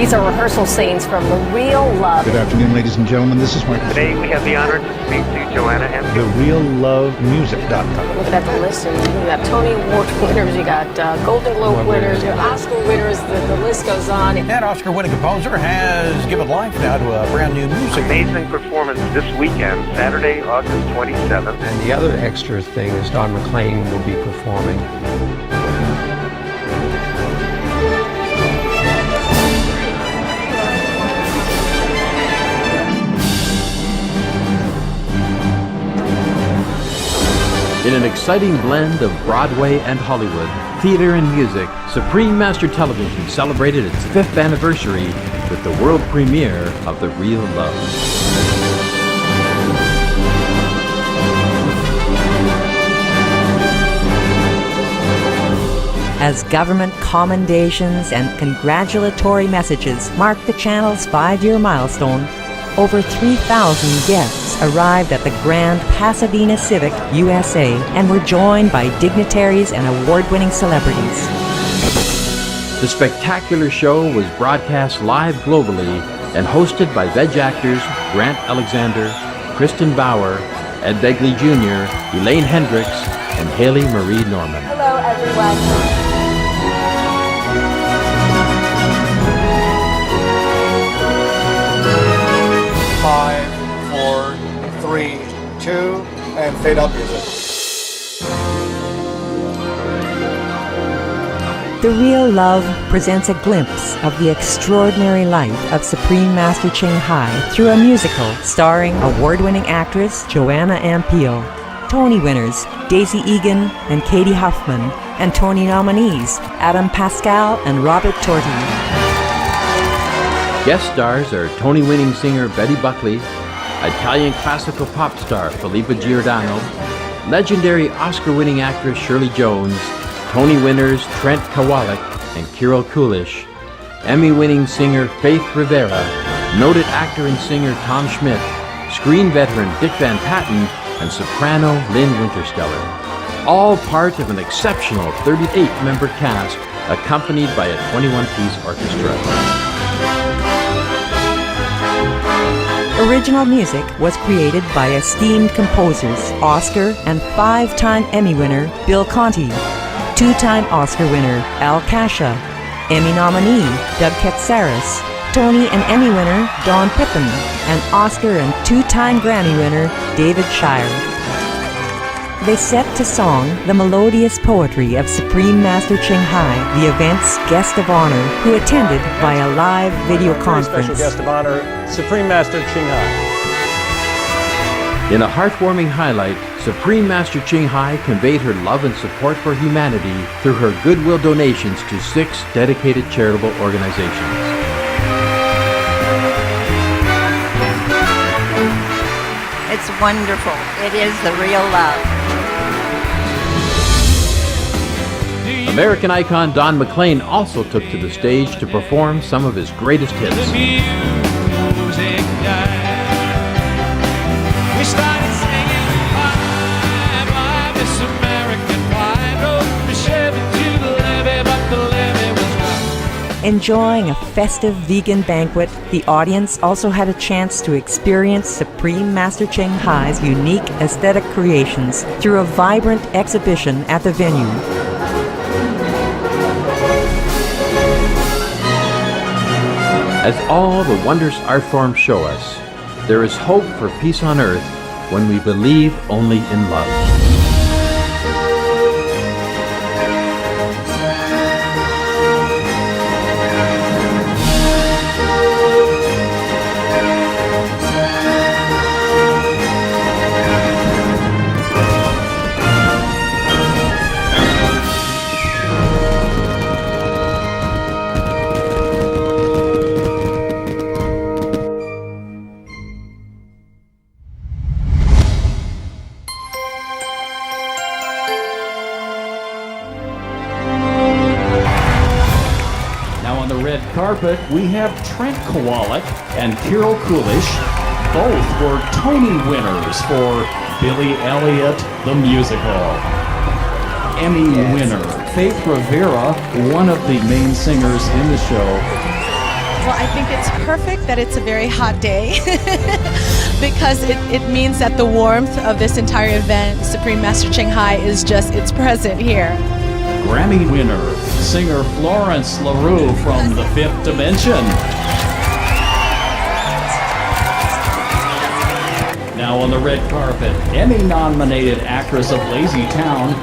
These are rehearsal scenes from The Real Love. Good afternoon, ladies and gentlemen. This is Michael. Today we have the honor to speak to Joanna Hemphill. TheRealLoveMusic.com. Looking at the list, and you got Tony Award winners, you got Golden Globe winners, you got Oscar winners, the list goes on. That Oscar-winning composer has given life now to a brand new music. Amazing performance this weekend, Saturday, August 27th. And the other extra thing is Don McLean will be performing. In an exciting blend of Broadway and Hollywood, theater and music, Supreme Master Television celebrated its 5th anniversary with the world premiere of The Real Love. As government commendations and congratulatory messages mark the channel's 5-year milestone, over 3,000 guests arrived at the Grand Pasadena Civic, USA, and were joined by dignitaries and award-winning celebrities. The spectacular show was broadcast live globally and hosted by Veg actors Grant Alexander, Kristen Bauer, Ed Begley Jr., Elaine Hendricks, and Haley Marie Norman. Hello, everyone. 5, 4, 3, 2, and fade up music. The Real Love presents a glimpse of the extraordinary life of Supreme Master Ching Hai through a musical starring award-winning actress Joanna Ampil, Tony winners Daisy Egan and Katie Huffman, and Tony nominees Adam Pascal and Robert Torti. Guest stars are Tony-winning singer Betty Buckley, Italian classical pop star Filippa Giordano, legendary Oscar-winning actress Shirley Jones, Tony winners Trent Kowalik and Kirill Kulish, Emmy-winning singer Faith Rivera, noted actor and singer Tom Schmidt, screen veteran Dick Van Patten, and soprano Lynn Wintersteller. All part of an exceptional 38-member cast accompanied by a 21-piece orchestra. Original music was created by esteemed composers, Oscar and 5-time Emmy winner Bill Conti, 2-time Oscar winner Al Kasha, Emmy nominee Doug Katsaris, Tony and Emmy winner Don Pippen, and Oscar and 2-time Grammy winner David Shire. They set to song the melodious poetry of Supreme Master Ching Hai, the event's guest of honor, who attended via live video conference. Special guest of honor, Supreme Master Ching Hai. In a heartwarming highlight, Supreme Master Ching Hai conveyed her love and support for humanity through her goodwill donations to 6 dedicated charitable organizations. It's wonderful. It is the real love. American icon Don McLean also took to the stage to perform some of his greatest hits. Enjoying a festive vegan banquet, the audience also had a chance to experience Supreme Master Ching Hai's unique aesthetic creations through a vibrant exhibition at the venue. As all the wondrous art forms show us, there is hope for peace on earth when we believe only in love. Carpet, we have Trent Kowalik and Kirill Kulish. Both were Tony winners for Billy Elliot, the musical. Emmy winner Faith Rivera, one of the main singers in the show. Well, I think it's perfect that it's a very hot day because it means that the warmth of this entire event, Supreme Master Ching Hai, is just, it's present here. Grammy winner, singer Florence LaRue from The Fifth Dimension. Now on the red carpet, Emmy-nominated actress of Lazy Town,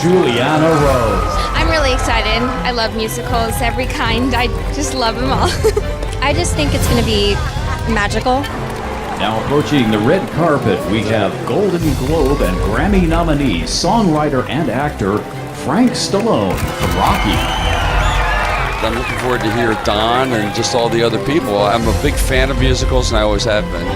Juliana Rose. I'm really excited. I love musicals, every kind. I just love them all. I just think it's going to be magical. Now approaching the red carpet, we have Golden Globe and Grammy nominee, songwriter and actor Frank Stallone from Rocky. I'm looking forward to hear Don and just all the other people. I'm a big fan of musicals, and I always have been.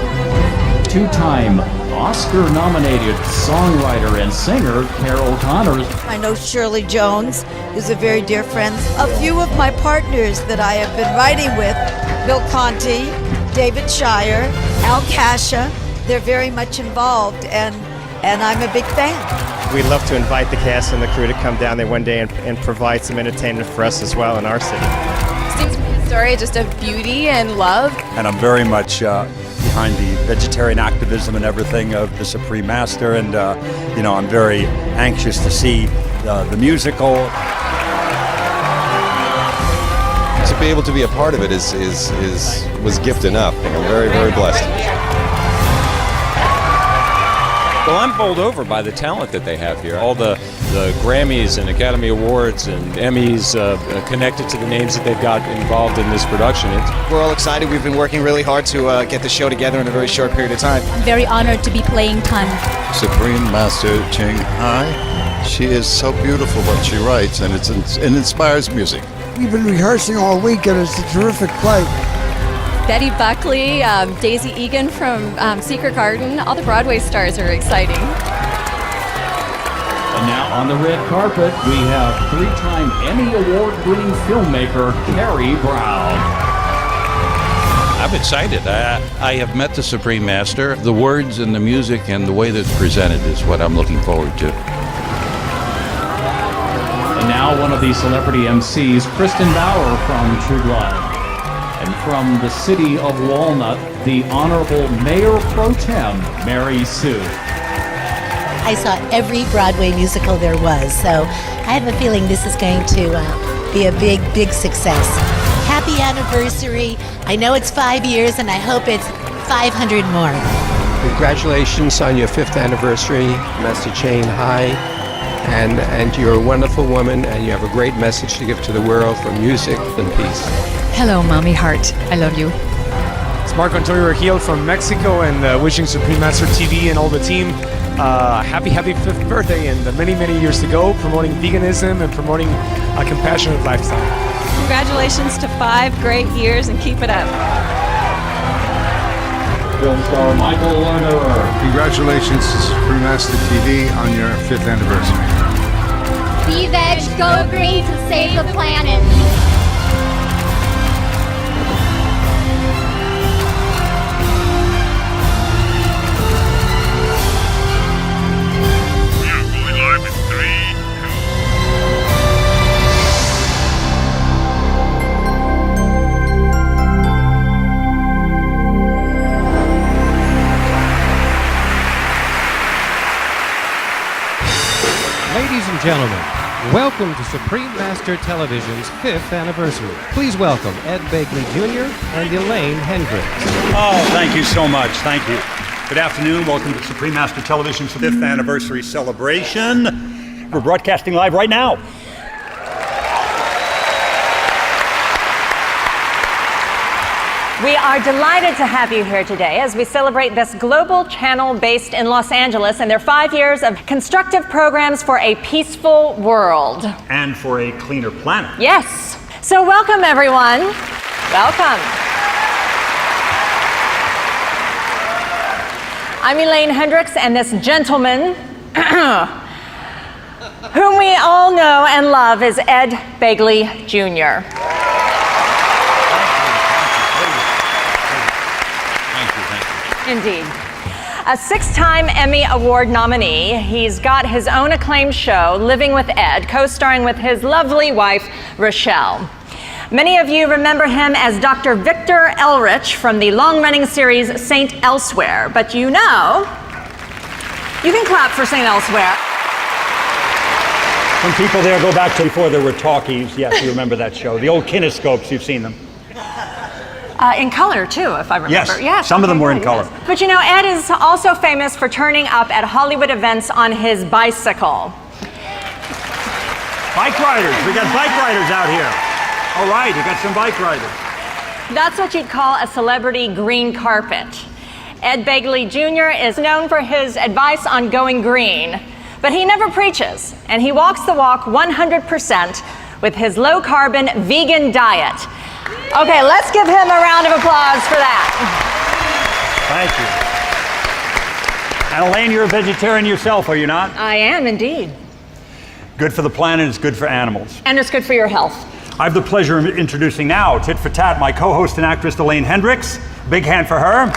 Two-time Oscar-nominated songwriter and singer Carol Connors. I know Shirley Jones is a very dear friend. A few of my partners that I have been writing with, Bill Conti, David Shire, Al Kasha, they're very much involved, and I'm a big fan. We'd love to invite the cast and the crew to come down there one day and provide some entertainment for us as well in our city. Seems to be a story just of beauty and love. And I'm very much behind the vegetarian activism and everything of the Supreme Master, and I'm very anxious to see the musical. To be able to be a part of it was gift enough. I'm very, very blessed. Well, I'm bowled over by the talent that they have here. All the Grammys and Academy Awards and Emmys connected to the names that they've got involved in this production. We're all excited. We've been working really hard to get the show together in a very short period of time. I'm very honored to be playing Tan. Supreme Master Ching Hai. She is so beautiful what she writes, and it inspires music. We've been rehearsing all week, and it's a terrific play. Betty Buckley, Daisy Egan from Secret Garden, all the Broadway stars are exciting. And now on the red carpet, we have three-time Emmy Award-winning filmmaker Carrie Brown. I'm excited. I have met the Supreme Master. The words and the music and the way that's presented is what I'm looking forward to. And now one of the celebrity MCs, Kristen Bauer from True Blood. And from the city of Walnut, the Honorable Mayor Pro Tem, Mary Sue. I saw every Broadway musical there was, so I have a feeling this is going to be a big, big success. Happy anniversary. I know it's 5 years, and I hope it's 500 more. Congratulations on your 5th anniversary, Master Ching Hai. And you're a wonderful woman, and you have a great message to give to the world for music and peace. Hello, Mommy Heart. I love you. It's Marco Antonio Regil from Mexico, and wishing Supreme Master TV and all the team happy 5th birthday and many, many years to go, promoting veganism and promoting a compassionate lifestyle. Congratulations to 5 great years, and keep it up. Film star Michael Lerner. Congratulations to Supreme Master TV on your 5th anniversary. Be veg, go green to save the planet. Ladies and gentlemen, welcome to Supreme Master Television's 5th anniversary. Please welcome Ed Begley Jr. and Elaine Hendricks. Oh, thank you so much. Thank you. Good afternoon. Welcome to Supreme Master Television's 5th anniversary celebration. We're broadcasting live right now. We are delighted to have you here today as we celebrate this global channel based in Los Angeles and their 5 years of constructive programs for a peaceful world. And for a cleaner planet. Yes. So welcome, everyone. Welcome. I'm Elaine Hendricks, and this gentleman, whom we all know and love, is Ed Begley Jr. Indeed. A 6-time Emmy Award nominee, he's got his own acclaimed show, Living with Ed, co-starring with his lovely wife, Rochelle. Many of you remember him as Dr. Victor Elrich from the long-running series St. Elsewhere, but you know, you can clap for St. Elsewhere. Some people there go back to before there were talkies. Yes, you remember that show. The old kinescopes, you've seen them. In color, too, if I remember. Yes, some of them were in color. Yes. But you know, Ed is also famous for turning up at Hollywood events on his bicycle. Bike riders. We got bike riders out here. All right, you got some bike riders. That's what you'd call a celebrity green carpet. Ed Begley Jr. is known for his advice on going green, but he never preaches, and he walks the walk 100% with his low-carbon vegan diet. Okay, let's give him a round of applause for that. Thank you. And Elaine, you're a vegetarian yourself, are you not? I am indeed. Good for the planet, it's good for animals. And it's good for your health. I have the pleasure of introducing now, tit for tat, my co-host and actress Elaine Hendricks. Big hand for her.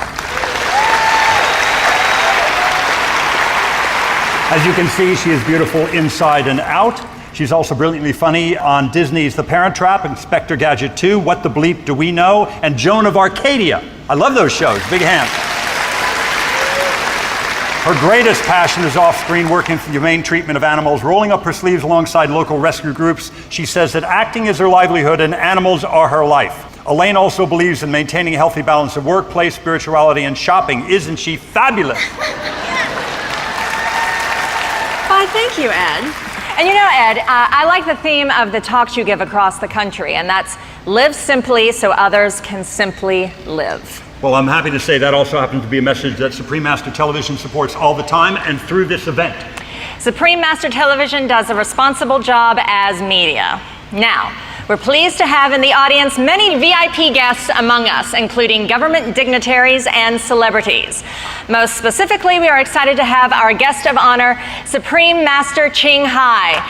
As you can see, she is beautiful inside and out. She's also brilliantly funny on Disney's The Parent Trap, Inspector Gadget 2, What the Bleep Do We Know, and Joan of Arcadia. I love those shows. Big hand. Her greatest passion is off-screen, working for the humane treatment of animals, rolling up her sleeves alongside local rescue groups. She says that acting is her livelihood and animals are her life. Elaine also believes in maintaining a healthy balance of workplace, spirituality, and shopping. Isn't she fabulous? Why, thank you, Ed. And you know, Ed, I like the theme of the talks you give across the country, and that's live simply so others can simply live. Well, I'm happy to say that also happens to be a message that Supreme Master Television supports all the time and through this event. Supreme Master Television does a responsible job as media. Now, we're pleased to have in the audience many VIP guests among us, including government dignitaries and celebrities. Most specifically, we are excited to have our guest of honor, Supreme Master Ching Hai.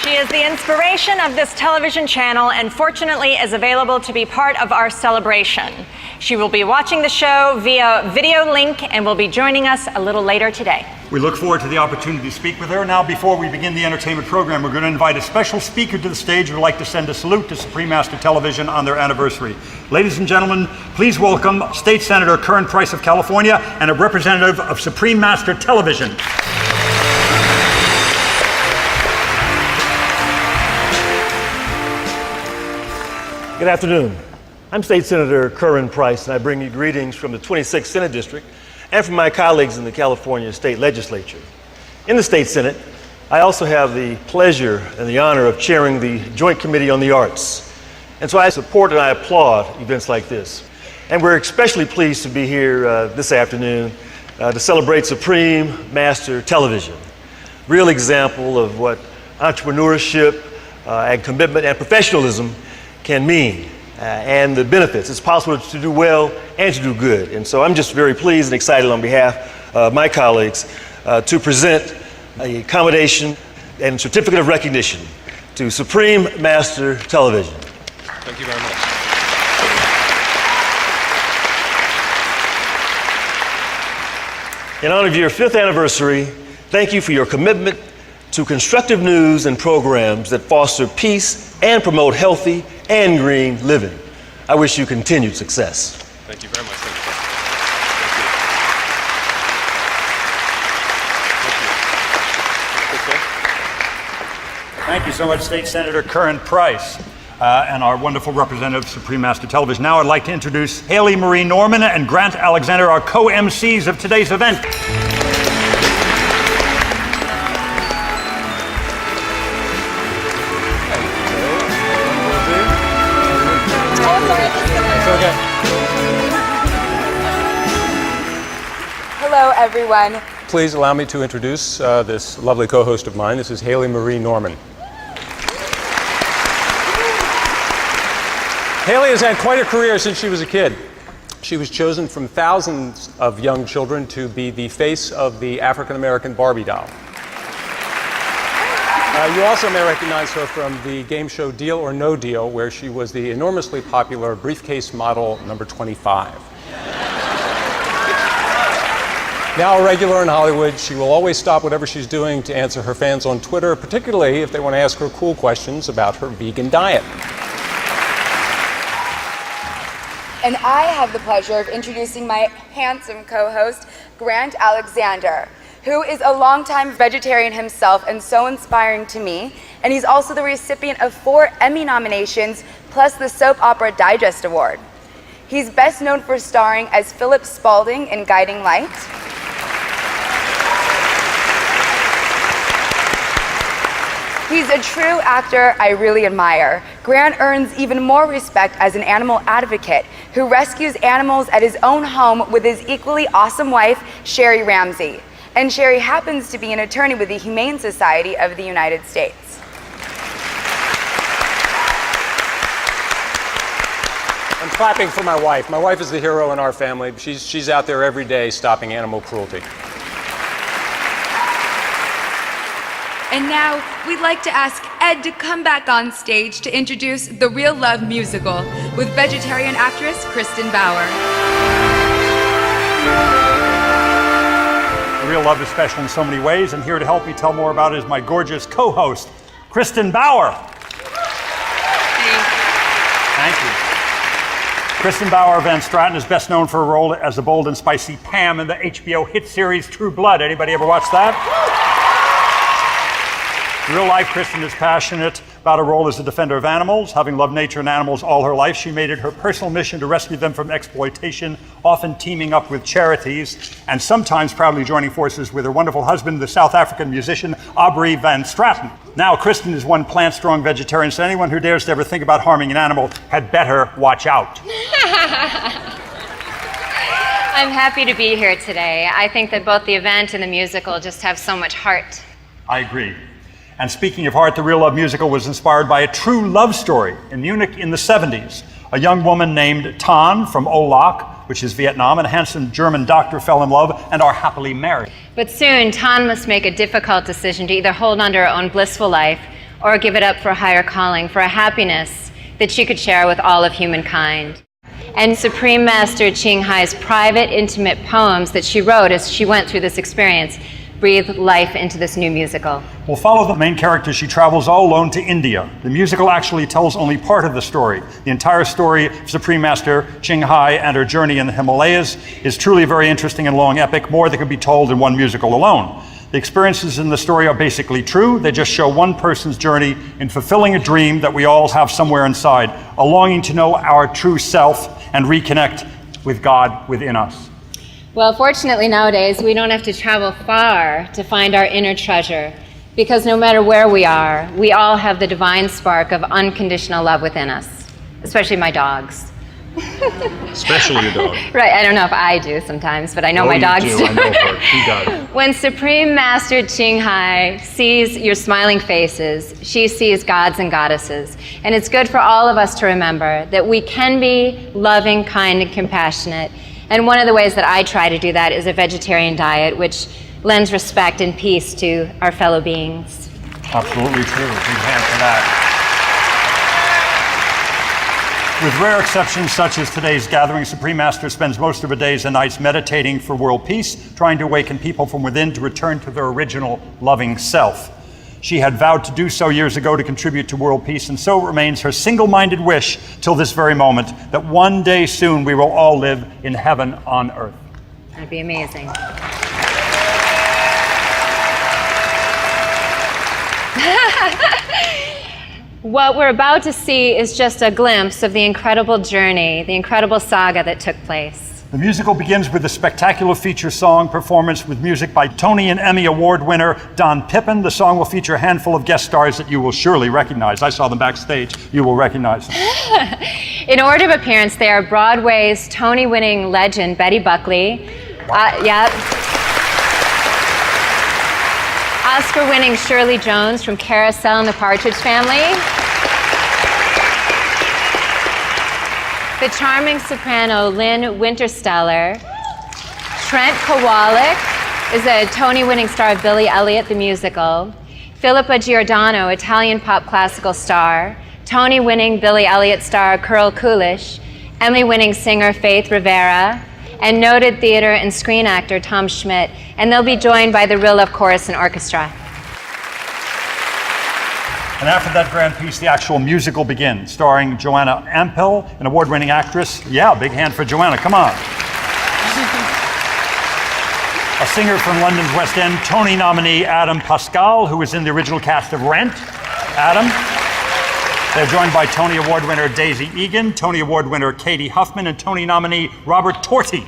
She is the inspiration of this television channel and fortunately is available to be part of our celebration. She will be watching the show via video link and will be joining us a little later today. We look forward to the opportunity to speak with her. Now, before we begin the entertainment program, we're going to invite a special speaker to the stage who would like to send a salute to Supreme Master Television on their anniversary. Ladies and gentlemen, please welcome State Senator Curran Price of California and a representative of Supreme Master Television. Good afternoon. I'm State Senator Curran Price, and I bring you greetings from the 26th Senate District and from my colleagues in the California State Legislature. In the State Senate, I also have the pleasure and the honor of chairing the Joint Committee on the Arts. And so I support and I applaud events like this. And we're especially pleased to be here this afternoon to celebrate Supreme Master Television. Real example of what entrepreneurship and commitment and professionalism can mean, and the benefits. It's possible to do well and to do good. And so I'm just very pleased and excited on behalf of my colleagues to present a commendation and certificate of recognition to Supreme Master Television. Thank you very much. In honor of your 5th anniversary, thank you for your commitment to constructive news and programs that foster peace and promote healthy and green living. I wish you continued success. Thank you very much. Thank you. Thank you so much, State Senator Curran Price, and our wonderful representative, Supreme Master Television. Now I'd like to introduce Haley Marie Norman and Grant Alexander, our co-MCs of today's event. Hello, everyone. Please allow me to introduce this lovely co-host of mine. This is Haley Marie Norman. Haley has had quite a career since she was a kid. She was chosen from thousands of young children to be the face of the African-American Barbie doll. You also may recognize her from the game show Deal or No Deal, where she was the enormously popular briefcase model number 25. Now a regular in Hollywood, she will always stop whatever she's doing to answer her fans on Twitter, particularly if they want to ask her cool questions about her vegan diet. And I have the pleasure of introducing my handsome co-host, Grant Alexander, who is a longtime vegetarian himself and so inspiring to me. And he's also the recipient of 4 Emmy nominations, plus the Soap Opera Digest Award. He's best known for starring as Philip Spaulding in Guiding Light. He's a true actor I really admire. Grant earns even more respect as an animal advocate who rescues animals at his own home with his equally awesome wife, Sherry Ramsey. And Sherry happens to be an attorney with the Humane Society of the United States. I'm clapping for my wife. My wife is the hero in our family. She's out there every day stopping animal cruelty. And now, we'd like to ask Ed to come back on stage to introduce the Real Love musical with vegetarian actress Kristen Bauer. The Real Love is special in so many ways, and here to help me tell more about it is my gorgeous co-host, Kristen Bauer. Thank you. Kristen Bauer Van Straten is best known for her role as the bold and spicy Pam in the HBO hit series True Blood. Anybody ever watch that? In real life, Kristen is passionate about her role as a defender of animals. Having loved nature and animals all her life, she made it her personal mission to rescue them from exploitation, often teaming up with charities, and sometimes proudly joining forces with her wonderful husband, the South African musician Aubrey Van Straten. Now, Kristen is one plant-strong vegetarian, so anyone who dares to ever think about harming an animal had better watch out. I'm happy to be here today. I think that both the event and the musical just have so much heart. I agree. And speaking of heart, the Real Love musical was inspired by a true love story in Munich in the 70s. A young woman named Tan from Olac, which is Vietnam, and a handsome German doctor fell in love and are happily married. But soon, Tan must make a difficult decision to either hold on to her own blissful life or give it up for a higher calling, for a happiness that she could share with all of humankind. And Supreme Master Ching Hai's private, intimate poems that she wrote as she went through this experience breathe life into this new musical. We'll follow the main character. She travels all alone to India. The musical actually tells only part of the story. The entire story of Supreme Master Ching Hai and her journey in the Himalayas is truly a very interesting and long epic, more that could be told in one musical alone. The experiences in the story are basically true. They just show one person's journey in fulfilling a dream that we all have somewhere inside, a longing to know our true self and reconnect with God within us. Well, fortunately nowadays, we don't have to travel far to find our inner treasure, because no matter where we are, we all have the divine spark of unconditional love within us, especially my dogs. Especially your dog. Right, I don't know if I do sometimes, but I know my dogs do. I know her. She does. When Supreme Master Ching Hai sees your smiling faces, she sees gods and goddesses. And it's good for all of us to remember that we can be loving, kind, and compassionate. And one of the ways that I try to do that is a vegetarian diet, which lends respect and peace to our fellow beings. Absolutely true. Big hand for that. With rare exceptions such as today's gathering, Supreme Master spends most of her days and nights meditating for world peace, trying to awaken people from within to return to their original loving self. She had vowed to do so years ago to contribute to world peace, and so it remains her single-minded wish till this very moment that one day soon we will all live in heaven on earth. That'd be amazing. What we're about to see is just a glimpse of the incredible journey, the incredible saga that took place. The musical begins with a spectacular feature song performance with music by Tony and Emmy Award winner Don Pippin. The song will feature a handful of guest stars that you will surely recognize. I saw them backstage. You will recognize them. In order of appearance, they are Broadway's Tony-winning legend Betty Buckley. Oscar-winning Shirley Jones from Carousel and the Partridge Family. The charming soprano Lynn Wintersteller. Trent Kowalik is a Tony-winning star of Billy Elliot the Musical. Philippa Giordano, Italian pop classical star. Tony-winning Billy Elliot star Carol Coolish. Emmy-winning singer Faith Rivera. and noted theater and screen actor Tom Schmidt, and they'll be joined by the Real Love Chorus and Orchestra. And after that grand piece, the actual musical begins, starring Joanna Ampel, an award-winning actress. Yeah, big hand for Joanna, come on. A singer from London's West End, Tony nominee Adam Pascal, who was in the original cast of Rent. Adam. They're joined by Tony Award winner Daisy Egan, Tony Award winner Katie Huffman, and Tony nominee Robert Torti.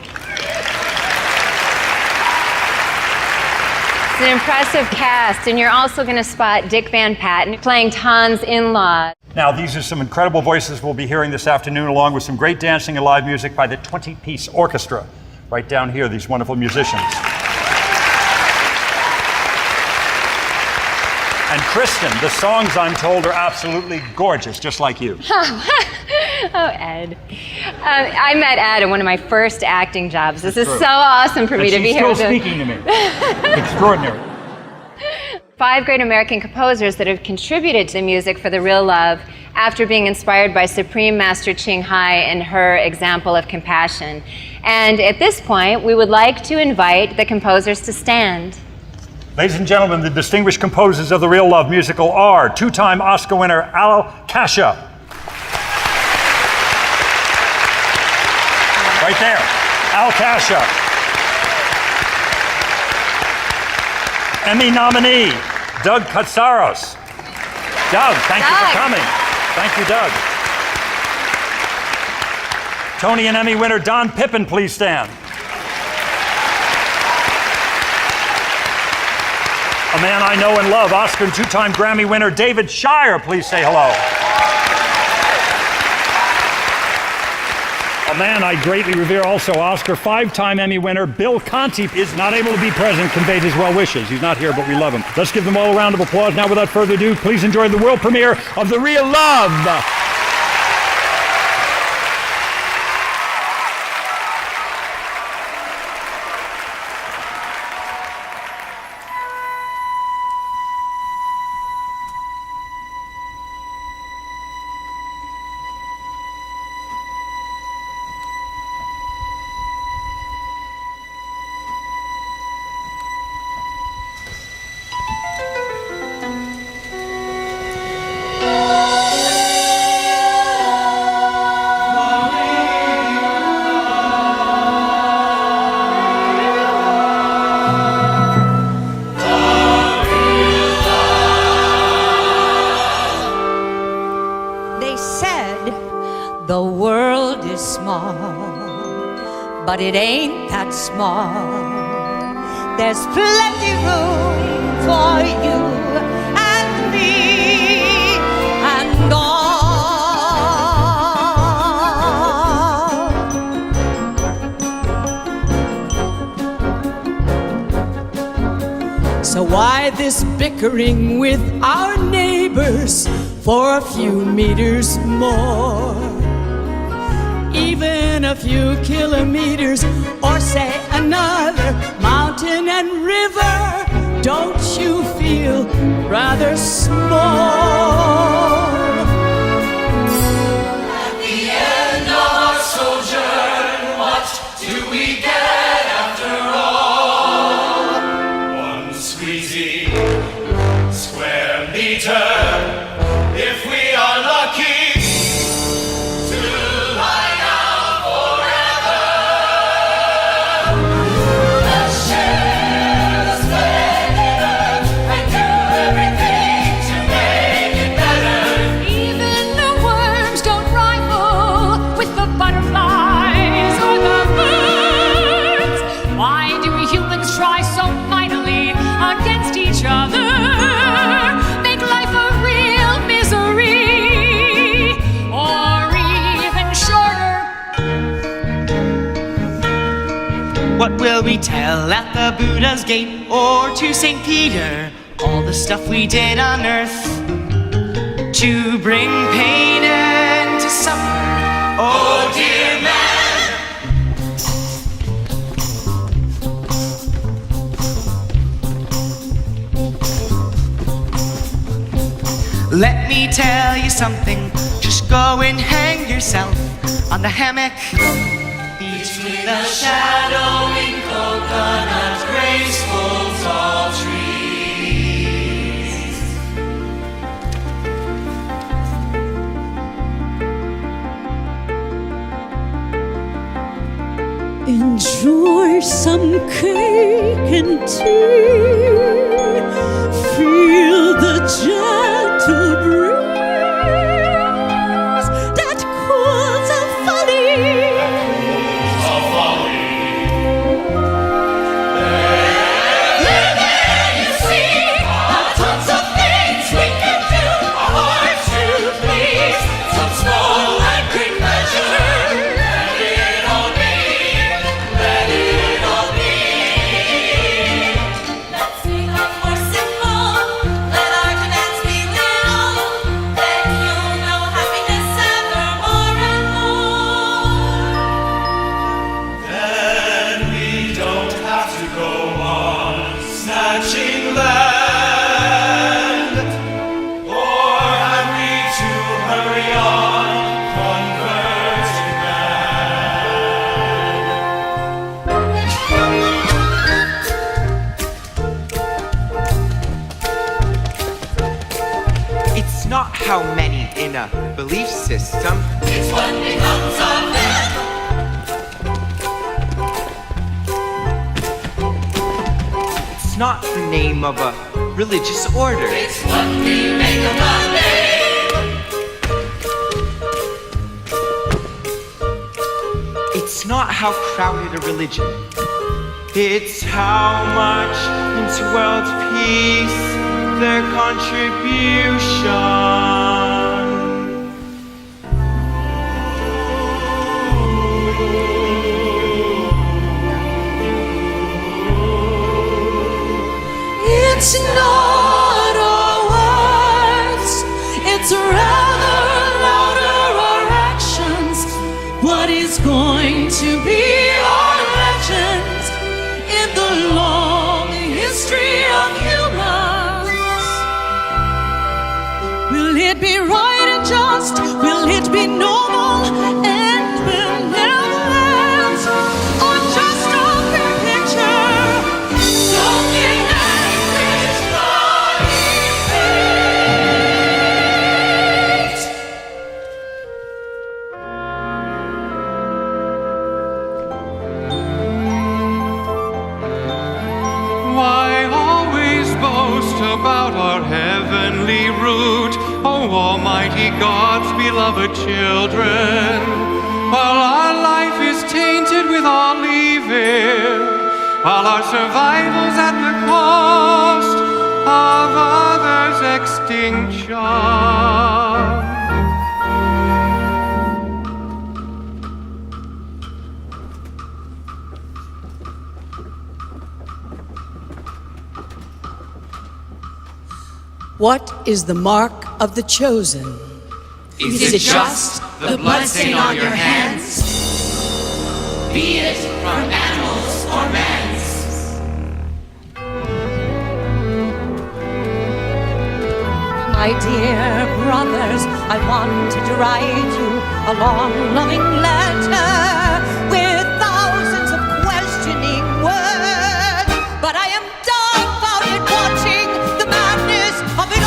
It's an impressive cast, and you're also going to spot Dick Van Patten playing Tan's in-law. Now, these are some incredible voices we'll be hearing this afternoon, along with some great dancing and live music by the 20-piece orchestra. Right down here, these wonderful musicians. And Kristen, the songs, I'm told, are absolutely gorgeous, just like you. Oh, Ed. I met Ed in one of my first acting jobs. This is so awesome for me to be here. She's still speaking to me. Extraordinary. 5 great American composers that have contributed to the music for The Real Love after being inspired by Supreme Master Ching Hai and her example of compassion. And at this point, we would like to invite the composers to stand. Ladies and gentlemen, the distinguished composers of The Real Love musical are two-time Oscar winner Al Kasha. Right there, Al Kasha. Emmy nominee, Doug Katsaros. Doug, thank you for coming. Thank you, Doug. Tony and Emmy winner Don Pippin, please stand. A man I know and love, Oscar and two-time Grammy winner David Shire, please say hello. A man I greatly revere, also Oscar, 5-time Emmy winner Bill Conti is not able to be present, conveyed his well wishes. He's not here, but we love him. Let's give them all a round of applause. Now, without further ado, please enjoy the world premiere of The Real Love. But it ain't that small. There's plenty room for you and me and all. So why this bickering with our neighbors for a few meters more? Even a few kilometers, or say another mountain and river, don't you feel rather small? At the end of our sojourn, what do we get after all? 1 squeezy square meter, if we are lucky. What will we tell at the Buddha's gate or to St. Peter? All the stuff we did on earth to bring pain into suffering. Oh dear man. Let me tell you something. Just go and hang yourself on the hammock Between the shadowing coconut, graceful tall trees. Enjoy some cake and tea. Feel the gentle breeze that cools a folly. There you see tons of things we can do, our hearts to please. Some small and great pleasure. Let it all be. Let it all be. Let's make life more simple. Let our demands be little. Then you'll know happiness ever more and more. Then we don't have to go on snatching land, or have we to hurry on converting It's not how many in a belief system. It's what becomes of them. It's not the name of a religious order. It's what we make of our name. It's not how crowded a religion. It's how much into world peace their contribution. It's not our words, it's rather louder our actions. What is going to be our legend in the long history of humans? Will it be right and just? Will it be normal and benevolent? Or just a fair picture? Something that is not effect. Why always boast about our heavenly root, oh Almighty God's beloved children, while our life is tainted with all evil, while our survival's at the cost of others' extinction. What is the mark of the chosen? Is it just the bloodstain on your hands? Be it from animals or man's. My dear brothers, I wanted to write you a long, loving letter with thousands of questioning words, but I am dumbfounded watching the madness of it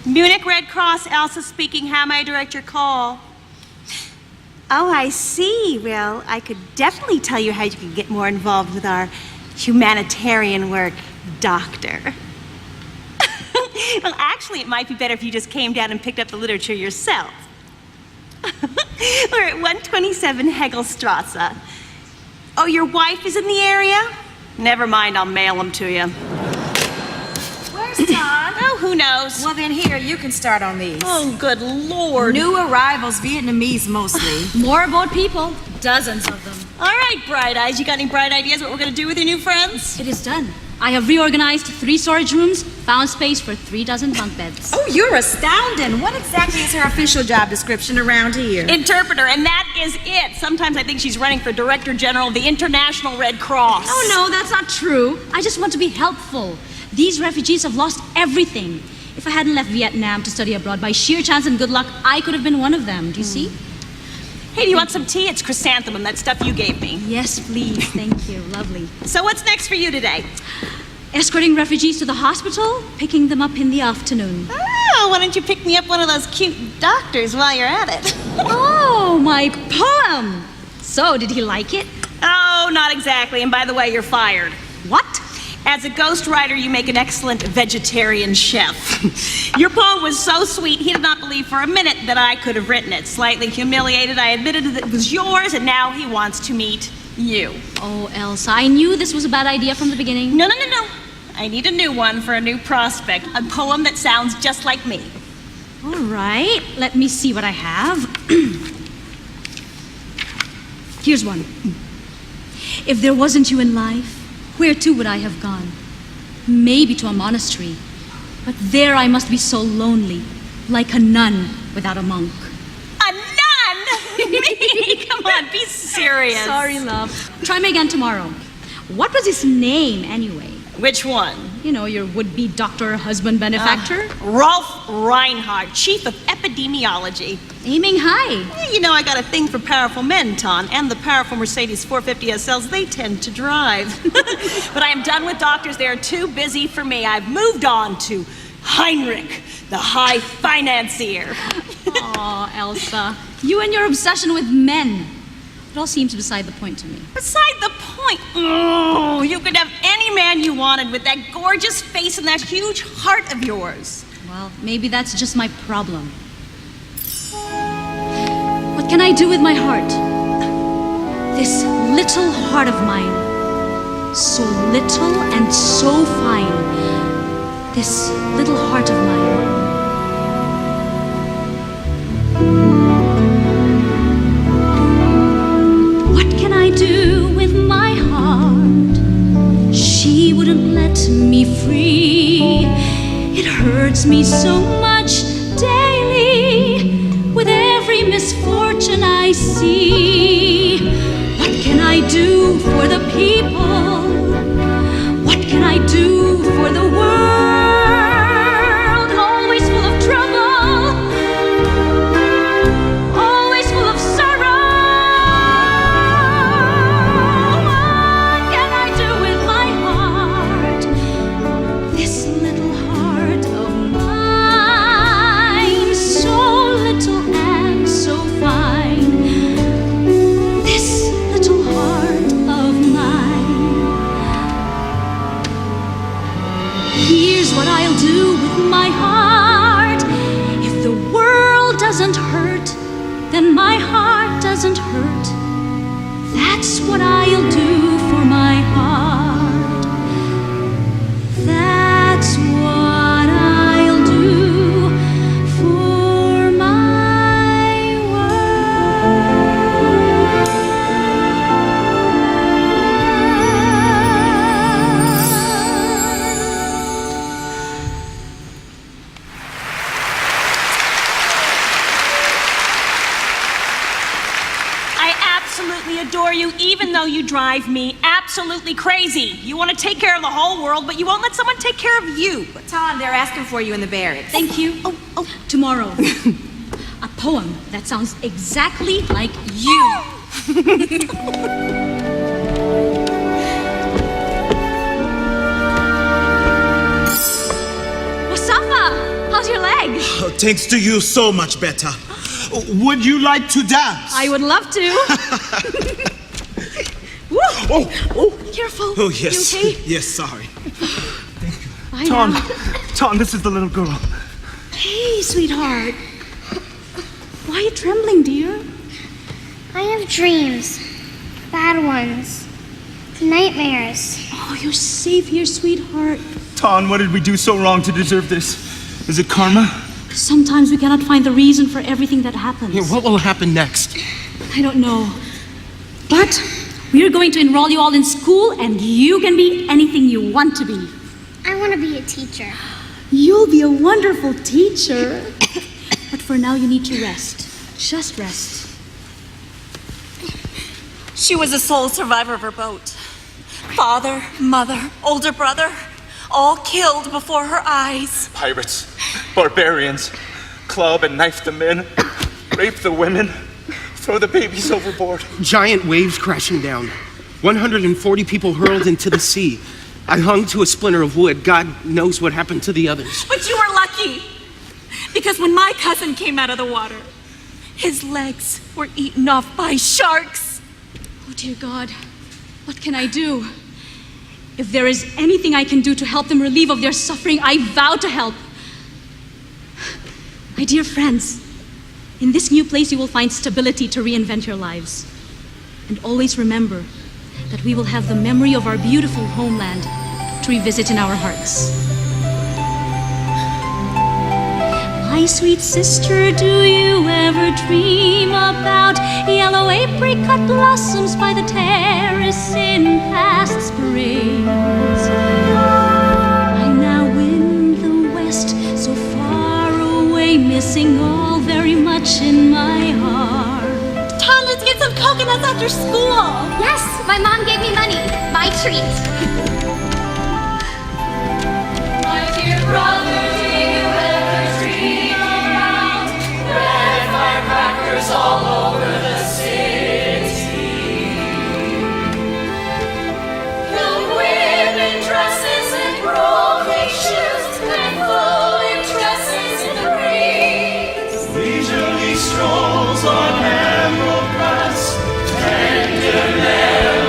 Munich Red Cross, Elsa speaking. How may I direct your call? Oh, I see. Well, I could definitely tell you how you can get more involved with our humanitarian work, Doctor. Well, actually, it might be better if you just came down and picked up the literature yourself. We're at 127 Hegelstrasse. Oh, your wife is in the area? Never mind, I'll mail them to you. Where's Todd? Oh, who knows? Well, then here, you can start on these. Oh, good Lord. New arrivals, Vietnamese mostly. More about people, dozens of them. All right, Bright Eyes, you got any bright ideas what we're going to do with your new friends? It is done. I have reorganized 3 storage rooms, found space for 3 dozen bunk beds. Oh, you're astounding. What exactly is her official job description around here? Interpreter, and that is it. Sometimes I think she's running for Director General of the International Red Cross. Oh, no, that's not true. I just want to be helpful. These refugees have lost everything. If I hadn't left Vietnam to study abroad, by sheer chance and good luck, I could have been one of them. Do you see? Hey, do you want some tea? It's chrysanthemum, that stuff you gave me. Yes, please. Thank you. Lovely. So what's next for you today? Escorting refugees to the hospital, picking them up in the afternoon. Oh, why don't you pick me up one of those cute doctors while you're at it? Oh, my poem! So, did he like it? Oh, not exactly. And by the way, you're fired. What? As a ghostwriter, you make an excellent vegetarian chef. Your poem was so sweet, he did not believe for a minute that I could have written it. Slightly humiliated, I admitted that it was yours, and now he wants to meet you. Oh, Elsa, I knew this was a bad idea from the beginning. No. I need a new one for a new prospect. A poem that sounds just like me. All right, let me see what I have. Here's one. If there wasn't you in life, where to would I have gone? Maybe to a monastery, but there I must be so lonely, like a nun without a monk. A nun? Me? Come on, be serious. Sorry, love. Try me again tomorrow. What was his name, anyway? Which one? You know, your would-be doctor, husband, benefactor. Rolf Reinhardt, chief of epidemiology. Aiming high. You know, I got a thing for powerful men, Ton, and the powerful Mercedes 450 SLs they tend to drive. But I am done with doctors. They are too busy for me. I've moved on to Heinrich, the high financier. Aw, Elsa. You and your obsession with men. It all seems beside the point to me. Beside the point? Oh, you could have any man you wanted with that gorgeous face and that huge heart of yours. Well, maybe that's just my problem. What can I do with my heart? This little heart of mine. So little and so fine. This little heart of mine. Do with my heart. She wouldn't let me free. It hurts me so much daily with every misfortune I see. What can I do for the people? What can I do for the world? Always full of trouble, always full of sorrow. My heart. If the world doesn't hurt, then my heart doesn't hurt. That's what I'll do for my heart. That's what I'll do for my world. Absolutely adore you, even though you drive me absolutely crazy. You want to take care of the whole world, but you won't let someone take care of you. Tom, they're asking for you in the barracks. Thank you. Tomorrow. A poem that sounds exactly like you. Wasafa, how's your leg? leg. Oh, thanks to you, so much better. Would you like to dance? I would love to. Woo. Oh. Careful. Oh, yes. You okay? Yes, sorry. Bye Tom, now. Tom, this is the little girl. Hey, sweetheart. Why are you trembling, dear? I have dreams. Bad ones. Nightmares. Oh, you're safe here, sweetheart. Tom, what did we do so wrong to deserve this? Is it karma? Sometimes we cannot find the reason for everything that happens. Yeah, what will happen next? I don't know. But we are going to enroll you all in school, and you can be anything you want to be. I want to be a teacher. You'll be a wonderful teacher. But for now, you need to rest. Just rest. She was a sole survivor of her boat. Father, mother, older brother, all killed before her eyes. Pirates, barbarians, club and knife the men, rape the women, throw the babies overboard. Giant waves crashing down. 140 people hurled into the sea. I hung to a splinter of wood. God knows what happened to the others. But you were lucky, because when my cousin came out of the water, his legs were eaten off by sharks. Oh, dear God. What can I do? If there is anything I can do to help them relieve of their suffering, I vow to help. My dear friends, in this new place you will find stability to reinvent your lives. And always remember that we will have the memory of our beautiful homeland to revisit in our hearts. My sweet sister, do you ever dream about yellow apricot blossoms by the terrace in past springs? I'm now in the west, so far away, missing all very much in my heart. Tom, let's get some coconuts after school. Yes, my mom gave me money. My treat. My dear brother, do you ever dream about red firecrackers all over the city? Young women dresses and rolling shoes and flowing tresses in the breeze. Leisurely strolls on emerald grass, tender memories.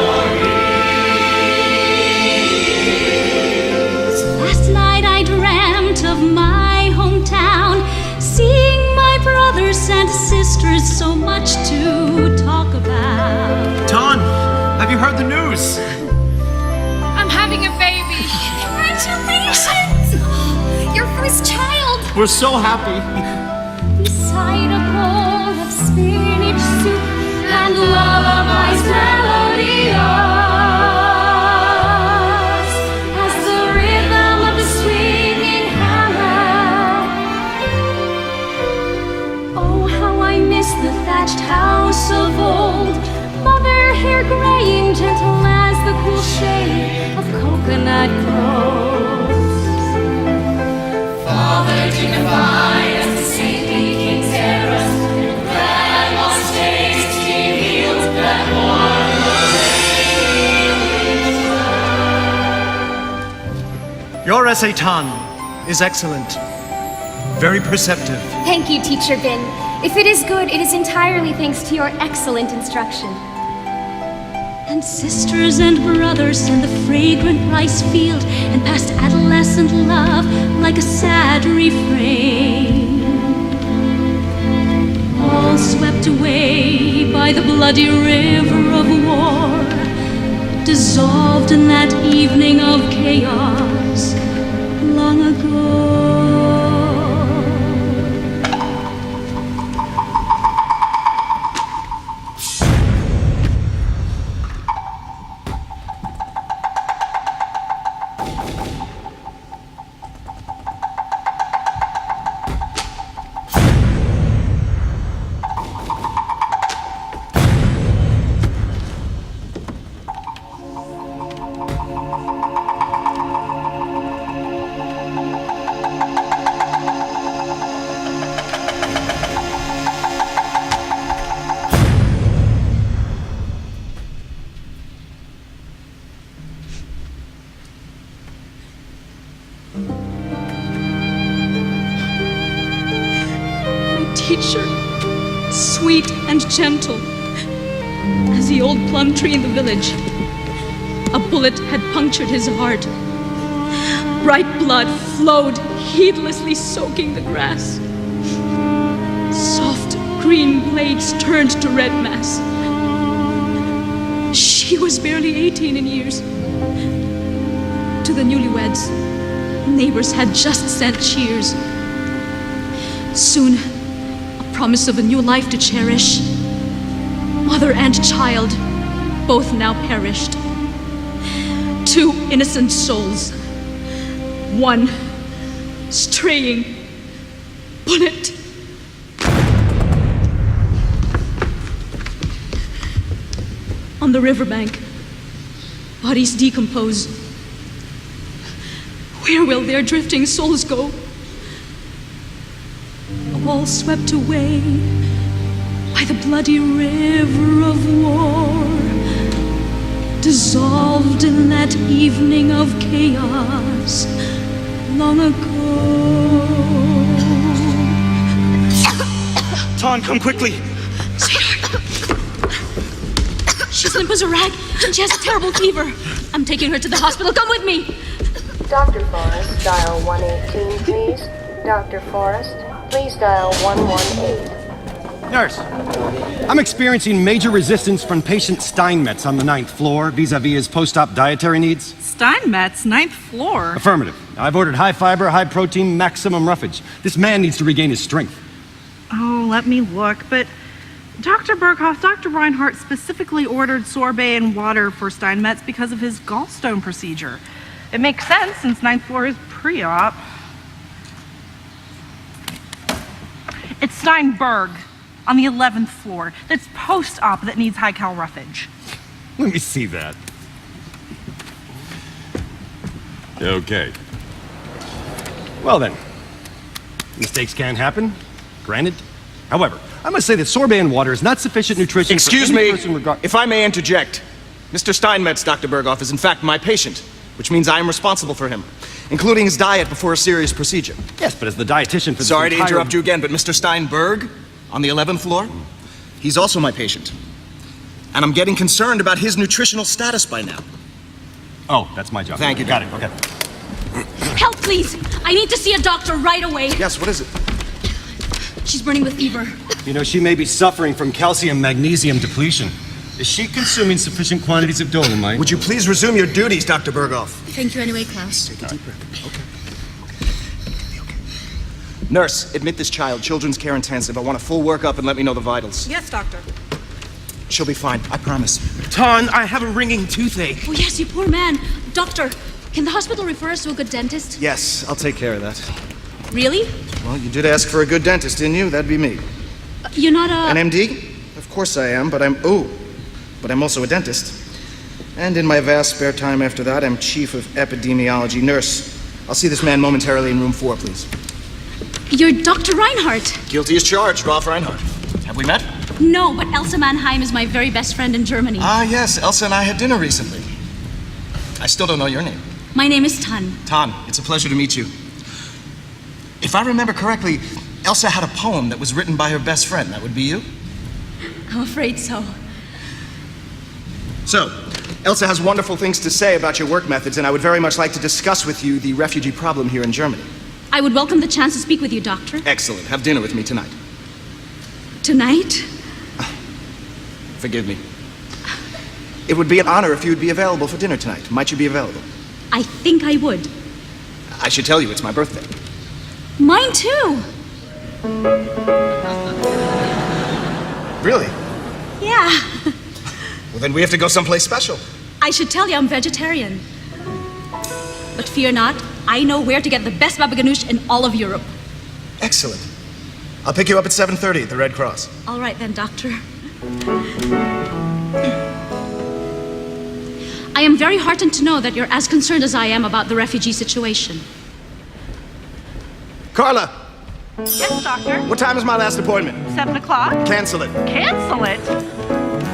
Last night I dreamt of my hometown, seeing my brothers and sisters, so much to talk about. Ton, have you heard the news? I'm having a baby. Congratulations! Your first child. We're so happy. Beside a bowl of spinach soup and lullabies melodious, as the rhythm of the swinging hammer. Oh, how I miss the thatched house of old, mother hair graying gentle as the cool shade of coconut groves. Father dignified as the saintly King's terrace, and grandma's tasty meals that warm the Your essay, Tan, is excellent. Very perceptive. Thank you, Teacher Bin. If it is good, it is entirely thanks to your excellent instruction. And sisters and brothers and the fragrant rice field and past adolescent love like a sad refrain, all swept away by the bloody river of war, dissolved in that evening of chaos long ago. teacher, sweet and gentle as the old plum tree in the village. A bullet had punctured his heart. Bright blood flowed, heedlessly soaking the grass. Soft green blades turned to red mass. She was barely 18 in years. To the newlyweds, neighbors had just sent cheers. Soon, a promise of a new life to cherish. Mother and child, both now perished. 2 innocent souls, one straying bullet. On the riverbank, bodies decompose. Where will their drifting souls go? All swept away by the bloody river of war, dissolved in that evening of chaos long ago. Ton, come quickly. Sweetheart, she's limp as a rag and she has a terrible fever. I'm taking her to the hospital. Come with me. Dr. Forrest, dial 118, please. Dr. Forrest, please dial 118. Nurse, I'm experiencing major resistance from patient Steinmetz on the 9th floor vis-a-vis his post-op dietary needs. Steinmetz, 9th floor? Affirmative. I've ordered high fiber, high protein, maximum roughage. This man needs to regain his strength. Oh, let me look. But Dr. Berghoff, Dr. Reinhardt specifically ordered sorbet and water for Steinmetz because of his gallstone procedure. It makes sense since 9th floor is pre-op. It's Steinberg on the 11th floor. That's post-op that needs high-cal roughage. Let me see that. Okay. Well then, mistakes can happen, granted. However, I must say that sorbet and water is not sufficient nutrition Excuse for any me, person if I may interject. Mr. Steinmetz, Dr. Berghoff, is in fact my patient, which means I am responsible for him, including his diet before a serious procedure. Yes, but as the dietitian for this Sorry to entire... interrupt you again, but Mr. Steinberg, on the 11th floor, he's also my patient. And I'm getting concerned about his nutritional status by now. Oh, that's my job. Thank you. Got it, okay. Help, please. I need to see a doctor right away. Yes, what is it? She's burning with fever. You know, she may be suffering from calcium-magnesium depletion. Is she consuming sufficient quantities of dolomite? Would you please resume your duties, Dr. Berghoff? Thank you anyway, Klaus. Take a deep breath. Okay. Nurse, admit this child, children's care intensive. I want a full workup and let me know the vitals. Yes, doctor. She'll be fine, I promise. Ton, I have a ringing toothache. Oh, yes, you poor man. Doctor, can the hospital refer us to a good dentist? Yes, I'll take care of that. Really? Well, you did ask for a good dentist, didn't you? That'd be me. You're not a... An MD? Of course I am, but I'm also a dentist. And in my vast spare time after that, I'm chief of epidemiology. Nurse, I'll see this man momentarily in room 4, please. You're Dr. Reinhardt. Guilty as charged, Ralph Reinhardt. Have we met? No, but Elsa Mannheim is my very best friend in Germany. Ah, yes, Elsa and I had dinner recently. I still don't know your name. My name is Tan. Tan, it's a pleasure to meet you. If I remember correctly, Elsa had a poem that was written by her best friend. That would be you? I'm afraid so. So, Elsa has wonderful things to say about your work methods, and I would very much like to discuss with you the refugee problem here in Germany. I would welcome the chance to speak with you, Doctor. Excellent. Have dinner with me tonight. Tonight? Forgive me. It would be an honor if you would be available for dinner tonight. Might you be available? I think I would. I should tell you, it's my birthday. Mine too. Really? Yeah. Well, then we have to go someplace special. I should tell you I'm vegetarian. But fear not, I know where to get the best baba ganoush in all of Europe. Excellent. I'll pick you up at 7:30 at the Red Cross. All right then, Doctor. I am very heartened to know that you're as concerned as I am about the refugee situation. Carla! Yes, doctor. What time is my last appointment? 7 o'clock? Cancel it. Cancel it?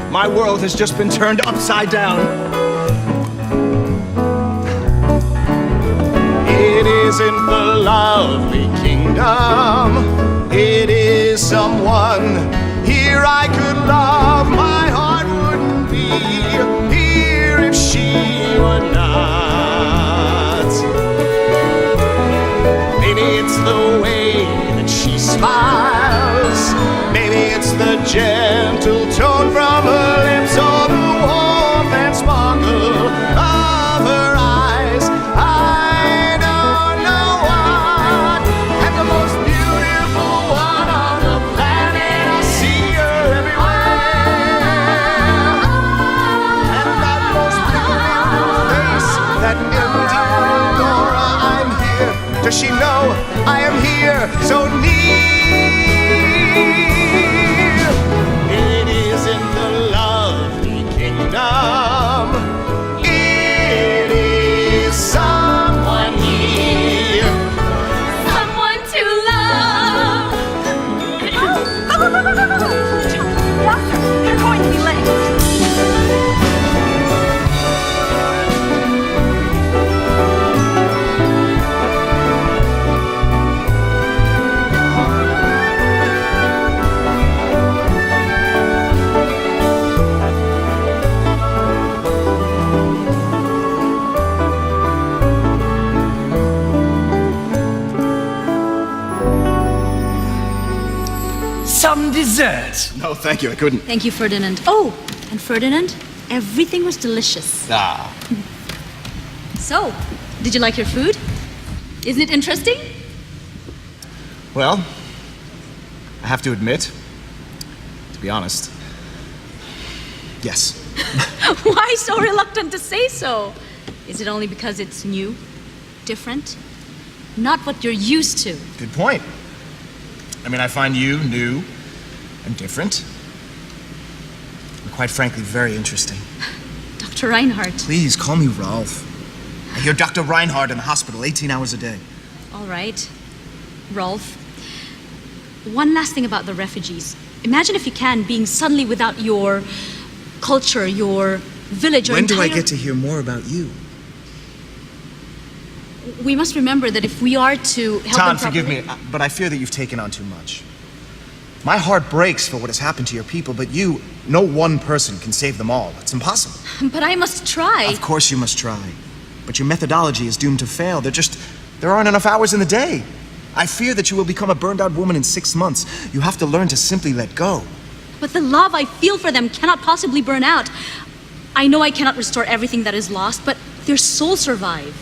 My world has just been turned upside down. It isn't the lovely kingdom. It is someone here I could love, my heart wouldn't be here if she were not. Maybe it's the way that she smiles, maybe it's the gentle tone from her lips, or the warmth and sparkle of her eyes. I don't know what. And the most beautiful one on the planet, I see her everywhere. And that most beautiful face, that empty aura, I'm here. Does she know I am here, so near? It is in the lovely kingdom. It is someone here. Someone to love. Doctor, you're going to be late. Some dessert. No, thank you, I couldn't. Thank you, Ferdinand. Oh, and Ferdinand, everything was delicious. Ah. So, did you like your food? Isn't it interesting? Well, I have to admit, to be honest, yes. Why so reluctant to say so? Is it only because it's new, different, not what you're used to? Good point. I mean, I find you new and different, and quite frankly, very interesting. Dr. Reinhardt. Please, call me Rolf. I hear Dr. Reinhardt in the hospital 18 hours a day. All right. Rolf. One last thing about the refugees. Imagine, if you can, being suddenly without your culture, your village, your When do I entire- get to hear more about you? We must remember that if we are to help Tom, them forgive properly- me, but I fear that you've taken on too much. My heart breaks for what has happened to your people, but you, no one person can save them all. It's impossible. But I must try. Of course you must try. But your methodology is doomed to fail. There aren't enough hours in the day. I fear that you will become a burned out woman in 6 months. You have to learn to simply let go. But the love I feel for them cannot possibly burn out. I know I cannot restore everything that is lost, but their souls survive.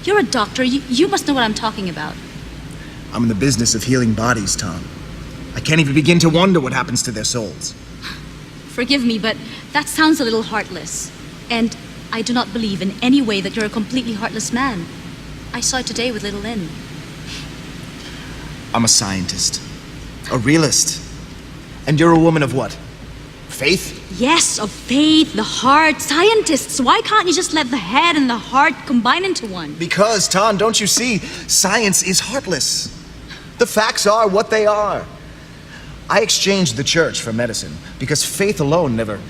You're a doctor. You must know what I'm talking about. I'm in the business of healing bodies, Tom. I can't even begin to wonder what happens to their souls. Forgive me, but that sounds a little heartless. And I do not believe in any way that you're a completely heartless man. I saw it today with little Lynn. I'm a scientist, a realist. And you're a woman of what? Faith? Yes, of faith, the heart, scientists. Why can't you just let the head and the heart combine into one? Because, Tom, don't you see, science is heartless. The facts are what they are. I exchanged the church for medicine because faith alone never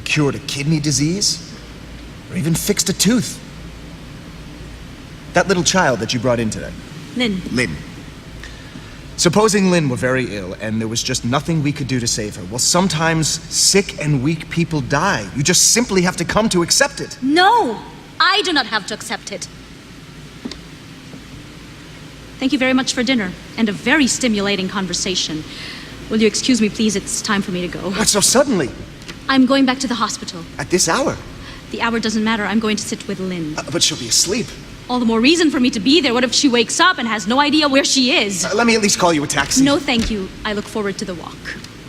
cured a kidney disease or even fixed a tooth. That little child that you brought in today. Lynn. Lynn. Supposing Lynn were very ill and there was just nothing we could do to save her. Well, sometimes sick and weak people die. You just simply have to come to accept it. No, I do not have to accept it. Thank you very much for dinner and a very stimulating conversation. Will you excuse me, please? It's time for me to go. What, so suddenly? I'm going back to the hospital. At this hour? The hour doesn't matter. I'm going to sit with Lynn. But she'll be asleep. All the more reason for me to be there. What if she wakes up and has no idea where she is? Let me at least call you a taxi. No, thank you. I look forward to the walk.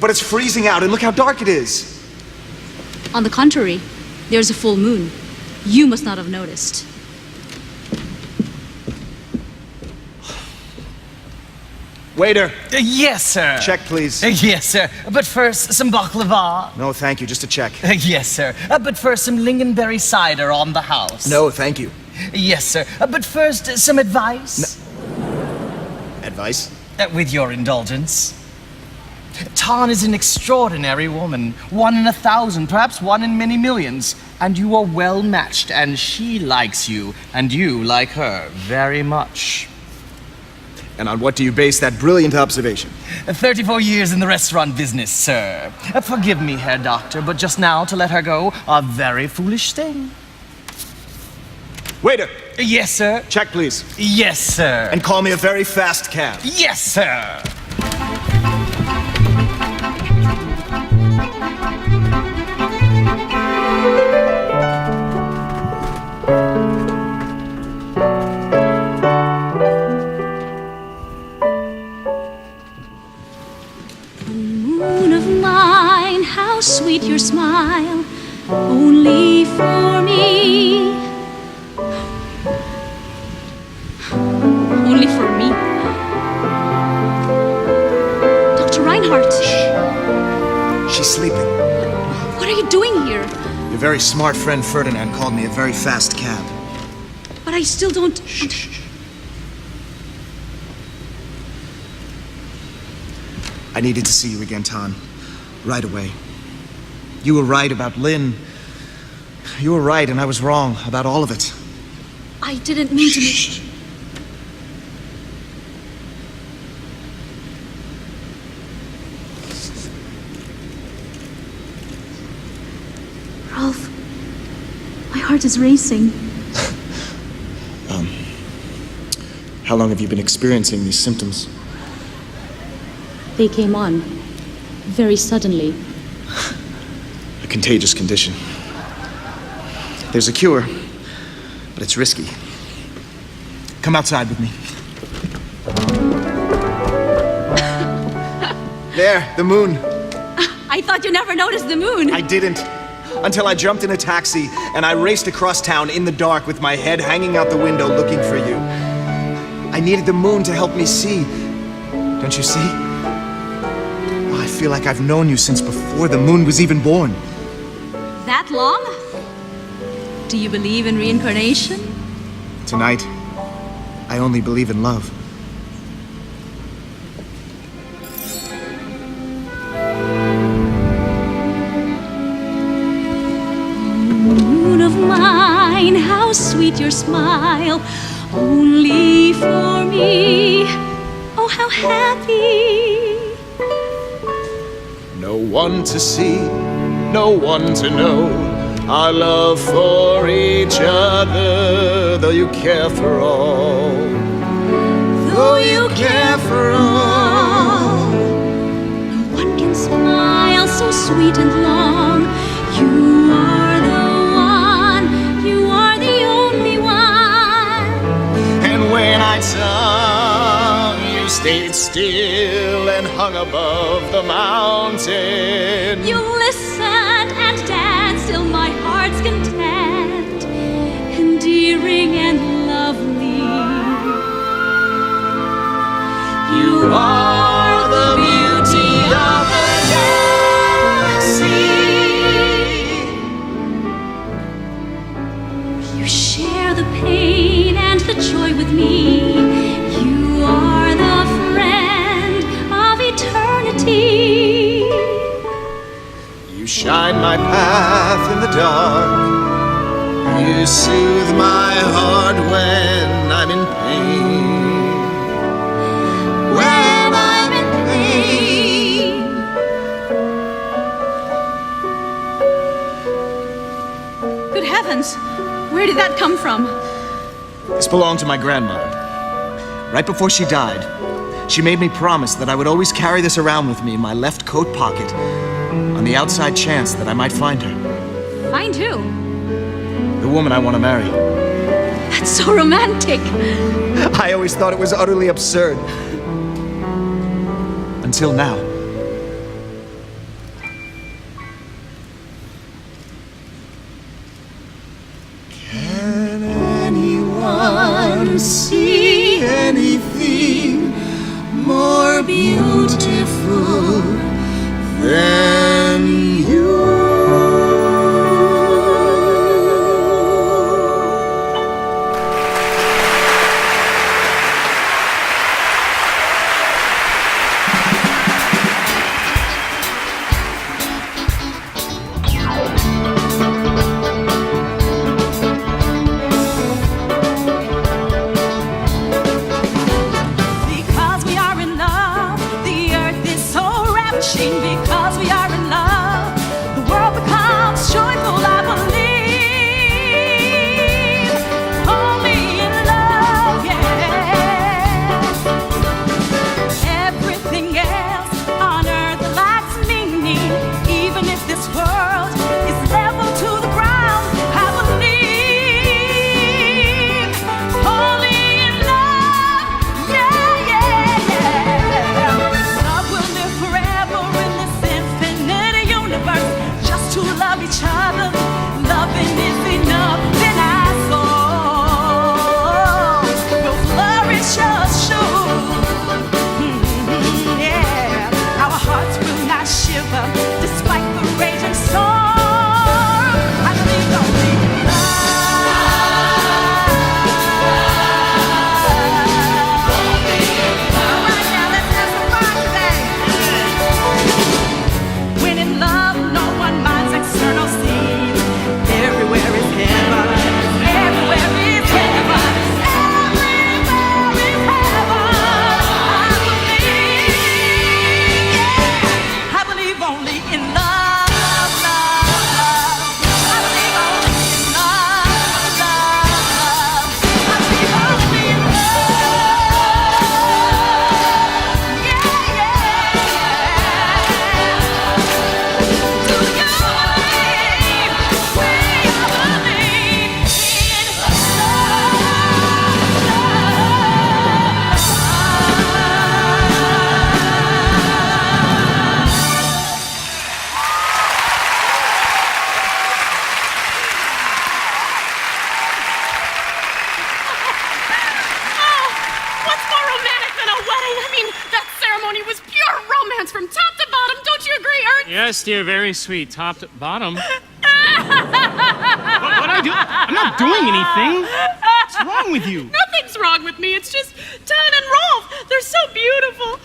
But it's freezing out and look how dark it is. On the contrary, there's a full moon. You must not have noticed. Waiter. Yes, sir. Check, please. Yes, sir. But first, some baklava. No, thank you. Just a check. Yes, sir. But first, some lingonberry cider on the house. No, thank you. Yes, sir. But first, some advice. Advice? With your indulgence. Tan is an extraordinary woman. 1 in 1,000, perhaps 1 in many millions. And you are well matched, and she likes you, and you like her very much. And on what do you base that brilliant observation? 34 years in the restaurant business, sir. Forgive me, Herr Doctor, but just now to let her go, a very foolish thing. Waiter! Yes, sir. Check, please. Yes, sir. And call me a very fast cab. Yes, sir. Moon of mine, how sweet your smile, only for me. Only for me. Dr. Reinhardt. She's sleeping. What are you doing here? Your very smart friend Ferdinand called me a very fast cab. But I still don't. I needed to see you again, Tan. Right away. You were right about Lynn. You were right, and I was wrong about all of it. I didn't mean to. Ralph, my heart is racing. How long have you been experiencing these symptoms? They came on very suddenly. A contagious condition. There's a cure, but it's risky. Come outside with me. There, the moon. I thought you never noticed the moon. I didn't. Until I jumped in a taxi and I raced across town in the dark with my head hanging out the window looking for you. I needed the moon to help me see. Don't you see? Oh, I feel like I've known you since before the moon was even born. That long? Do you believe in reincarnation? Tonight, I only believe in love. Moon of mine, how sweet your smile, only for me. Oh, how happy. No one to see, no one to know our love for each other, though you care for all. Though you care for all, no one can smile so sweet and long. You are the one, you are the only one. And when I tongue, you stayed still and hung above the mountain. You listened and danced till my heart's content, endearing and lovely. You are the beauty of the galaxy. You share the pain and the joy with me. You are the friend of eternity. You shine my path in the dark. You soothe my heart when I'm in pain. When I'm in pain. Good heavens! Where did that come from? This belonged to my grandmother. Right before she died, she made me promise that I would always carry this around with me in my left coat pocket on the outside chance that I might find her. Find who? The woman I want to marry. That's so romantic. I always thought it was utterly absurd. Until now. Can anyone see anything more beautiful than you? flourishing because we are in love. The world becomes joyful, I believe. Only in love, yeah. Everything else on earth lacks meaning. Even if this world is level to the ground, I believe. Only in love, yeah, yeah, yeah. Love will live forever in this infinite universe. Just to love each other, loving is enough in our souls. We'll flourish assured. Yeah, our hearts will not shiver despite the raging storm. I believe only in love. All right, now let's have some fun today. When in love, no one minds external scenes. Everywhere is heaven. Everywhere is heaven. Everywhere is heaven. I believe only in love, love, love. I believe only in love, love. I believe only in love. Yeah, yeah. Do you believe? We all believe in What's more romantic than a wedding? I mean, that ceremony was pure romance from top to bottom. Don't you agree, Ernst? Yes, dear, very sweet. Top to bottom. What I do? I'm not doing anything. What's wrong with you? Nothing's wrong with me. It's just Tan and Rolf. They're so beautiful.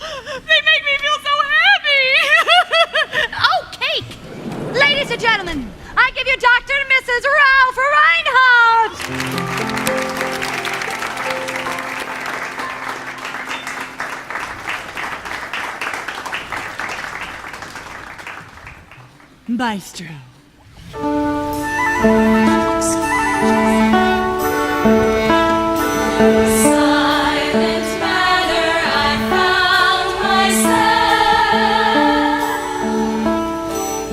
They make me feel so happy. Oh, cake! Ladies and gentlemen, I give you Dr. and Mrs. Ralph Reinhardt! Maestro. Silent matter, I found myself.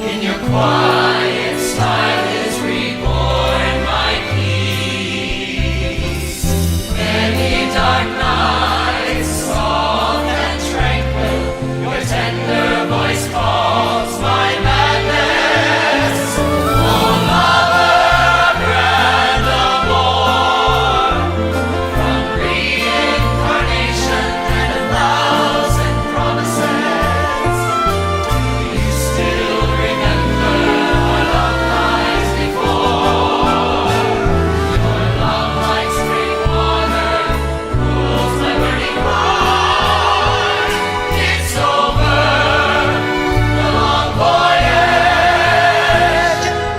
In your quiet style is reborn my peace. Many dark nights, soft and tranquil, your tender voice calls my madness. Oh, lover, brand of war, from reincarnation and a thousand promises. You still remember our love lies before. Your love like spring water cools my burning heart. It's over, the long voyage.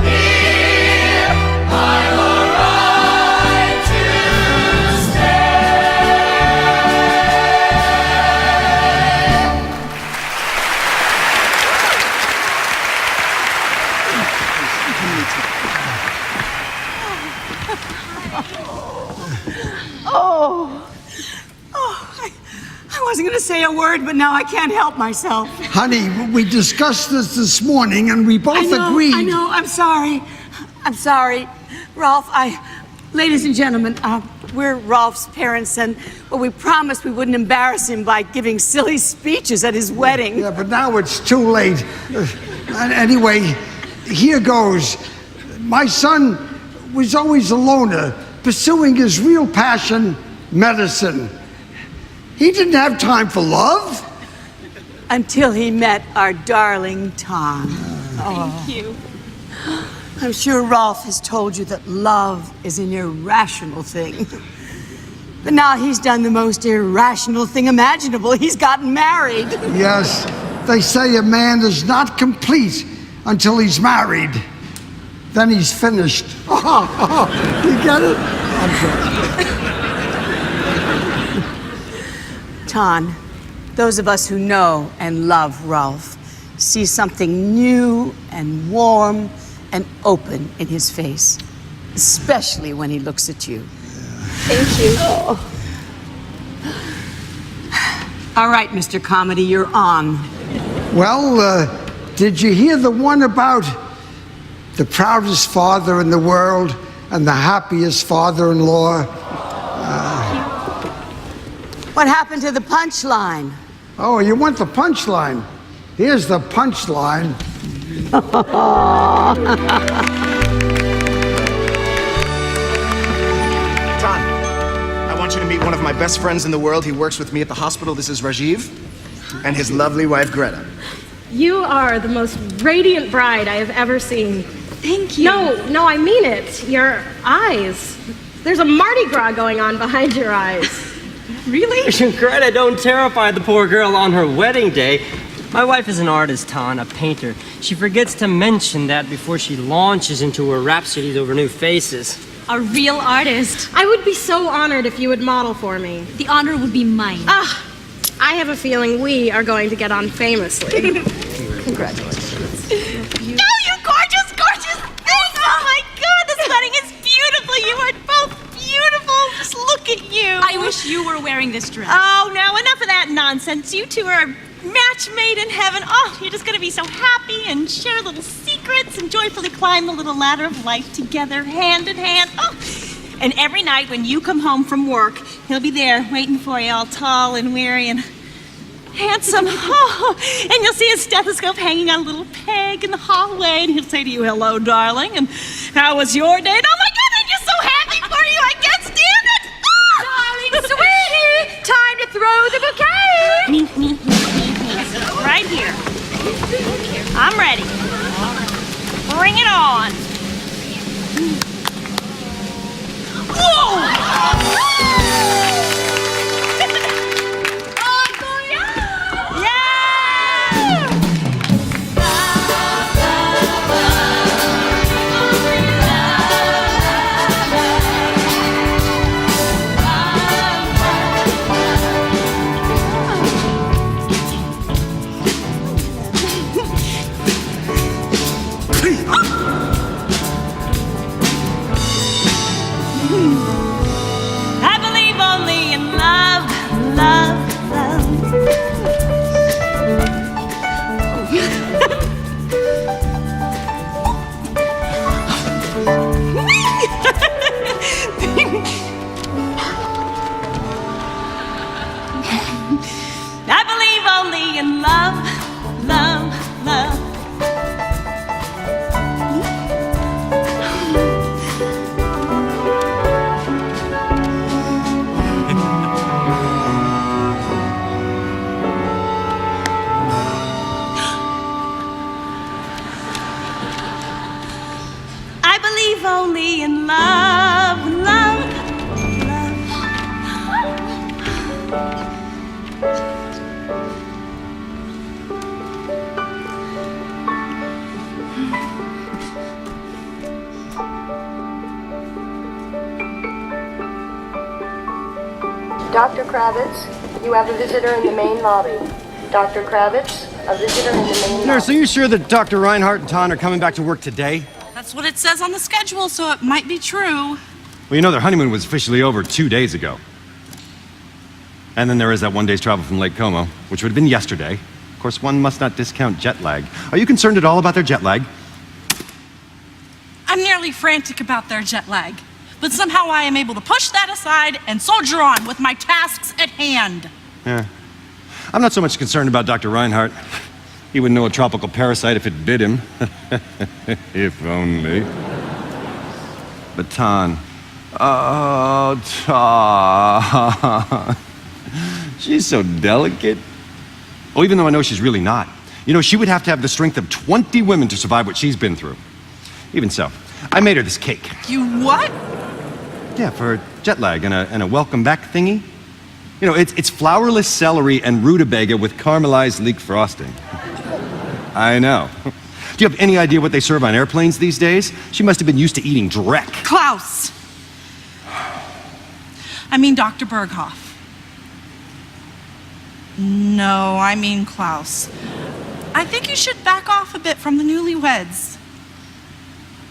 Here I've arrived to stay. I wasn't going to say a word, but now I can't help myself. Honey, we discussed this morning and we both agreed. I know, I'm sorry. I'm sorry. Rolf, ladies and gentlemen, we're Rolf's parents, and we promised we wouldn't embarrass him by giving silly speeches at his wedding. Yeah, but now it's too late. Anyway, here goes. My son was always a loner, pursuing his real passion, medicine. He didn't have time for love. Until he met our darling Tom. Thank you. I'm sure Rolf has told you that love is an irrational thing. But now he's done the most irrational thing imaginable. He's gotten married. Yes, they say a man is not complete until he's married. Then he's finished. You get it? I'm sorry. Ton, those of us who know and love Rolf see something new and warm and open in his face, especially when he looks at you. Thank you. All right, Mr. Comedy, you're on. Well, did you hear the one about the proudest father in the world and the happiest father-in-law? What happened to the punchline? Oh, you want the punchline? Here's the punchline. Ton, I want you to meet one of my best friends in the world. He works with me at the hospital. This is Rajiv and his lovely wife, Greta. You are the most radiant bride I have ever seen. Thank you. No, I mean it. Your eyes. There's a Mardi Gras going on behind your eyes. Really? Greta, don't terrify the poor girl on her wedding day. My wife is an artist, Ton, a painter. She forgets to mention that before she launches into her rhapsodies over new faces. A real artist. I would be so honored if you would model for me. The honor would be mine. I have a feeling we are going to get on famously. Congratulations. Oh, you gorgeous, gorgeous thing! Oh my God, this wedding is beautiful. You are both beautiful. Just look at you. I wish you were wearing this dress. Oh, no, enough of that nonsense. You two are a match made in heaven. Oh, you're just going to be so happy and share little secrets and joyfully climb the little ladder of life together, hand in hand. Oh, and every night when you come home from work, he'll be there waiting for you, all tall and weary and handsome. Oh, and you'll see his stethoscope hanging on a little peg in the hallway, and he'll say to you, "Hello, darling, and how was your day?" And oh my God, I'm just so happy for you. I can't stand it. Oh! Darling, sweetie, time to throw the bouquet. Right here. I'm ready. Bring it on. Whoa! I believe only in love, love, I believe only in love, love, love. I believe only in love, love, Dr. Kravitz, you have a visitor in the main lobby. Dr. Kravitz, a visitor in the main Nurse, lobby. are you sure that Dr. Reinhardt and Ton are coming back to work today? That's what it says on the schedule, so it might be true. Well, you know their honeymoon was officially over 2 days ago. And then there is that 1 day's travel from Lake Como, which would have been yesterday. Of course, one must not discount jet lag. Are you concerned at all about their jet lag? I'm nearly frantic about their jet lag, but somehow I am able to push that aside and soldier on with my tasks at hand. Yeah. I'm not so much concerned about Dr. Reinhardt. He wouldn't know a tropical parasite if it bit him. If only. But Ton. Oh, Ton. She's so delicate. Oh, even though I know she's really not. You know, she would have to have the strength of 20 women to survive what she's been through. Even so, I made her this cake. You what? Yeah, for jet lag and a welcome back thingy. You know, it's flourless celery and rutabaga with caramelized leek frosting. I know. Do you have any idea what they serve on airplanes these days? She must have been used to eating dreck. Klaus. I mean Dr. Berghoff. No, I mean Klaus. I think you should back off a bit from the newlyweds.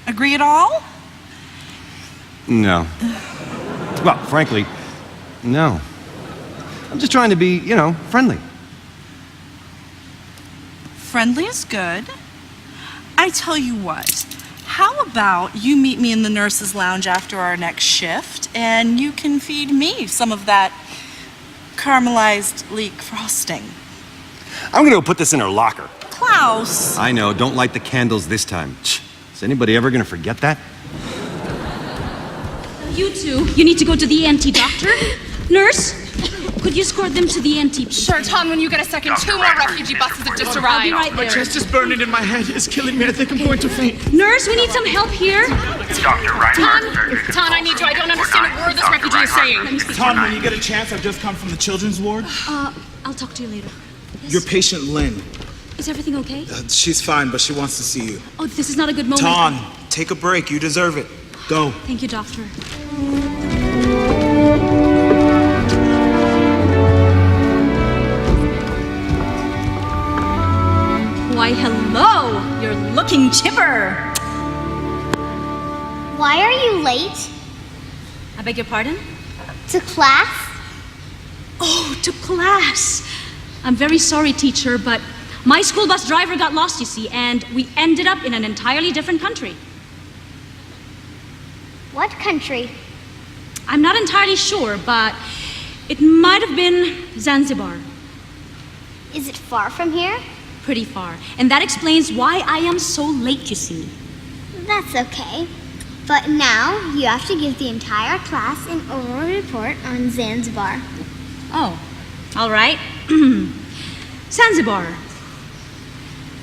Agree at all? No. Well, frankly, no. I'm just trying to be, friendly. Friendly is good. I tell you what, how about you meet me in the nurse's lounge after our next shift, and you can feed me some of that caramelized leek frosting. I'm gonna go put this in her locker. Klaus! I know, don't light the candles this time. Is anybody ever gonna forget that? You two, you need to go to the ENT doctor. Nurse, could you escort them to the ENT? Sure, Tom, when you get a second, 2 more refugee buses have just arrived. I'll be right My there. chest is burning in my head. It's killing me. I think I'm going to faint. Nurse, we need some help here. Dr. Reinhardt. Tom, I need you. I don't understand a word this refugee is saying. Tom, when you get a chance, I've just come from the children's ward. I'll talk to you later. Your patient, Lynn. Is everything okay? She's fine, but she wants to see you. Oh, this is not a good moment. Tom, take a break. You deserve it. Go. Thank you, doctor. Why, hello! You're looking chipper! Why are you late? I beg your pardon? To class? Oh, to class! I'm very sorry, teacher, but my school bus driver got lost, you see, and we ended up in an entirely different country. What country? I'm not entirely sure, but it might have been Zanzibar. Is it far from here? Pretty far. And that explains why I am so late, you see. That's okay. But now you have to give the entire class an oral report on Zanzibar. Oh, all right. Zanzibar,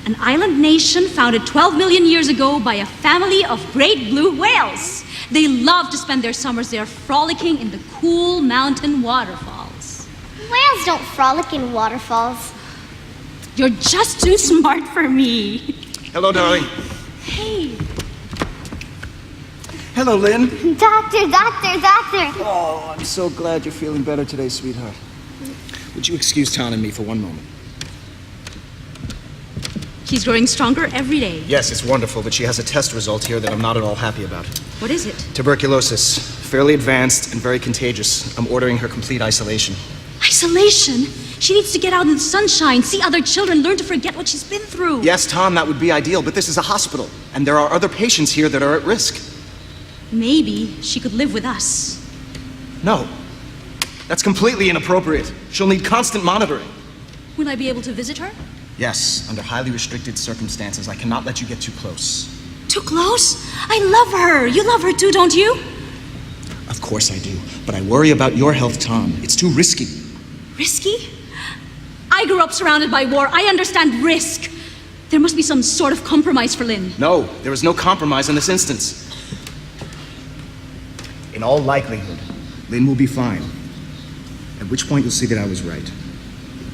an island nation founded 12 million years ago by a family of great blue whales. They love to spend their summers there frolicking in the cool mountain waterfalls. Whales don't frolic in waterfalls. You're just too smart for me. Hello, darling. Hey. Hello, Lynn. Doctor. Oh, I'm so glad you're feeling better today, sweetheart. Would you excuse Ton and me for one moment? She's growing stronger every day. Yes, it's wonderful, but she has a test result here that I'm not at all happy about. What is it? Tuberculosis. Fairly advanced and very contagious. I'm ordering her complete isolation. Isolation? She needs to get out in the sunshine, see other children, learn to forget what she's been through. Yes, Tom, that would be ideal, but this is a hospital, and there are other patients here that are at risk. Maybe she could live with us. No. That's completely inappropriate. She'll need constant monitoring. Will I be able to visit her? Yes, under highly restricted circumstances. I cannot let you get too close. Too close? I love her. You love her too, don't you? Of course I do, but I worry about your health, Tom. It's too risky. Risky? I grew up surrounded by war. I understand risk. There must be some sort of compromise for Lynn. No, there is no compromise in this instance. In all likelihood, Lynn will be fine. At which point you'll see that I was right.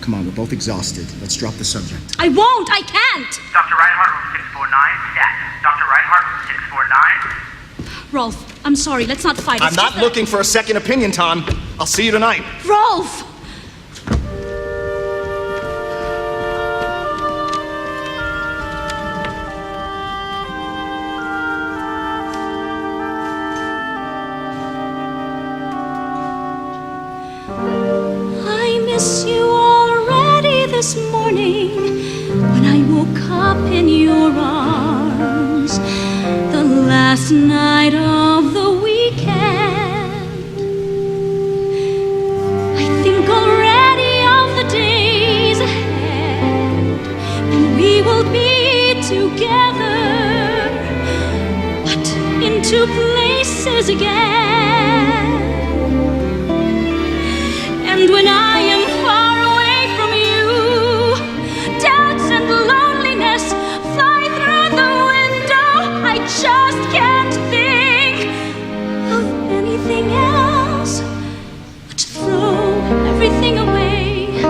Come on, we're both exhausted. Let's drop the subject. I won't! I can't! Dr. Reinhardt, room 649, stat. Dr. Reinhardt, 649. Rolf, I'm sorry. Let's not fight. I'm It's not just that- looking for a second opinion, Tom. I'll see you tonight. Rolf! I miss you already this morning when I woke up in your arms. The last night of the weekend. I think already of the days ahead, and we will be together, but in two places again. And when I am far away from you, doubts and loneliness fly through the window. I just can't think of anything else but to throw everything away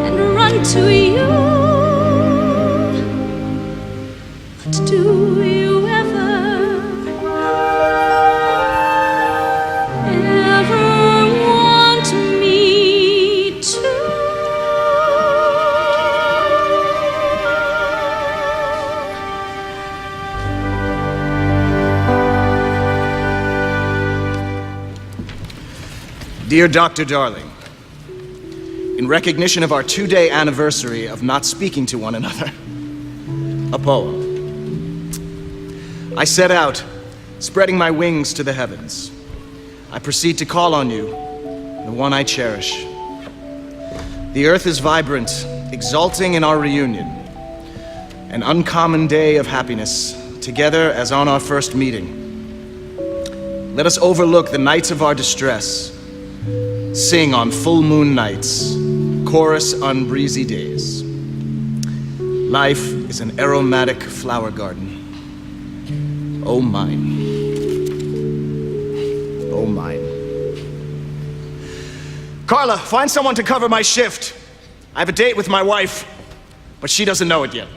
and run to you. But do you ever Dear Dr. Darling, in recognition of our 2-day anniversary of not speaking to one another, a poem. I set out, spreading my wings to the heavens. I proceed to call on you, the one I cherish. The earth is vibrant, exulting in our reunion. An uncommon day of happiness, together as on our first meeting. Let us overlook the nights of our distress, sing on full moon nights, chorus on breezy days. Life is an aromatic flower garden. Oh mine. Oh mine. Carla, find someone to cover my shift. I have a date with my wife, but she doesn't know it yet.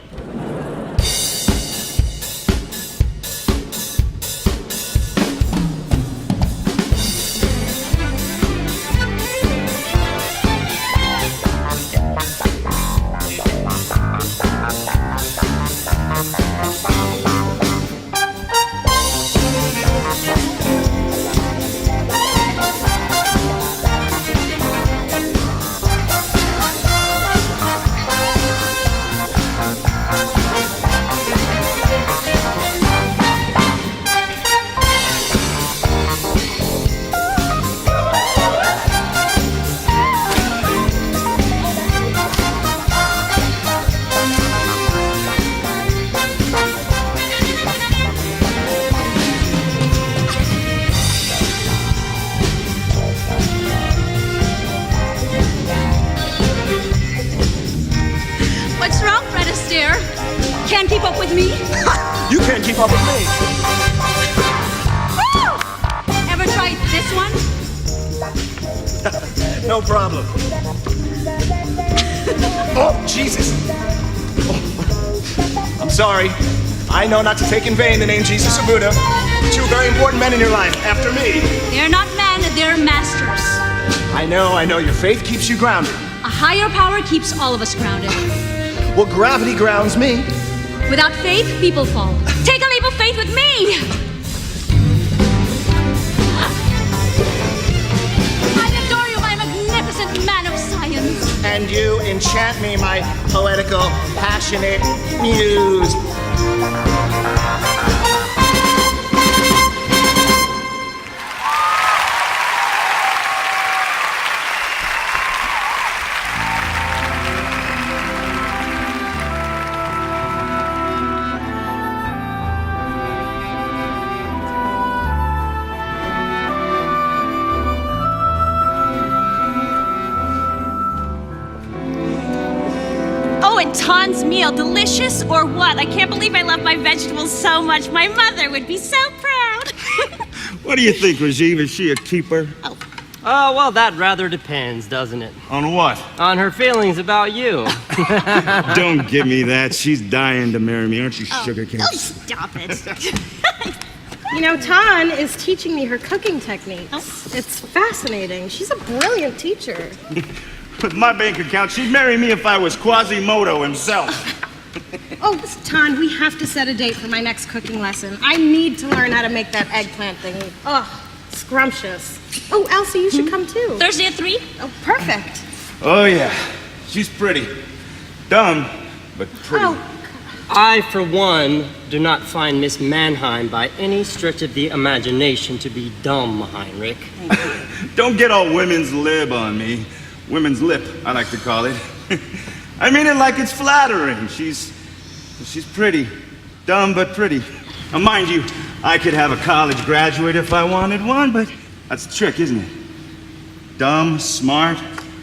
What's wrong, Fred Astaire? Can't keep up with me? You can't keep up with me. Woo! Ever tried this one? No problem. Oh, Jesus. Oh. I'm sorry. I know not to take in vain the name Jesus or Buddha. 2 very important men in your life, after me. They're not men, they're masters. I know. Your faith keeps you grounded. A higher power keeps all of us grounded. Well, gravity grounds me. Without faith, people fall. Take a leap of faith with me! I adore you, my magnificent man of science. And you enchant me, my poetical, passionate muse. And Ton's meal, delicious or what? I can't believe I love my vegetables so much. My mother would be so proud. What do you think, Rajiv? Is she a keeper? Oh, well, that rather depends, doesn't it? On what? On her feelings about you. Don't give me that. She's dying to marry me, aren't you, sugar cane? Oh, stop it. You know, Ton is teaching me her cooking techniques. It's fascinating. She's a brilliant teacher. With my bank account, she'd marry me if I was Quasimodo himself. Oh, Ton, we have to set a date for my next cooking lesson. I need to learn how to make that eggplant thingy. Oh, scrumptious. Oh, Elsie, you should come too. Thursday at 3? Oh, perfect. Oh, yeah. She's pretty. Dumb, but pretty. Oh. I, for one, do not find Miss Mannheim by any stretch of the imagination to be dumb, Heinrich. Don't get all women's lib on me. Women's lip, I like to call it. I mean it like it's flattering. She's pretty. Dumb, but pretty. Now, mind you, I could have a college graduate if I wanted one, but that's the trick, isn't it? Dumb, smart,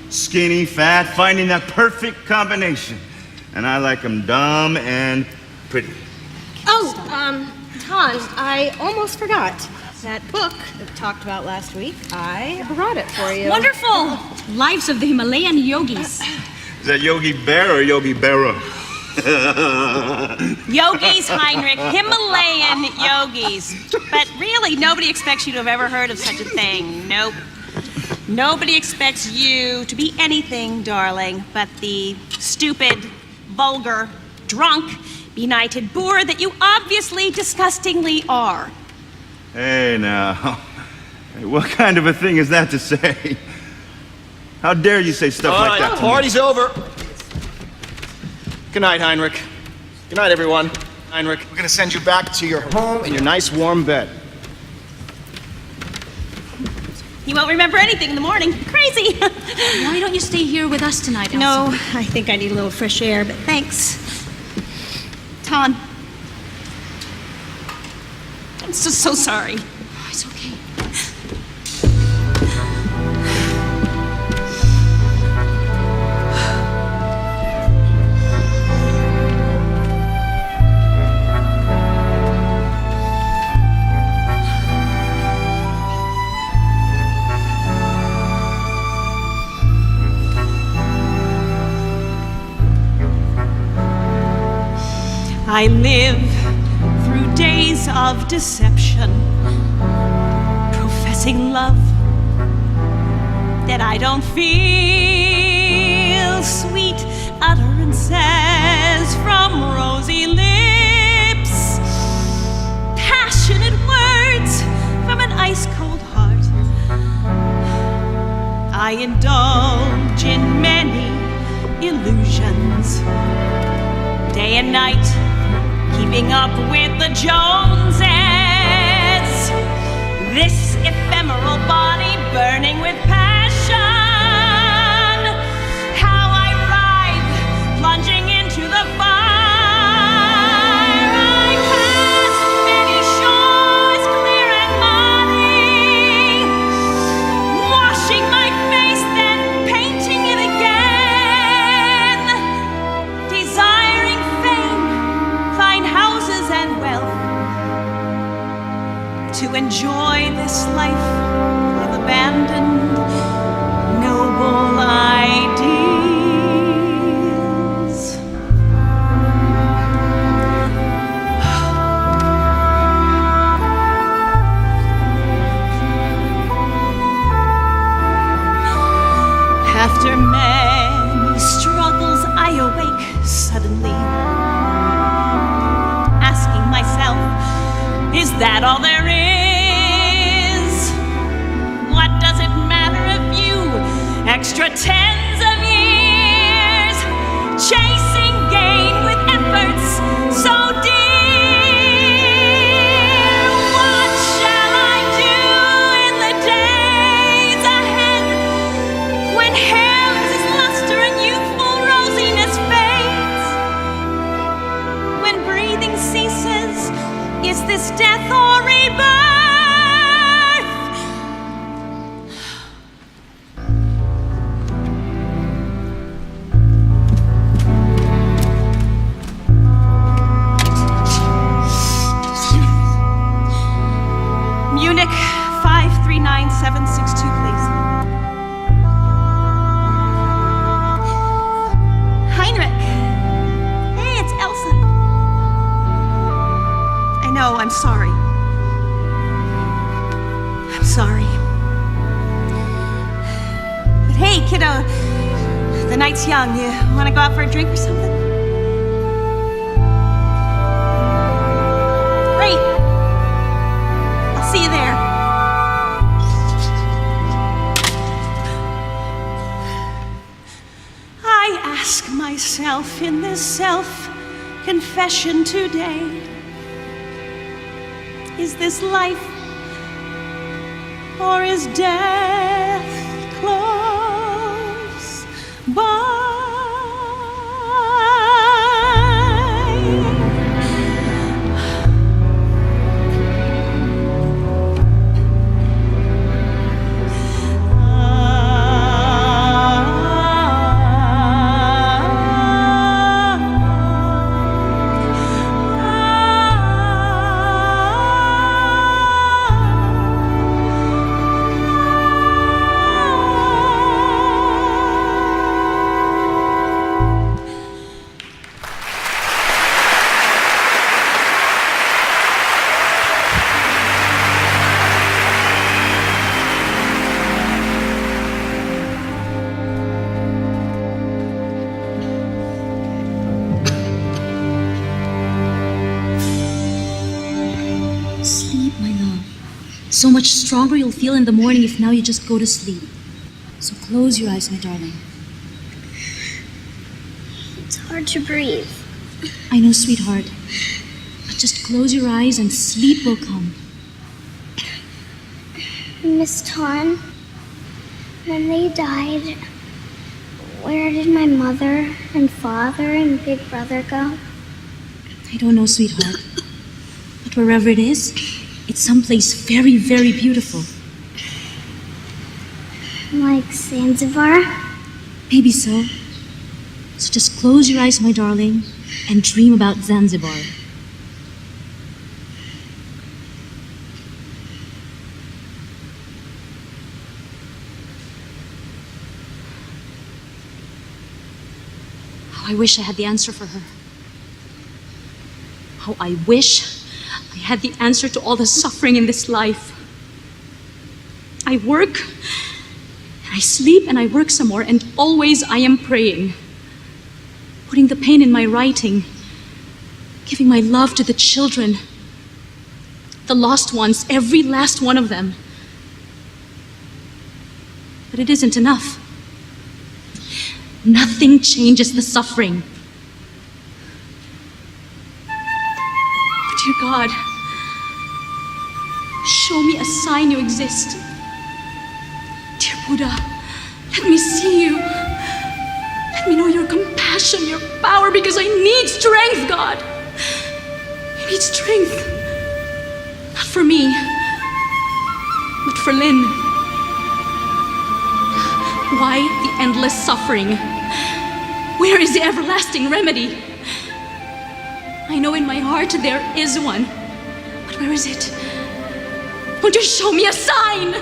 skinny, fat, finding that perfect combination. And I like them dumb and pretty. Oh, Ton, I almost forgot. That book that we talked about last week, I brought it for you. Wonderful! Lives of the Himalayan Yogis. Is that Yogi Bear or Yogi Berra? Yogis, Heinrich, Himalayan yogis. But really, nobody expects you to have ever heard of such a thing. Nope. Nobody expects you to be anything, darling, but the stupid, vulgar, drunk, benighted boor that you obviously disgustingly are. Hey, now. Hey, what kind of a thing is that to say? How dare you say stuff like that to me? Party's over. Good night, Heinrich. Good night, everyone. Heinrich, we're gonna send you back to your home in your nice warm bed. You won't remember anything in the morning. Crazy. Why don't you stay here with us tonight, Elsa? No, I think I need a little fresh air, but thanks. Ton. I'm so sorry. Oh, it's okay. I live through days of deception, professing love that I don't feel, sweet utterances from rosy lips, passionate words from an ice-cold heart. I indulge in many illusions, day and night, keeping up with the Joneses. This ephemeral body burning with passion. How I writhe, plunging into the fire. I pass many shores clear and muddy, washing my face, then painting it again, desiring fame, fine houses and wealth, to enjoy this life of abandoned noble ideals. After many struggles, I awake suddenly, asking myself, is that all there is? What does it matter if you extra tens of years chasing gain with efforts so dear? What shall I do in the days ahead when hair loses its luster and youthful rosiness fades? When breathing ceases, is this death or rebirth? Munich 539762, please. Heinrich. Hey, it's Elsa. I know, I'm sorry. I'm sorry. But hey, kiddo, the night's young. You want to go out for a drink or something? Great. I'll see you there. I ask myself in this self-confession today, is this life or is death close by? So much stronger you'll feel in the morning if now you just go to sleep. So close your eyes, my darling. It's hard to breathe. I know, sweetheart. But just close your eyes and sleep will come. Miss Ton, when they died, where did my mother and father and big brother go? I don't know, sweetheart. But wherever it is, it's someplace very, very beautiful. Like Zanzibar? Maybe so. So just close your eyes, my darling, and dream about Zanzibar. How I wish I had the answer for her. How I wish I had the answer to all the suffering in this life. I work, and I sleep, and I work some more, and always I am praying. Putting the pain in my writing, giving my love to the children, the lost ones, every last one of them. But it isn't enough. Nothing changes the suffering. Dear God, show me a sign you exist. Dear Buddha, let me see you. Let me know your compassion, your power, because I need strength, God. I need strength. Not for me, but for Lynn. Why the endless suffering? Where is the everlasting remedy? I know in my heart there is one, but where is it? Won't you show me a sign?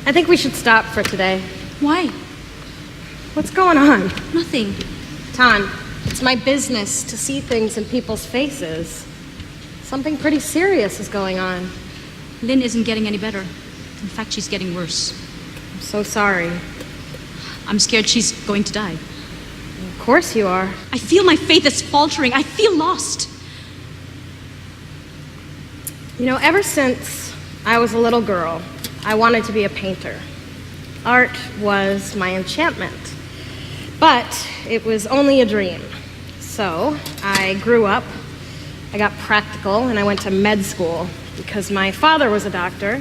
I think we should stop for today. Why? What's going on? Nothing. Ton, it's my business to see things in people's faces. Something pretty serious is going on. Lynn isn't getting any better. In fact, she's getting worse. I'm so sorry. I'm scared she's going to die. Of course you are. I feel my faith is faltering. I feel lost. You know, ever since I was a little girl, I wanted to be a painter. Art was my enchantment. But it was only a dream. So I grew up, I got practical, and I went to med school because my father was a doctor,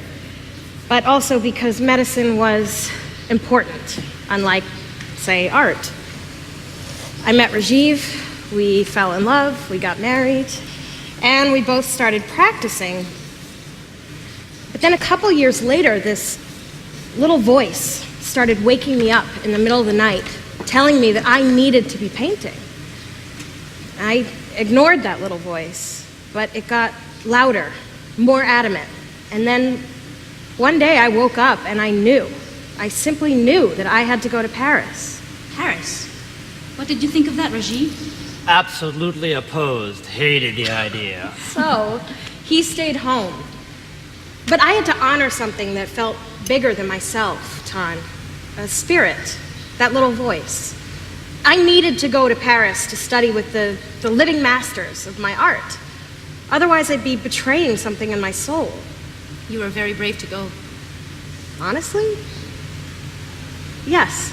but also because medicine was important, unlike, say, art. I met Rajiv, we fell in love, we got married, and we both started practicing. But then a couple years later, this little voice started waking me up in the middle of the night, telling me that I needed to be painting. I ignored that little voice, but it got louder, more adamant. And then one day I woke up and I simply knew that I had to go to Paris. Paris? What did you think of that, Rajiv? Absolutely opposed. Hated the idea. So he stayed home. But I had to honor something that felt bigger than myself, Ton. A spirit, that little voice. I needed to go to Paris to study with the living masters of my art. Otherwise, I'd be betraying something in my soul. You were very brave to go. Honestly? Yes,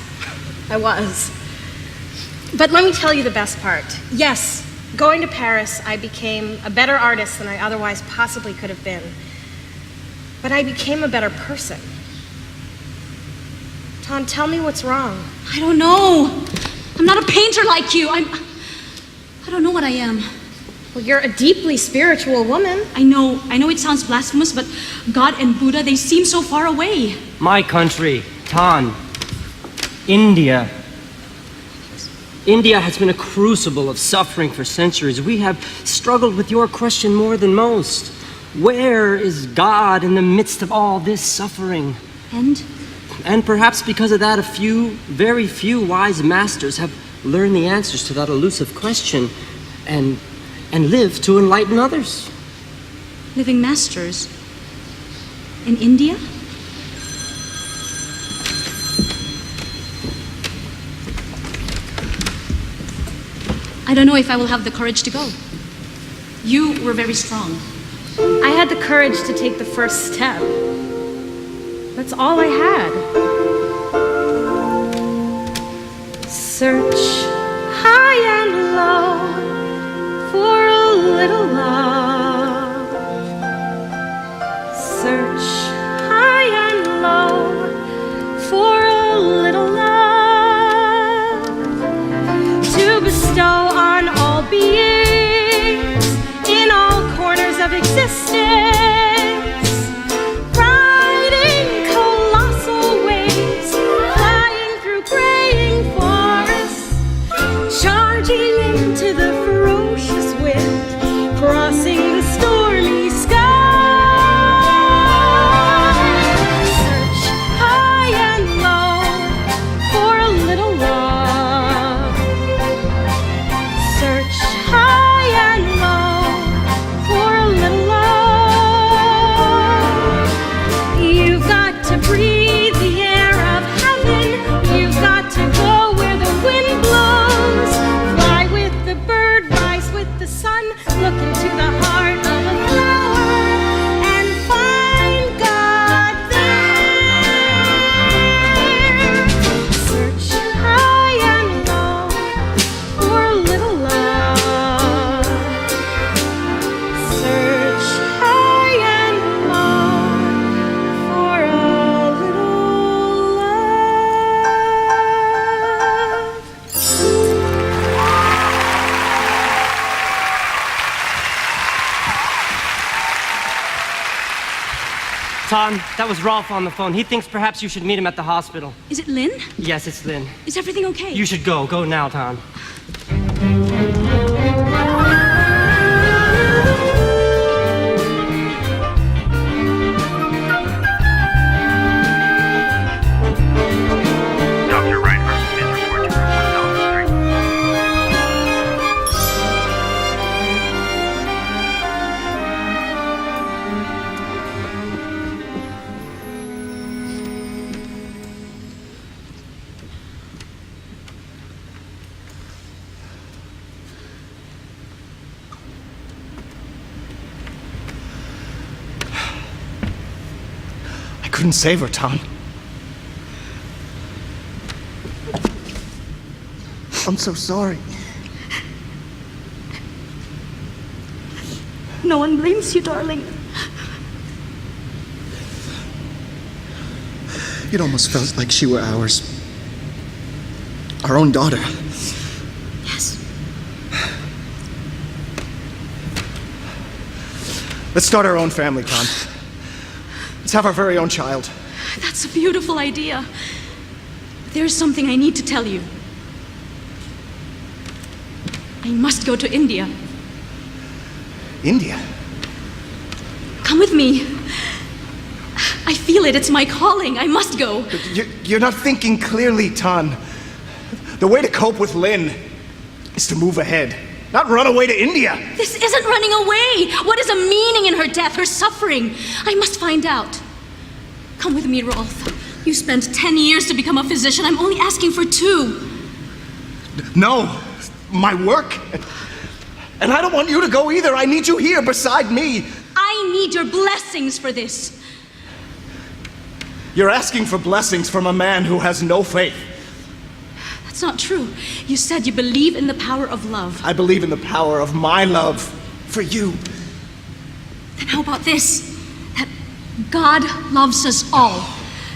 I was. But let me tell you the best part. Yes, going to Paris, I became a better artist than I otherwise possibly could have been. But I became a better person. Ton, tell me what's wrong. I don't know. I'm not a painter like you. I don't know what I am. Well, you're a deeply spiritual woman. I know it sounds blasphemous, but God and Buddha, they seem so far away. My country, Tan, India. India has been a crucible of suffering for centuries. We have struggled with your question more than most. Where is God in the midst of all this suffering? And And perhaps because of that, very few wise masters have learned the answers to that elusive question and live to enlighten others. Living masters? In India? I don't know if I will have the courage to go. You were very strong. I had the courage to take the first step. That's all I had. Search high and low for a little love. Search high and low for a little love to bestow on all beings in all corners of existence. Into the ferocious wind, crossing the stormy sky. Search high and low for a little love. Search high and low for a little love. You've got to breathe the air of heaven. You've got to go where the wind blows. The bird rise with the sun, look into the heart of a flower and find God there. Search high and low for a little love. Search high and low for a little love. Ton, that was Rolf on the phone. He thinks perhaps you should meet him at the hospital. Is it Lynn? Yes, it's Lynn. Is everything okay? You should go. Go now, Ton. Dr. Reinhardt, please report to room 1003. I couldn't save her, Tom. I'm so sorry. No one blames you, darling. It almost felt like she were ours. Our own daughter. Yes. Let's start our own family, Tom. Let's have our very own child. That's a beautiful idea. There's something I need to tell you. I must go to India. India? Come with me. I feel it. It's my calling. I must go. You're not thinking clearly, Tan. The way to cope with Lynn is to move ahead, not run away to India. This isn't running away. What is a meaning in her death, her suffering? I must find out. Come with me, Rolf. You spent 10 years to become a physician. I'm only asking for 2. No, my work. And I don't want you to go either. I need you here beside me. I need your blessings for this. You're asking for blessings from a man who has no faith. That's not true. You said you believe in the power of love. I believe in the power of my love for you. Then how about this? That God loves us all.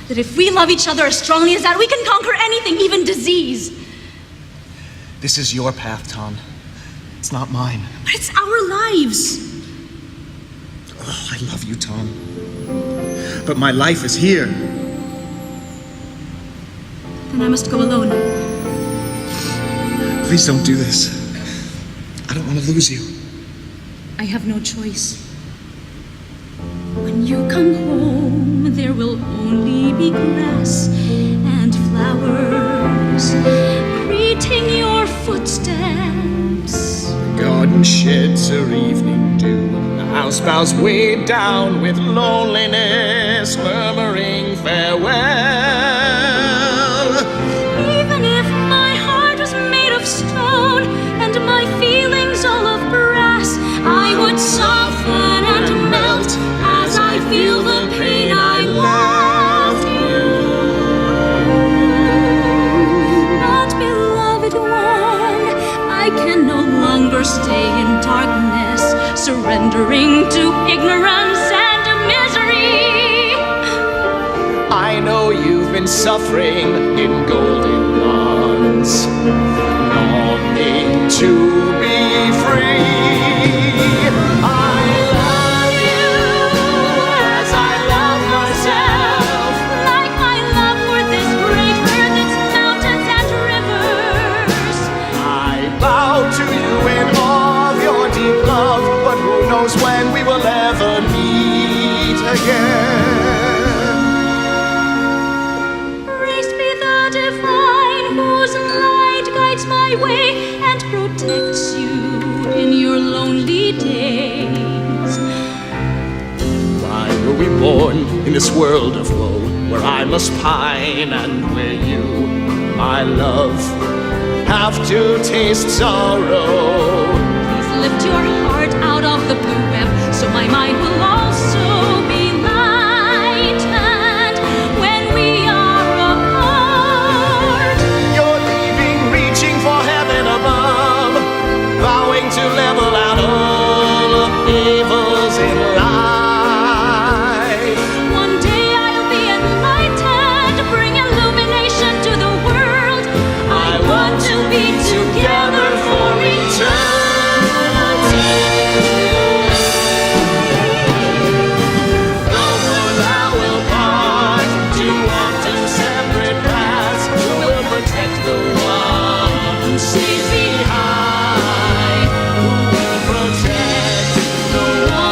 That if we love each other as strongly as that, we can conquer anything, even disease. This is your path, Tom. It's not mine. But it's our lives. Oh, I love you, Tom. But my life is here. Then I must go alone. Please don't do this. I don't want to lose you. I have no choice. When you come home, there will only be grass and flowers greeting your footsteps. The garden sheds her evening dew. The house bows weighed down with loneliness, murmuring farewell. Even if my heart was made of stone and my feelings all of brass, I would soften and melt as I feel the pain I love you. But beloved one, I can no longer stay in darkness, surrendering to ignorance and misery. I know you've been suffering in golden bonds, longing to be free. I love you as I love myself, like my love for this great earth, its mountains and rivers. I bow to you in awe of your deep love, but who knows when we will ever meet again. Praised be the divine whose light guides my way and protects you in your lonely days. Why were we born in this world of woe, where I must pine and where you, my love, have to taste sorrow? Please lift your heart out of the blue web, so my mind will also be lightened when we are apart. You're leaving, reaching for heaven above, vowing to level out all of evils in life. One day I'll be enlightened, bring illumination to the world. I want to be together for eternity. Though thou will part to walk two separate paths, who will protect the one who stays behind? Who will protect the one?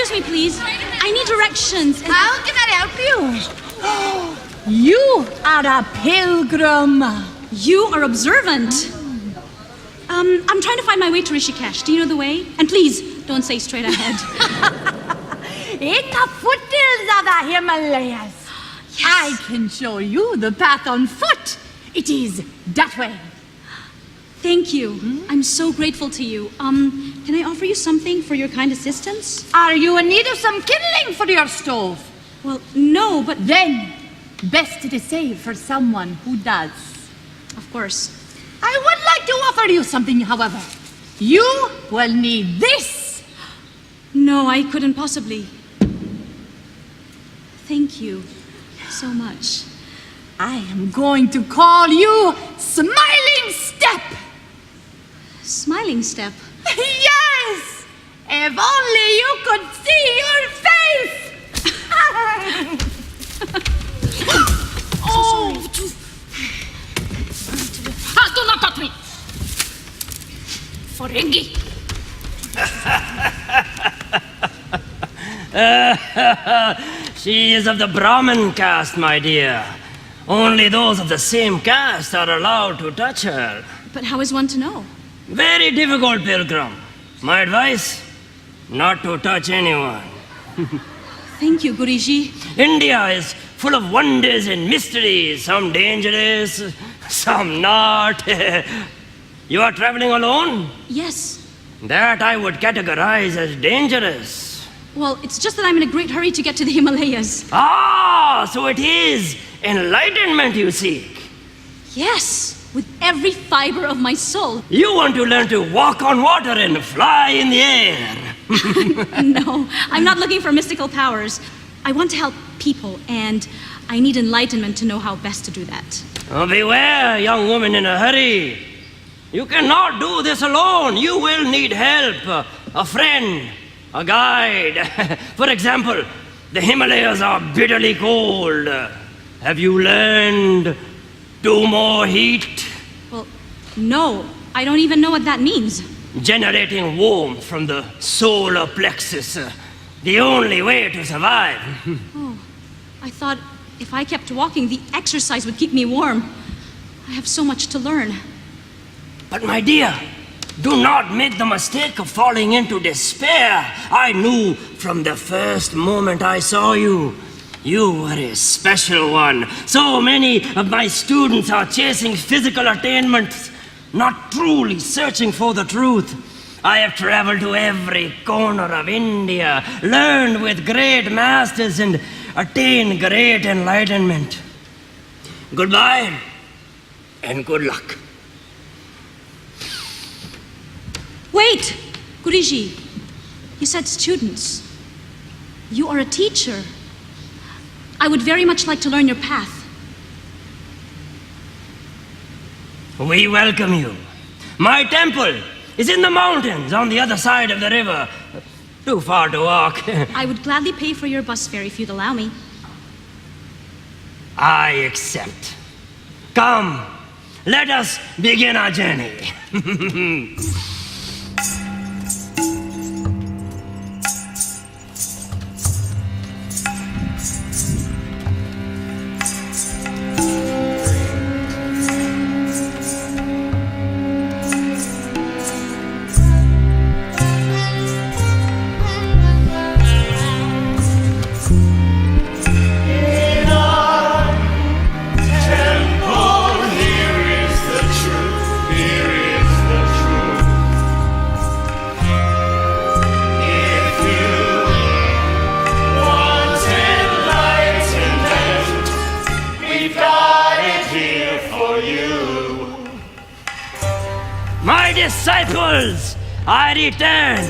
excuse me, please. I need directions. How can I help you? You are a pilgrim. You are observant. I'm trying to find my way to Rishikesh. Do you know the way? And please, don't say straight ahead. In the foothills of the Himalayas. Yes. I can show you the path on foot. It is that way. Thank you. I'm so grateful to you. Can I offer you something for your kind assistance? Are you in need of some kindling for your stove? Well, no, but... Then, best to save for someone who does. Of course. I would like to offer you something, however. You will need this. No, I couldn't possibly. Thank you so much. I am going to call you Smiling Step. Smiling Step? Yes! If only you could see your face! Oh! Do not touch me! Ferengi! She is of the Brahmin caste, my dear. Only those of the same caste are allowed to touch her. But how is one to know? Very difficult, pilgrim. My advice? Not to touch anyone. Thank you, Guriji. India is full of wonders and mysteries, some dangerous, some not. You are traveling alone? Yes. That I would categorize as dangerous. Well, it's just that I'm in a great hurry to get to the Himalayas. Ah, so it is enlightenment you seek. Yes, with every fiber of my soul. You want to learn to walk on water and fly in the air. No, I'm not looking for mystical powers. I want to help people, and I need enlightenment to know how best to do that. Oh, beware, young woman in a hurry. You cannot do this alone. You will need help, a friend, a guide. For example, the Himalayas are bitterly cold. Have you learned do more heat? Well, no. I don't even know what that means. Generating warmth from the solar plexus. The only way to survive. Oh, I thought if I kept walking, the exercise would keep me warm. I have so much to learn. But my dear, do not make the mistake of falling into despair. I knew from the first moment I saw you. You were a special one. So many of my students are chasing physical attainments, not truly searching for the truth. I have traveled to every corner of India, learned with great masters, and attained great enlightenment. Goodbye, and good luck. Wait! Guriji, you said students. You are a teacher. I would very much like to learn your path. We welcome you. My temple is in the mountains on the other side of the river. Too far to walk. I would gladly pay for your bus fare if you'd allow me. I accept. Come, let us begin our journey. My disciples, I return,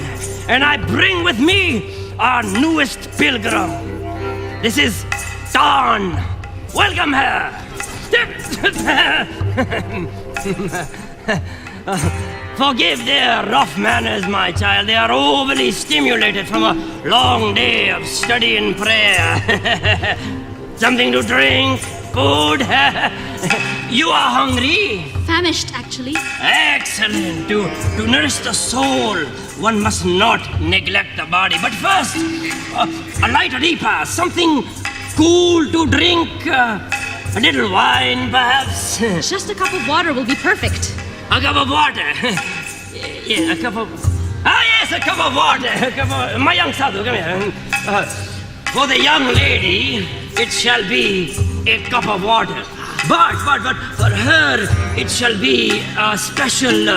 and I bring with me our newest pilgrim. This is Dawn. Welcome her. Forgive their rough manners, my child. They are overly stimulated from a long day of study and prayer. Something to drink? Food? You are hungry? famished, actually. Excellent. To nourish the soul, one must not neglect the body. But first, a light repast, something cool to drink, a little wine, perhaps. Just a cup of water will be perfect. A cup of water. Yeah, a cup of... Ah, yes, a cup of water. A cup of... My young Sadhu, come here. For the young lady, it shall be a cup of water. But for her, it shall be a special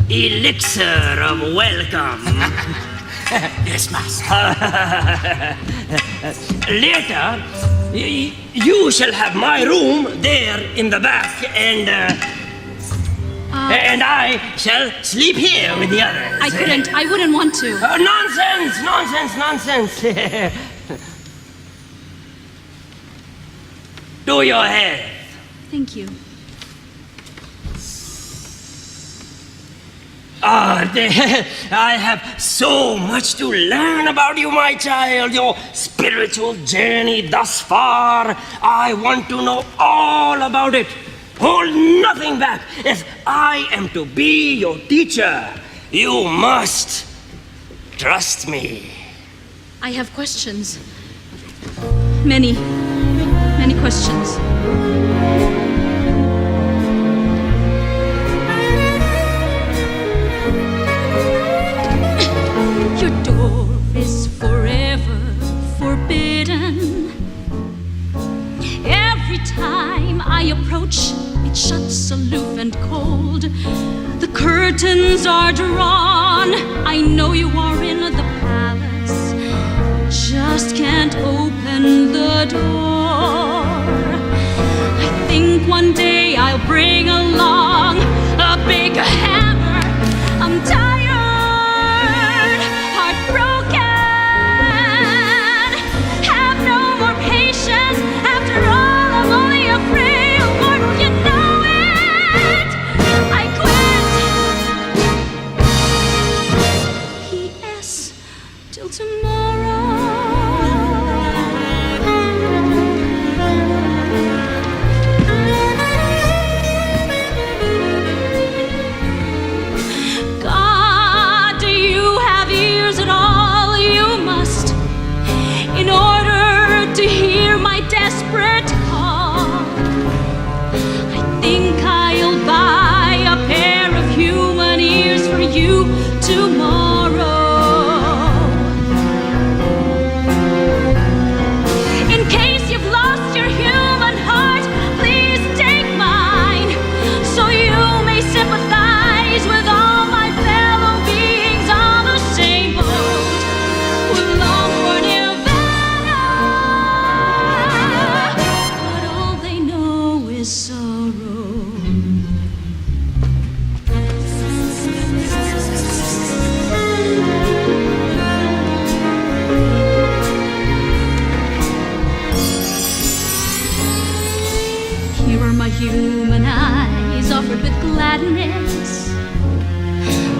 elixir of welcome. Yes, master. Later, you shall have my room there in the back, and I shall sleep here with the others. I wouldn't want to. Nonsense. Do your hair. Thank you. I have so much to learn about you, my child. Your spiritual journey thus far. I want to know all about it. Hold nothing back. If I am to be your teacher, you must trust me. I have questions. Many questions. Your door is forever forbidden. Every time I approach, it shuts aloof and cold. The curtains are drawn. I know you are in the palace. Just can't open the door. I think one day I'll bring along a big hammer. I'm tired, heartbroken, have no more patience. After all, I'm only a frail mortal, you know it. I quit. P.S. Till tomorrow. God, do you have ears at all? You must, in order to hear my desperate call. I think I'll buy a pair of human ears for you tomorrow. In case you've lost your human heart, please take mine, so you may sympathize with all my fellow beings on the same boat who long for nirvana, but all they know is sorrow. Here are my human eyes offered with gladness.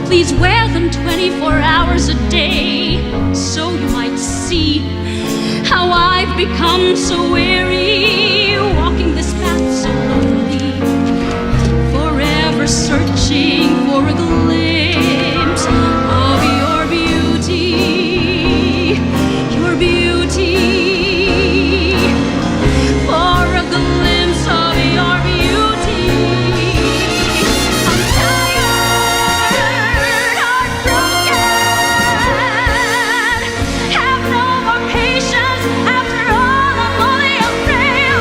Please wear them 24 hours a day, so you might see how I've become so weary, walking this path so lonely, forever searching for a glimpse of your beauty, your beauty. For a glimpse of your beauty. I'm tired, heartbroken, have no more patience. After all, I'm only a frail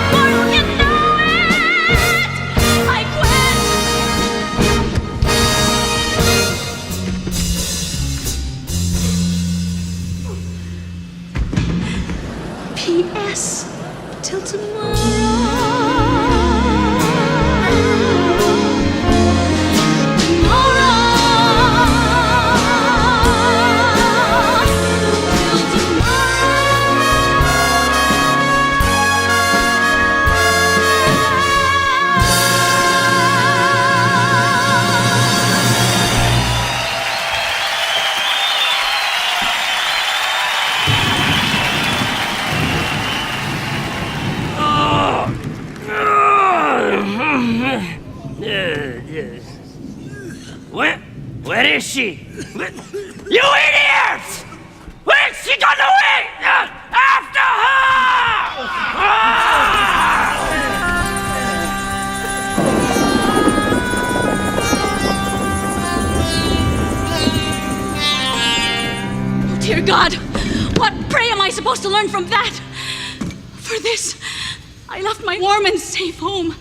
Where is she? You idiots! Where's she gone away? After Oh, dear God, what prey am I supposed to learn from that? For this, I left my warm and safe home,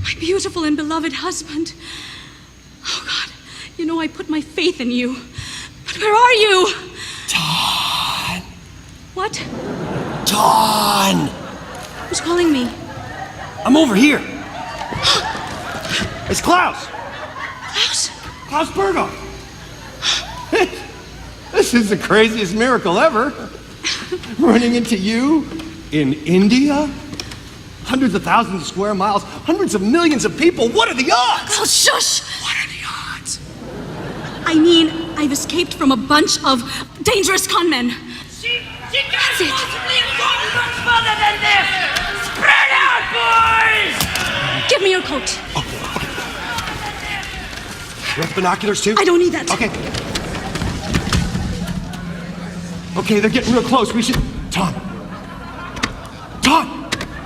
my beautiful and beloved husband. Oh, God, you know I put my faith in you. But where are you? Dawn! What? Dawn! Who's calling me? I'm over here. It's Klaus. Klaus? Klaus Berghoff. This is the craziest miracle ever. Running into you in India? Hundreds of thousands of square miles, hundreds of millions of people. What are the odds? Oh, shush! What are the odds? I mean, I've escaped from a bunch of dangerous conmen. She can't possibly have gone much further than this! Spread out, boys! Give me your coat. You have binoculars too? I don't need that. Okay. Okay, they're getting real close. We should... Tom!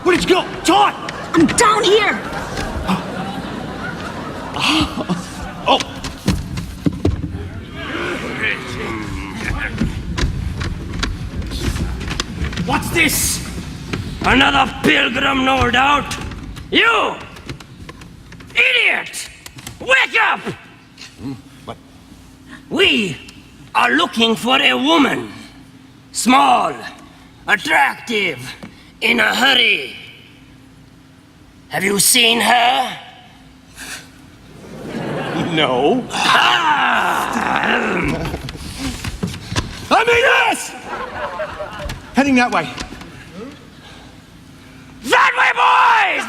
Where did you go? Tom! I'm down here! Oh! What's this? Another pilgrim, no doubt. You! Idiot! Wake up! What? We are looking for a woman. Small, attractive, in a hurry. Have you seen her? No. I mean us! Heading that way. That way, boys!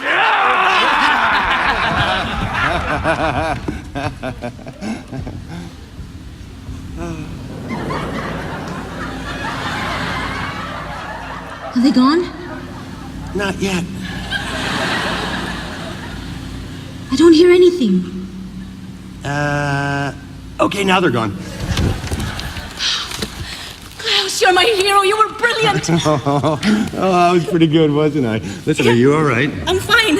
Are they gone? Not yet. I don't hear anything. Okay, now they're gone. Klaus, you're my hero. You were brilliant. Oh, that was pretty good, wasn't I? Listen, are you all right? I'm fine.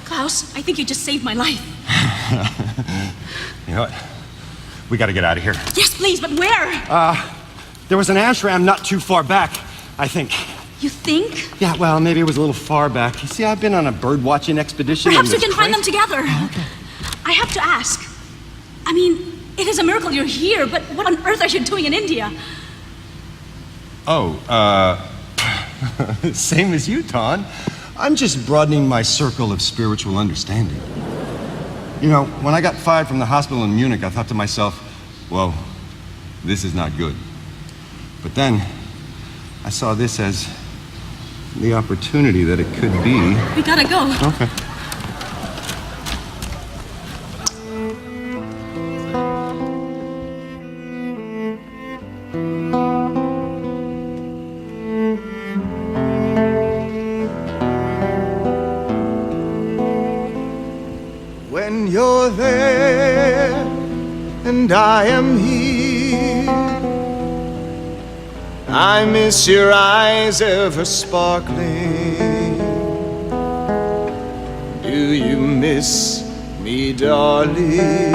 Klaus, I think you just saved my life. You know what? We gotta get out of here. Yes, please, but where? There was an ashram not too far back, I think. You think? Yeah, well, maybe it was a little far back. You see, I've been on a bird watching expedition. Perhaps we and can find them crazy- together. Oh, okay. I have to ask. I mean, it is a miracle you're here, but what on earth are you doing in India? Oh, same as you, Ton. I'm just broadening my circle of spiritual understanding. You know, when I got fired from the hospital in Munich, I thought to myself, whoa, this is not good. But then, I saw this as the opportunity that it could be. We gotta go. Okay. When you're there and I am here, I miss your eyes ever sparkling. Do you miss me, darling?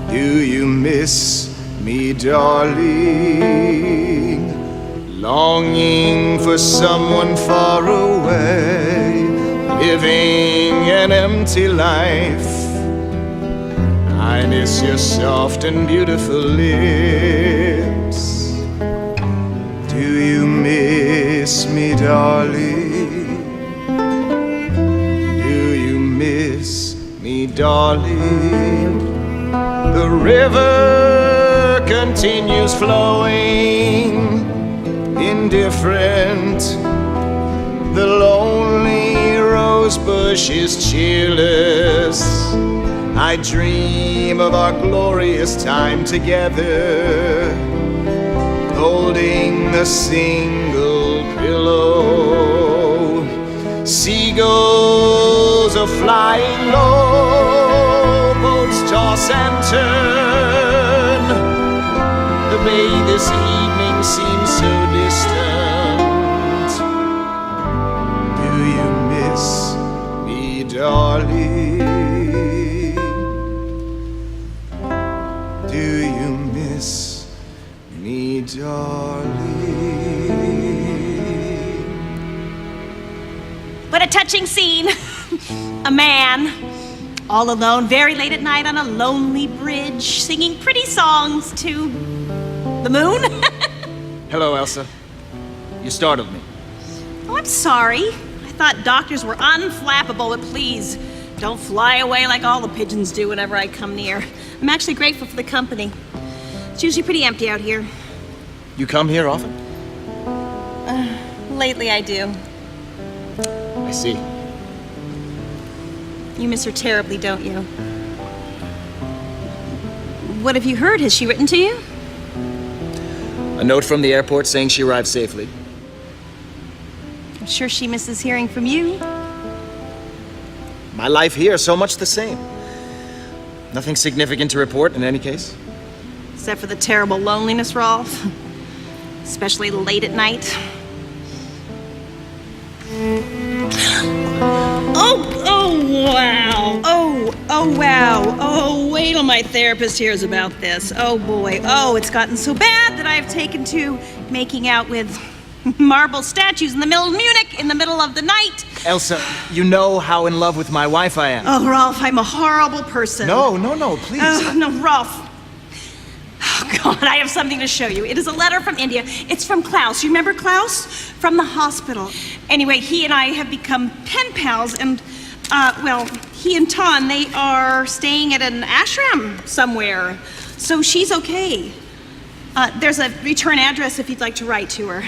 Do you miss me, darling? Longing for someone far away, living an empty life. I miss your soft and beautiful lips. Do you miss me, darling? Do you miss me, darling? The river continues flowing, indifferent. The lonely rose bush is cheerless. I dream of our glorious time together, holding a single pillow. Seagulls are flying low, boats toss and turn. The bay this evening seems so distant. Do you miss me, darling? Do you miss me, darling? What a touching scene. A man, all alone, very late at night on a lonely bridge, singing pretty songs to the moon. Hello, Elsa. You startled me. Oh, I'm sorry. I thought doctors were unflappable, but please, don't fly away like all the pigeons do whenever I come near. I'm actually grateful for the company. It's usually pretty empty out here. You come here often? Lately I do. I see. You miss her terribly, don't you? What have you heard? Has she written to you? A note from the airport saying she arrived safely. I'm sure she misses hearing from you. My life here, so much the same. Nothing significant to report in any case. Except for the terrible loneliness, Rolf. Especially late at night. Oh, wow. Oh, wow. Oh, wait till my therapist hears about this. Oh, boy. Oh, it's gotten so bad that I've taken to making out with marble statues in the middle of Munich in the middle of the night. Elsa, you know how in love with my wife I am. Oh, Rolf, I'm a horrible person. No, please. Oh, no, Rolf. Oh, God, I have something to show you. It is a letter from India. It's from Klaus. You remember Klaus? From the hospital. Anyway, he and I have become pen pals, and, well, he and Ton, they are staying at an ashram somewhere. So she's okay. There's a return address if you'd like to write to her.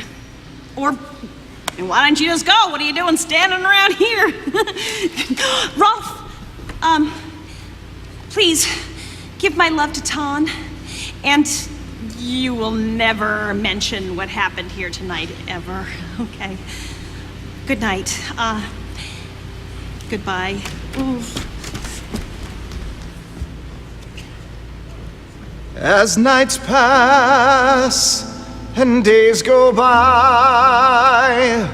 Or, why don't you just go? What are you doing standing around here? Rolf, please, give my love to Ton. And you will never mention what happened here tonight, ever, okay? Good night. Goodbye. Oof. As nights pass and days go by,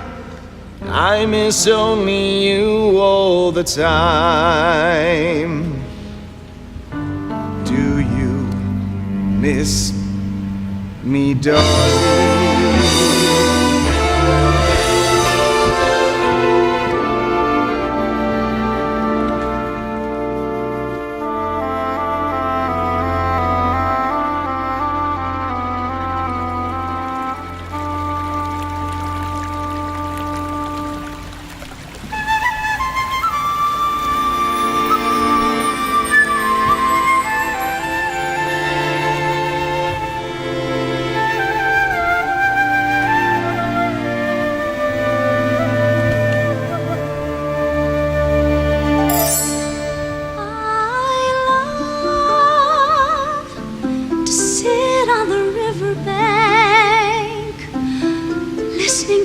I miss only you all the time. Do you miss me, darling?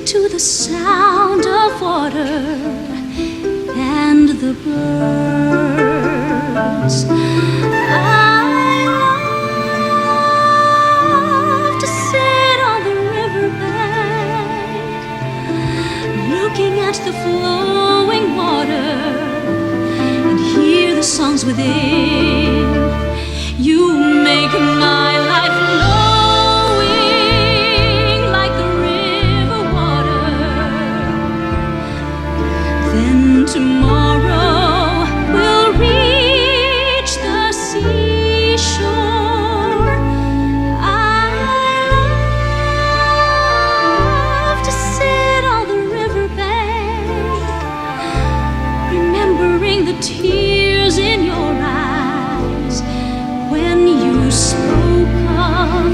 To the sound of water and the birds. I love to sit on the riverbank, looking at the flowing water and hear the songs within. You make my life tomorrow we'll reach the seashore. I love to sit on the riverbank, remembering the tears in your eyes when you spoke of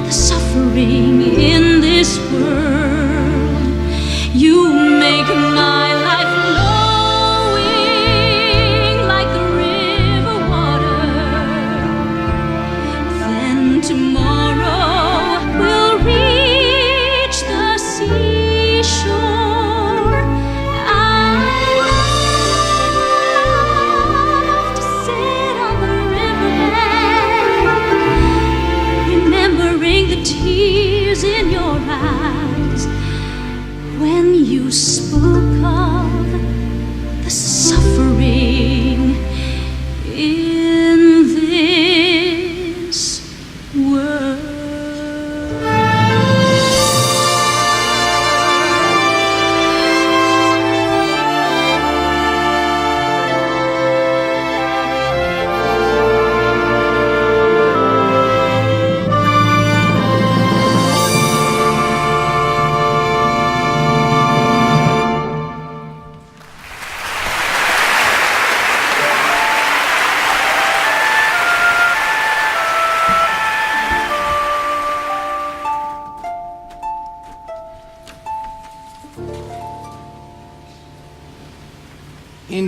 the suffering in this world. You make my life tomorrow we'll reach the seashore.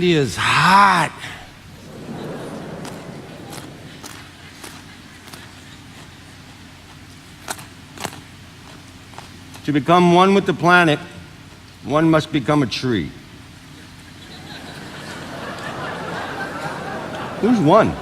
India's hot. To become one with the planet, one must become a tree. Who's one?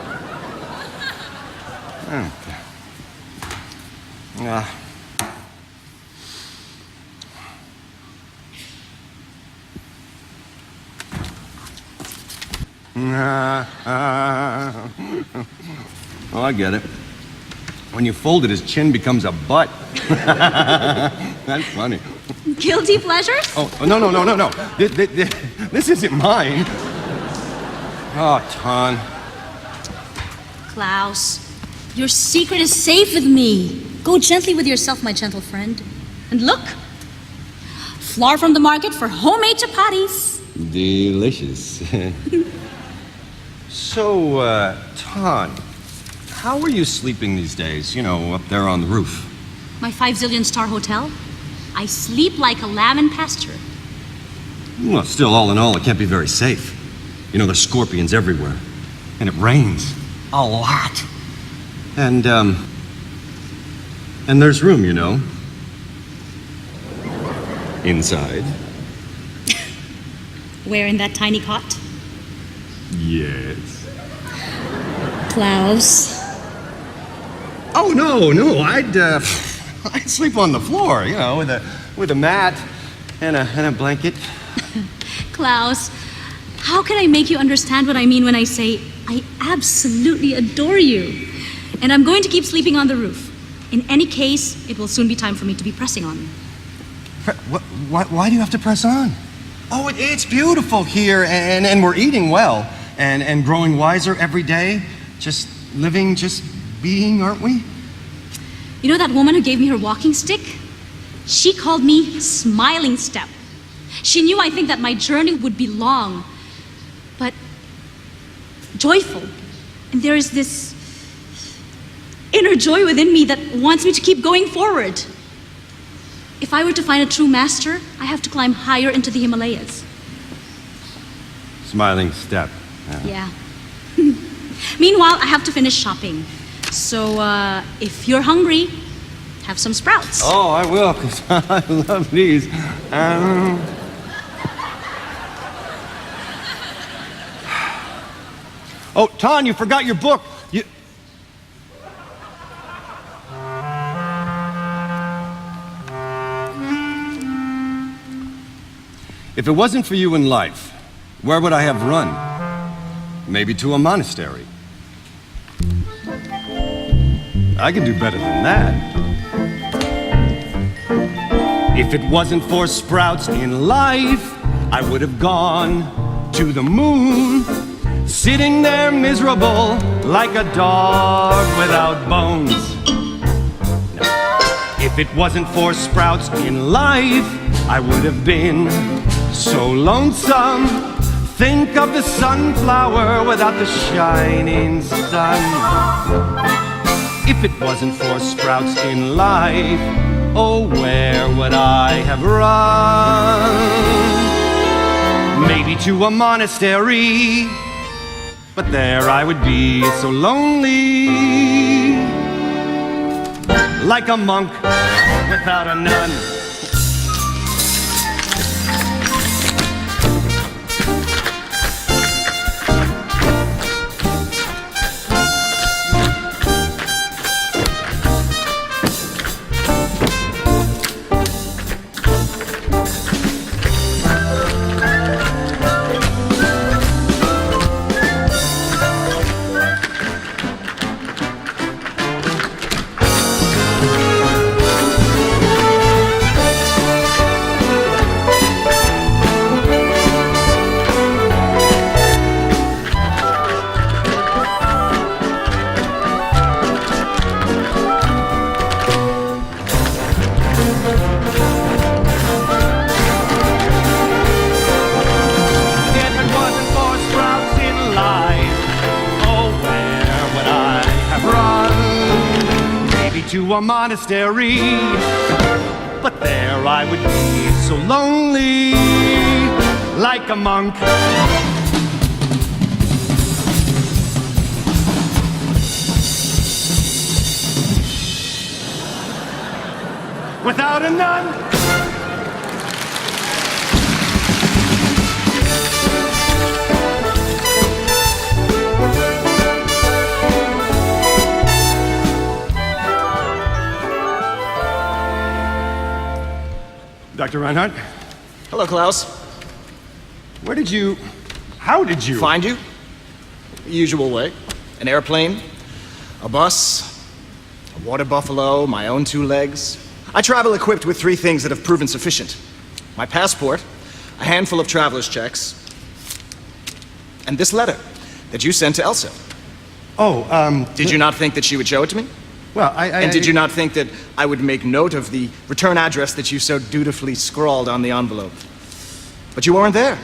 Oh, I get it. When you fold it, his chin becomes a butt. That's funny. Guilty pleasures? Oh, no. This isn't mine. Oh, Ton. Klaus, your secret is safe with me. Go gently with yourself, my gentle friend. And look, flour from the market for homemade chapatis. Delicious. So, Ton, how are you sleeping these days? You know, up there on the roof. My 5 zillion star hotel? I sleep like a lamb in pasture. Well, still, all in all, it can't be very safe. You know, there's scorpions everywhere. And it rains. A lot. And there's room, you know. Inside. Where in that tiny cot? Yes. Klaus. Oh, no, I'd sleep on the floor, you know, with a mat and a blanket. Klaus, how can I make you understand what I mean when I say I absolutely adore you? And I'm going to keep sleeping on the roof. In any case, it will soon be time for me to be pressing on. Why do you have to press on? Oh, it's beautiful here, and we're eating well, and growing wiser every day. Just living, just being, aren't we? You know that woman who gave me her walking stick? She called me Smiling Step. She knew, I think, that my journey would be long, but joyful. And there is this inner joy within me that wants me to keep going forward. If I were to find a true master, I have to climb higher into the Himalayas. Smiling Step. Yeah. Meanwhile, I have to finish shopping. So, if you're hungry, have some sprouts. Oh, I will, because I love these. Oh, Ton, you forgot your book. If it wasn't for you in life, where would I have run? Maybe to a monastery. I can do better than that. If it wasn't for sprouts in life, I would have gone to the moon, sitting there miserable like a dog without bones. If it wasn't for sprouts in life, I would have been so lonesome. Think of the sunflower without the shining sun. If it wasn't for sprouts in life, oh, where would I have run? Maybe to a monastery, but there I would be so lonely, like a monk without a nun. To a monastery, but there I would be so lonely, like a monk without a nun. Dr. Reinhardt? Hello, Klaus. How did you? Find you? The usual way. An airplane, a bus, a water buffalo, my own 2 legs. I travel equipped with 3 things that have proven sufficient. My passport, a handful of traveler's checks, and this letter that you sent to Elsa. Did you not think that she would show it to me? Well, And did you not think that I would make note of the return address that you so dutifully scrawled on the envelope? But you weren't there.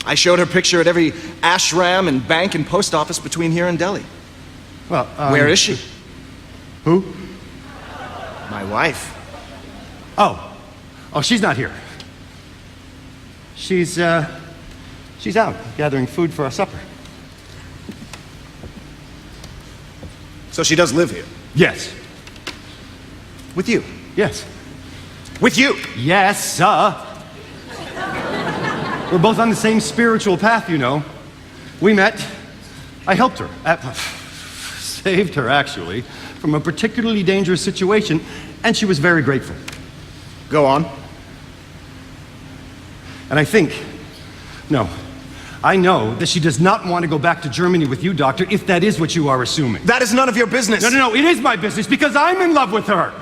I showed her picture at every ashram and bank and post office between here and Delhi. Well, Where is she? Who? My wife. Oh, she's not here. She's out gathering food for our supper. So she does live here? Yes. With you? Yes. With you? Yes, We're both on the same spiritual path, you know. We met. I helped her. Saved her, actually, from a particularly dangerous situation, and she was very grateful. Go on. And I know that she does not want to go back to Germany with you, Doctor, if that is what you are assuming. That is none of your business. No, it is my business because I'm in love with her.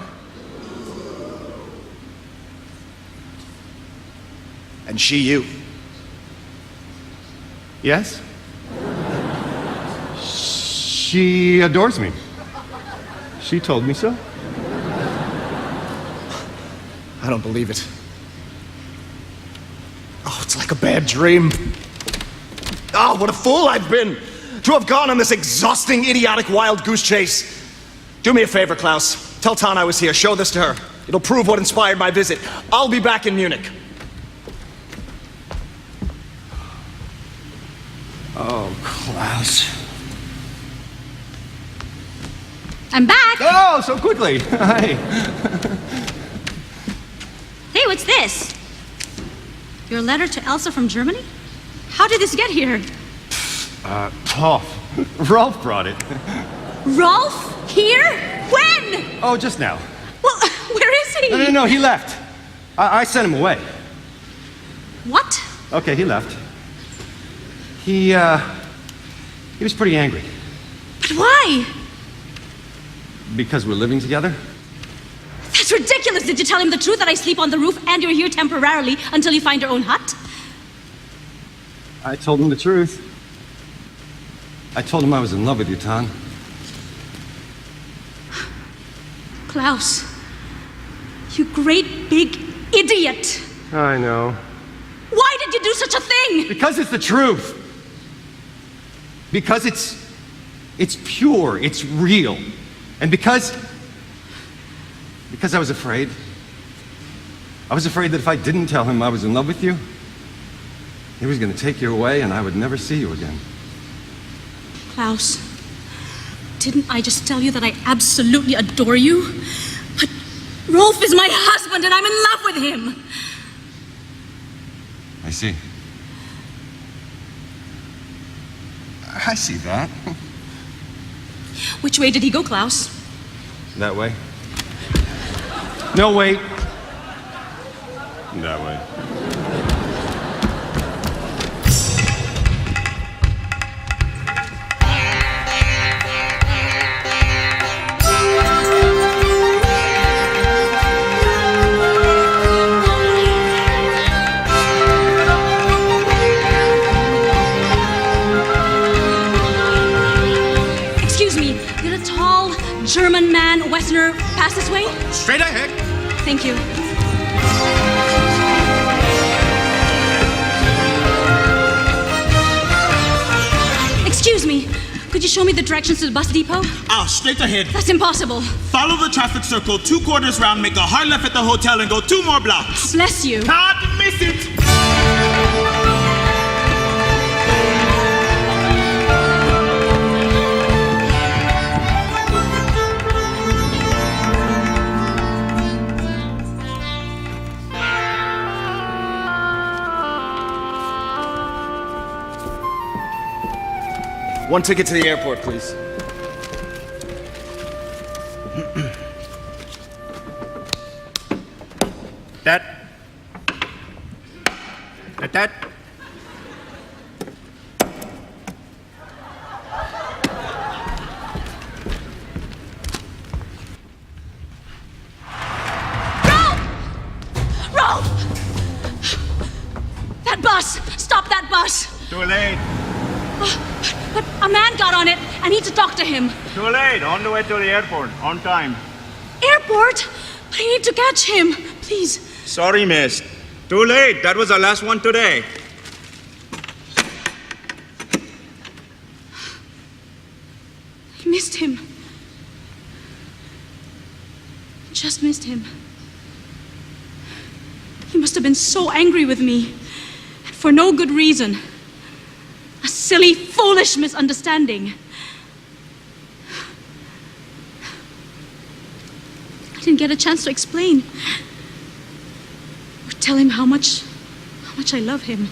And she you. Yes? She adores me. She told me so. I don't believe it. Oh, it's like a bad dream. Oh, what a fool I've been to have gone on this exhausting, idiotic wild goose chase. Do me a favor, Klaus. Tell Tan I was here. Show this to her. It'll prove what inspired my visit. I'll be back in Munich. Oh, Klaus. I'm back. Oh, so quickly. Hi. Hey, what's this? Your letter to Elsa from Germany? How did this get here? Rolf brought it. Rolf? Here? When? Oh, just now. Well, where is he? No, he left. I sent him away. What? Okay, he left. He was pretty angry. But why? Because we're living together? That's ridiculous. Did you tell him the truth that I sleep on the roof and you're here temporarily until you find your own hut? I told him the truth. I told him I was in love with you, Tan. Klaus, you great big idiot. I know. Why did you do such a thing? Because it's the truth. Because it's pure, it's real. And because I was afraid. I was afraid that if I didn't tell him I was in love with you, he was going to take you away and I would never see you again. Klaus, didn't I just tell you that I absolutely adore you? But Rolf is my husband and I'm in love with him. I see. I see that. Which way did he go, Klaus? That way. No, wait. That way. Excuse me, did a tall German man, Westerner, pass this way? Straight ahead. Thank you. Excuse me, could you show me the directions to the bus depot? Straight ahead. That's impossible. Follow the traffic circle 2 quarters round, make a hard left at the hotel, and go 2 more blocks. Bless you. Can't miss it. One ticket to the airport, please. Dad. Dad. Ralph! That bus! Stop that bus! Too late. But a man got on it. I need to talk to him. Too late. On the way to the airport. On time. Airport? But I need to catch him. Please. Sorry, miss. Too late. That was our last one today. I missed him. Just missed him. He must have been so angry with me. And for no good reason. A silly, foolish misunderstanding. I didn't get a chance to explain. Or tell him how much I love him.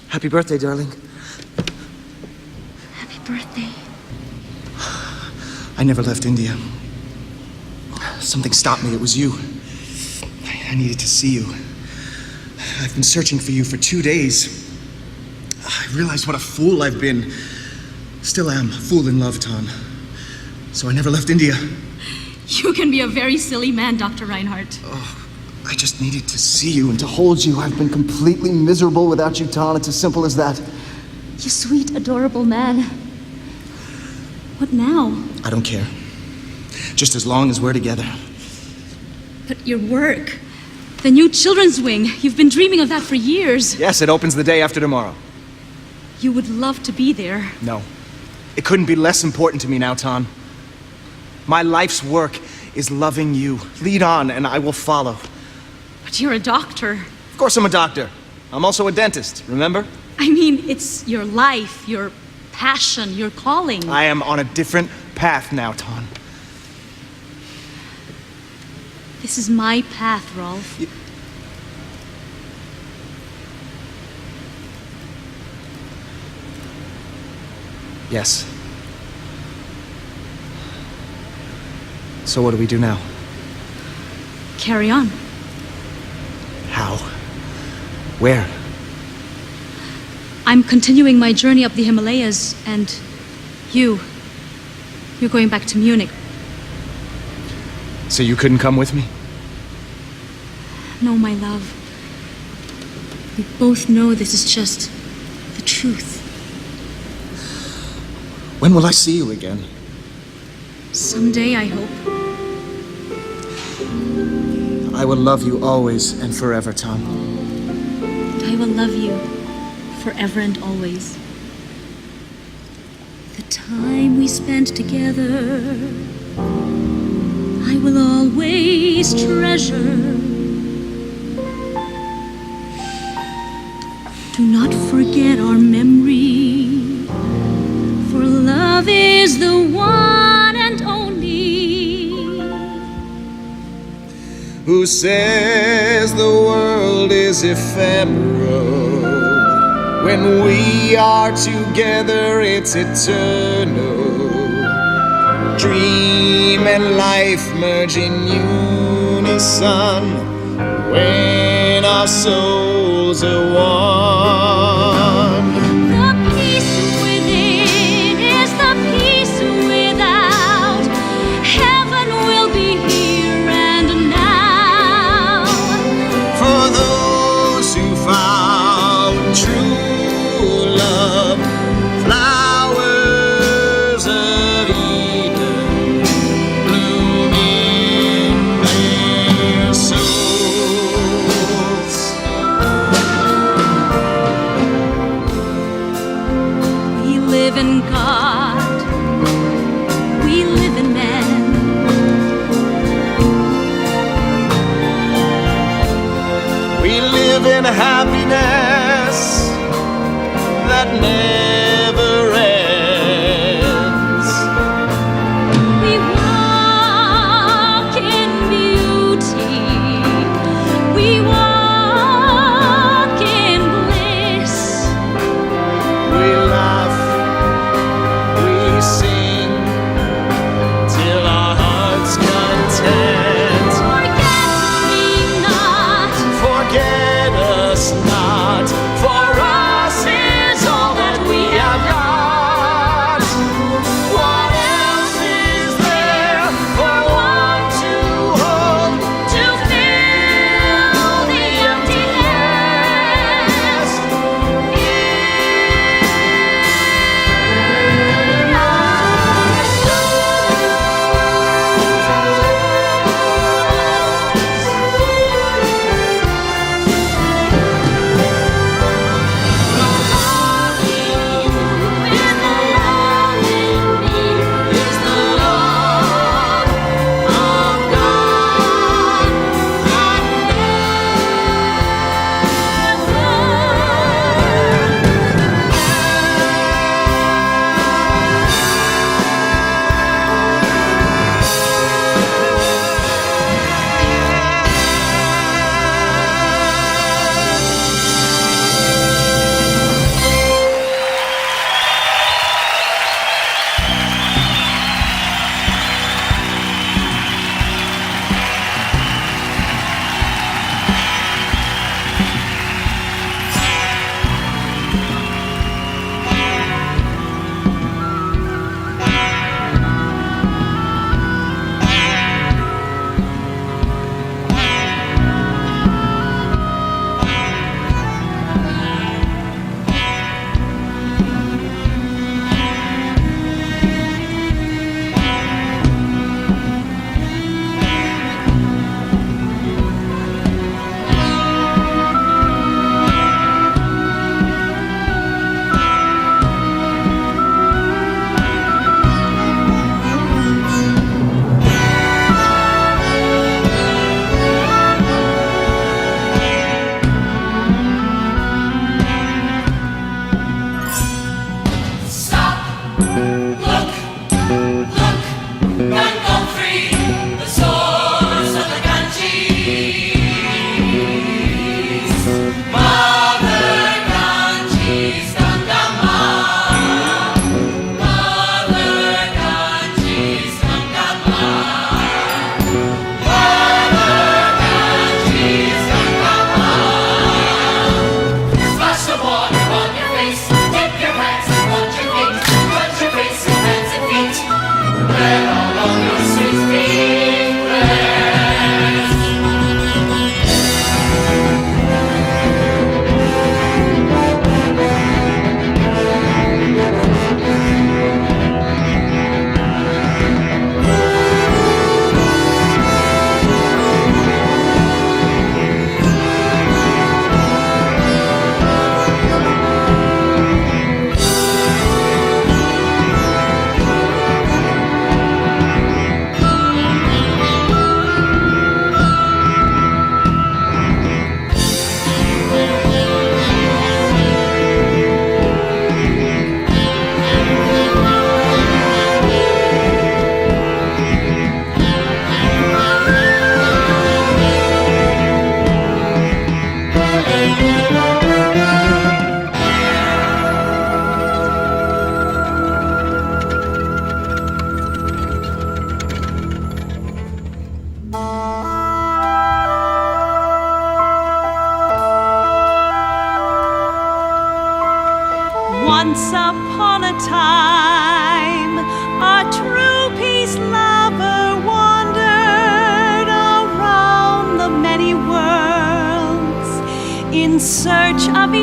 Happy birthday, darling. Happy birthday. I never left India. Something stopped me. It was you. I needed to see you. I've been searching for you for 2 days. I realized what a fool I've been. Still am. A fool in love, Tan. So I never left India. You can be a very silly man, Dr. Reinhardt. I just needed to see you and to hold you. I've been completely miserable without you, Tan. It's as simple as that. You sweet, adorable man. What now? I don't care. Just as long as we're together. But your work, the new children's wing, you've been dreaming of that for years. Yes, it opens the day after tomorrow. You would love to be there. No. It couldn't be less important to me now, Tan. My life's work is loving you. Lead on, and I will follow. But you're a doctor. Of course I'm a doctor. I'm also a dentist, remember? I mean, it's your life, your passion, your calling. I am on a different path now, Tan. This is my path, Rolf. Yes. So what do we do now? Carry on. How? Where? I'm continuing my journey up the Himalayas, and you're going back to Munich. So you couldn't come with me? No, my love. We both know this is just the truth. When will I see you again? Someday, I hope. I will love you always and forever, Tan. I will love you forever and always. The time we spent together, I will always treasure. Do not forget our memory, for love is the one and only. Who says the world is ephemeral? When we are together, it's eternal. Dream and life merge in unison when our souls are one. The peace within is the peace without. Heaven will be here and now. For those who found true love, flowers of Eden bloom in their souls. We live in God. We live in man. We live in happiness that never ends. We walk in beauty. We walk in bliss. We laugh, we sing till our hearts content. Forget me not. Forget us not, for us is all that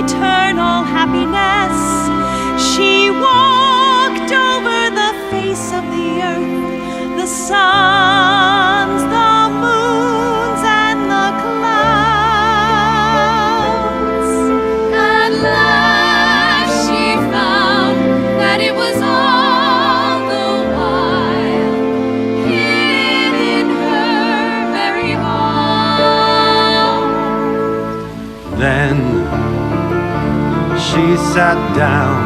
eternal happiness. She walked over the face of the earth, the suns, the moons, and the clouds. At last she found that it was all the while hid in her very heart. Then she sat down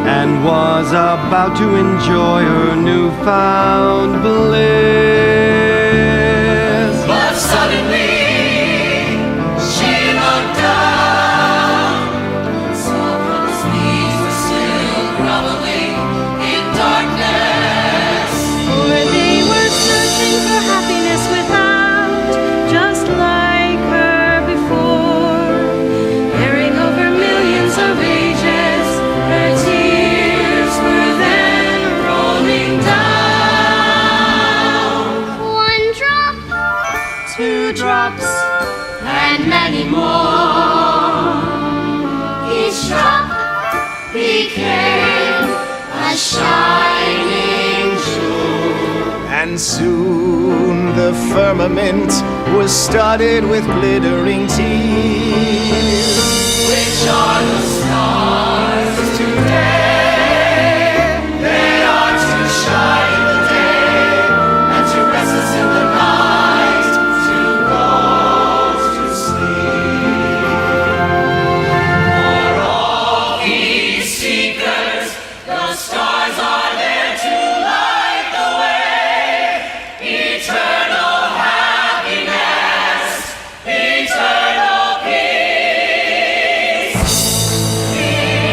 and was about to enjoy her newfound bliss. But suddenly she looked down, saw Brother's knees were still groveling in darkness. For they were searching for happiness without, just like her before, bearing over millions of ages. Her tears were then rolling down. One drop, 2 drops, And many more. Each drop became a shining jewel. And soon the firmament was studded with glittering tears. Which are the stars today? They are to shine in the day and to rest us in the night, to go to sleep. For all these seekers, the stars are there to light the way. Eternal happiness, eternal peace, eternal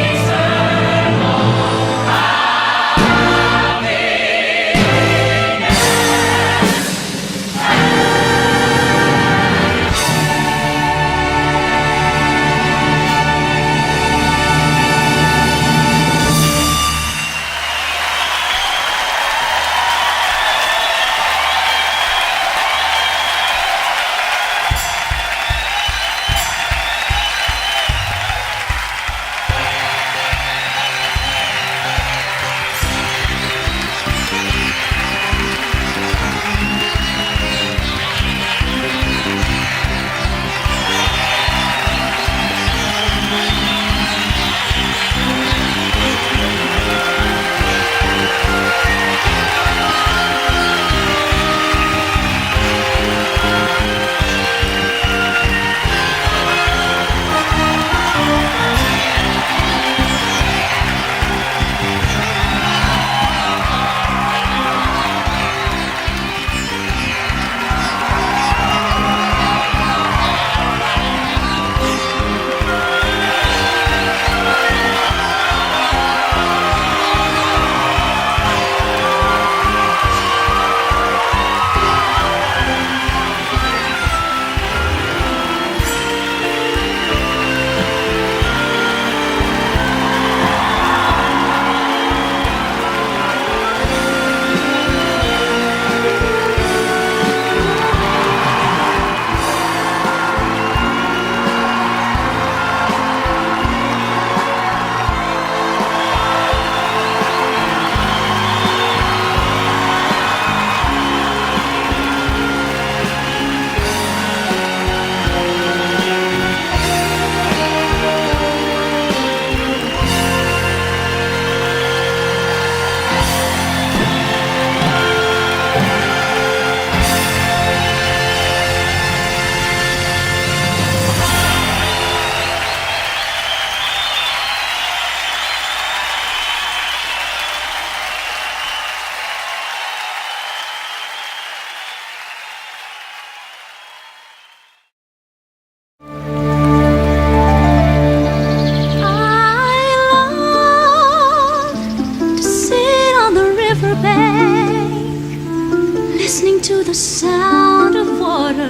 to the sound of water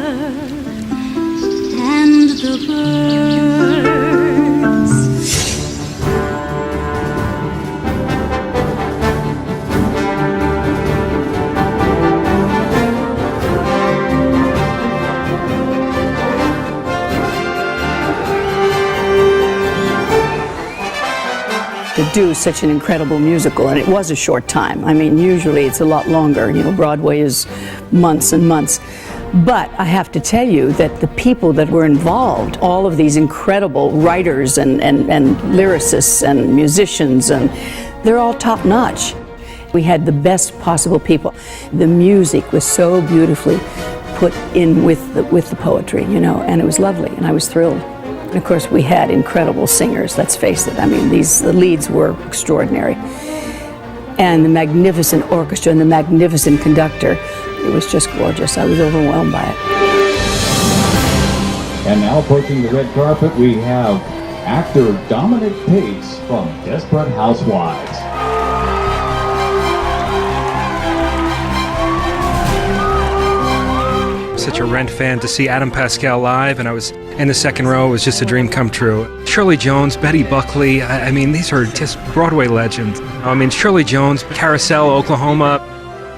and the birds. do such an incredible musical, and it was a short time. I mean, usually it's a lot longer. You know, Broadway is months and months. But I have to tell you that the people that were involved, all of these incredible writers and lyricists and musicians, and they're all top notch. We had the best possible people. The music was so beautifully put in with the poetry, you know, and it was lovely, and I was thrilled. And of course, we had incredible singers, let's face it. I mean, the leads were extraordinary. And the magnificent orchestra and the magnificent conductor. It was just gorgeous. I was overwhelmed by it. And now approaching the red carpet, we have actor Dominic Pace from Desperate Housewives. Such a Rent fan to see Adam Pascal live, and I was in the second row. It was just a dream come true. Shirley Jones, Betty Buckley, I mean, these are just Broadway legends. I mean, Shirley Jones, Carousel, Oklahoma.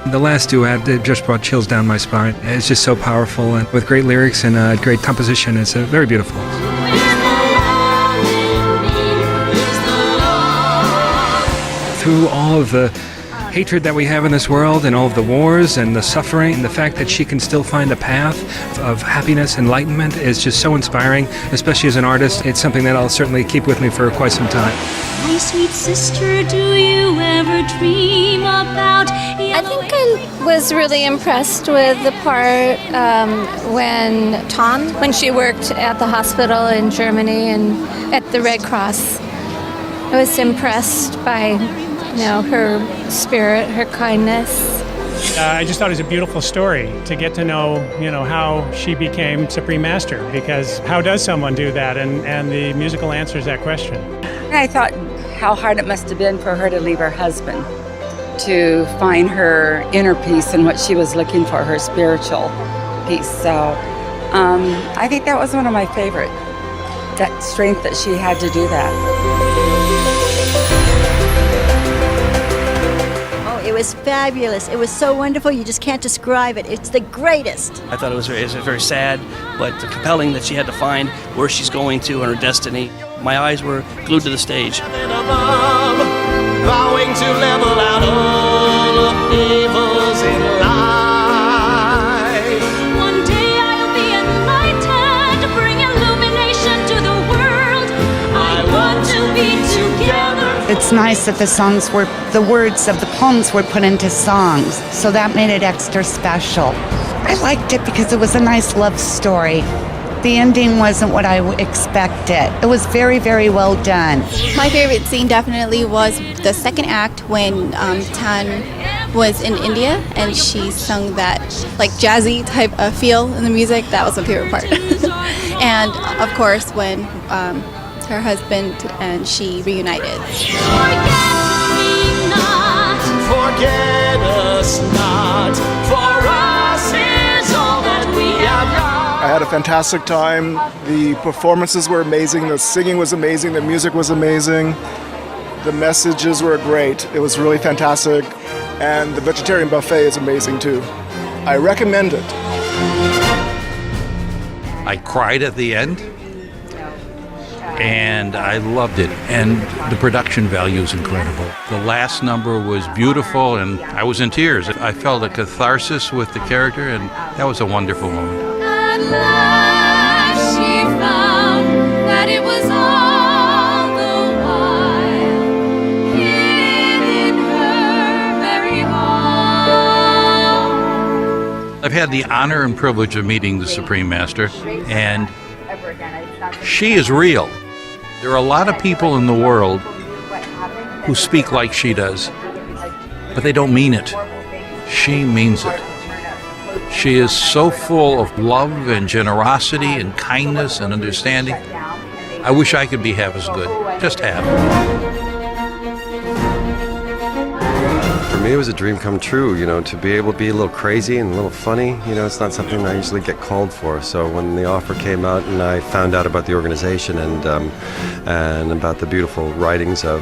The last duet, it just brought chills down my spine. It's just so powerful, and with great lyrics and great composition. It's very beautiful. Through all of the hatred that we have in this world and all of the wars and the suffering, and the fact that she can still find a path of happiness, enlightenment is just so inspiring, especially as an artist. It's something that I'll certainly keep with me for quite some time. My sweet sister, do you ever dream about I think I was really impressed with the part when she worked at the hospital in Germany and at the Red Cross. I was impressed by, you know, her spirit, her kindness. I just thought it was a beautiful story to get to know, you know, how she became Supreme Master, because how does someone do that? And the musical answers that question. I thought how hard it must have been for her to leave her husband, to find her inner peace and what she was looking for, her spiritual peace. So I think that was one of my favorite, that strength that she had to do that. It was fabulous. It was so wonderful, you just can't describe it. It's the greatest. I thought it was very sad, but compelling that she had to find where she's going to and her destiny. My eyes were glued to the stage. Vowing to level out all of evils in life. One day I'll be enlightened, bring illumination to the world. I want to be together. It's nice that the words of the poems were put into songs, so that made it extra special. I liked it because it was a nice love story. The ending wasn't what I expected. It was very, very well done. My favorite scene definitely was the second act when Tan was in India and she sung that like jazzy type of feel in the music. That was my favorite part. And of course when her husband and she reunited. Forget us not, for us is all that we have got. I had a fantastic time. The performances were amazing, the singing was amazing, the music was amazing, the messages were great. It was really fantastic, and the vegetarian buffet is amazing too. I recommend it. I cried at the end, and I loved it, and the production value is incredible. The last number was beautiful, and I was in tears. I felt a catharsis with the character, and that was a wonderful moment. At last she found that it was all the while hid in her very heart. I've had the honor and privilege of meeting the Supreme Master, and she is real. There are a lot of people in the world who speak like she does, but they don't mean it. She means it. She is so full of love and generosity and kindness and understanding. I wish I could be half as good, just half. For me, it was a dream come true, you know, to be able to be a little crazy and a little funny. You know, it's not something I usually get called for. So when the offer came out and I found out about the organization and about the beautiful writings of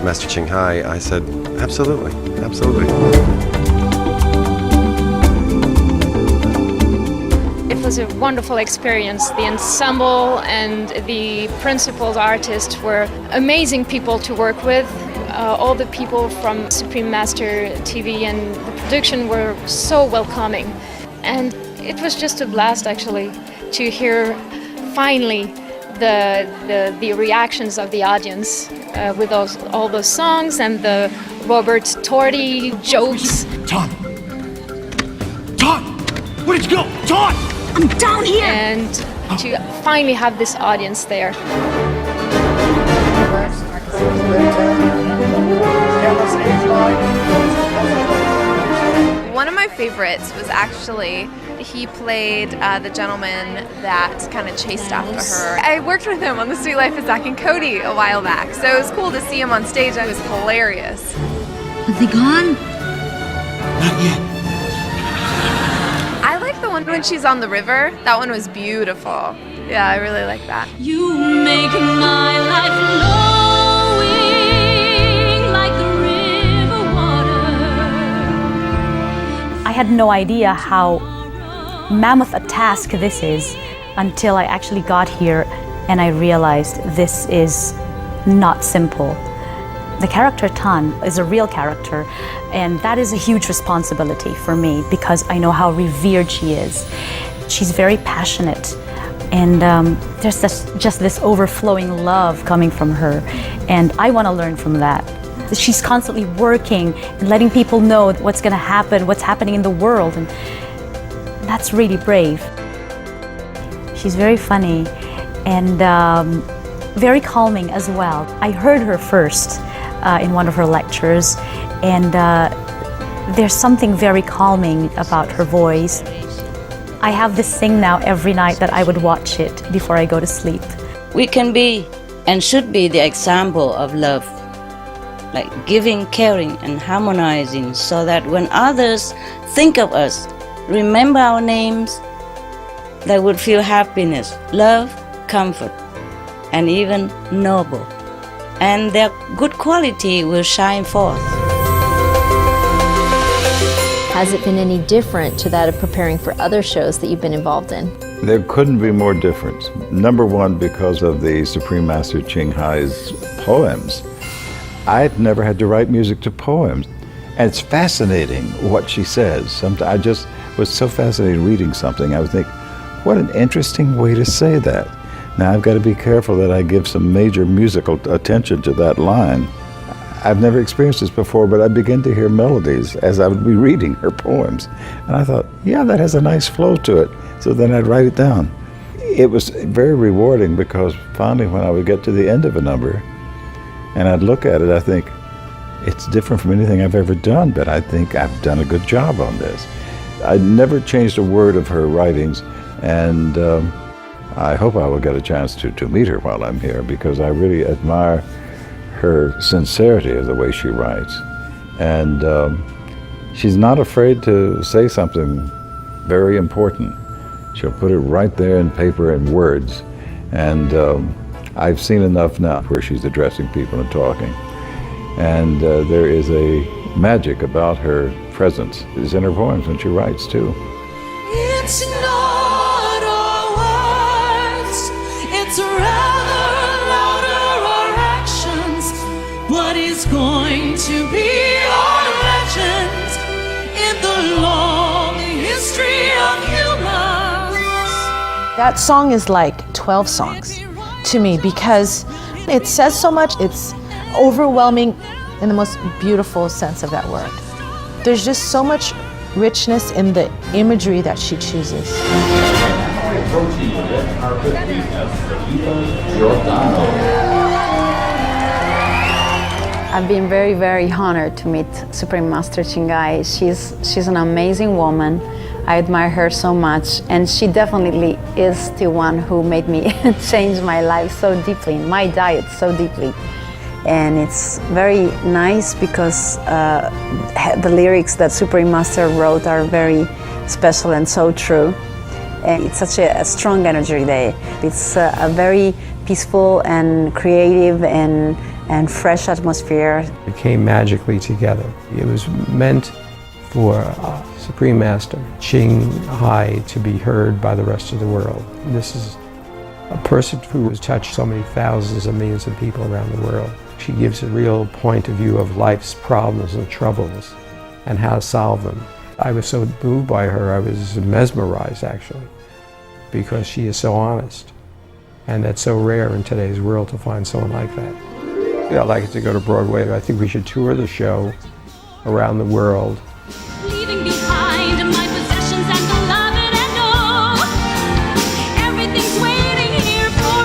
Master Ching Hai, I said, absolutely, absolutely. It was was a wonderful experience. The ensemble and the principal artists were amazing people to work with. All the people from Supreme Master TV and the production were so welcoming. And it was just a blast, actually, to hear finally the reactions of the audience with all those songs and the Robert Torti jokes. Todd! Where did you go? Todd! I'm down here! And to finally have this audience there. One of my favorites was actually he played the gentleman that kind of chased after her. I worked with him on The Sweet Life of Zack and Cody a while back, so it was cool to see him on stage. It was hilarious. Is he gone? Not yet. I like the one when she's on the river. That one was beautiful. Yeah, I really like that. You make my life flowing like the river water. I had no idea how mammoth a task this is until I actually got here and I realized this is not simple. The character Tan is a real character, and that is a huge responsibility for me because I know how revered she is. She's very passionate, and there's just this overflowing love coming from her, and I want to learn from that. She's constantly working and letting people know what's going to happen, what's happening in the world, and that's really brave. She's very funny and very calming as well. I heard her first in one of her lectures, and there's something very calming about her voice. I have this thing now every night that I would watch it before I go to sleep. We can be and should be the example of love, like giving, caring, and harmonizing, so that when others think of us, remember our names, they would feel happiness, love, comfort, and even noble. And their good quality will shine forth. Has it been any different to that of preparing for other shows that you've been involved in? There couldn't be more difference. Number one, because of the Supreme Master Ching Hai's poems. I'd never had to write music to poems. And it's fascinating what she says. Sometimes I just was so fascinated reading something. I would think, what an interesting way to say that. Now I've got to be careful that I give some major musical attention to that line. I've never experienced this before, but I began to hear melodies as I would be reading her poems. And I thought, yeah, that has a nice flow to it. So then I'd write it down. It was very rewarding because finally when I would get to the end of a number and I'd look at it, I think, it's different from anything I've ever done, but I think I've done a good job on this. I never changed a word of her writings, and I hope I will get a chance to meet her while I'm here because I really admire her sincerity of the way she writes. And she's not afraid to say something very important. She'll put it right there in paper and words. And I've seen enough now where she's addressing people and talking. And there is a magic about her presence. It's in her poems when she writes too. It's not our words, it's rather louder our actions. What is going to be our legend in the long history of humans? That song is like 12 songs to me because it says so much. It's overwhelming in the most beautiful sense of that word. There's just so much richness in the imagery that she chooses. Approaching the red carpet, we have Felipa Giordano. I've been very, very honored to meet Supreme Master Ching Hai. She's an amazing woman. I admire her so much, and she definitely is the one who made me change my life so deeply, my diet so deeply. And it's very nice because the lyrics that Supreme Master wrote are very special and so true. And it's such a strong energy there. It's a very peaceful and creative and fresh atmosphere. It came magically together. It was meant for Supreme Master Ching Hai to be heard by the rest of the world. This is a person who has touched so many thousands of millions of people around the world. She gives a real point of view of life's problems and troubles and how to solve them. I was so moved by her, I was mesmerized actually, because she is so honest. And that's so rare in today's world to find someone like that. Yeah, I'd like it to go to Broadway. I think we should tour the show around the world. Leaving behind my possessions and beloved and all. Everything's waiting here for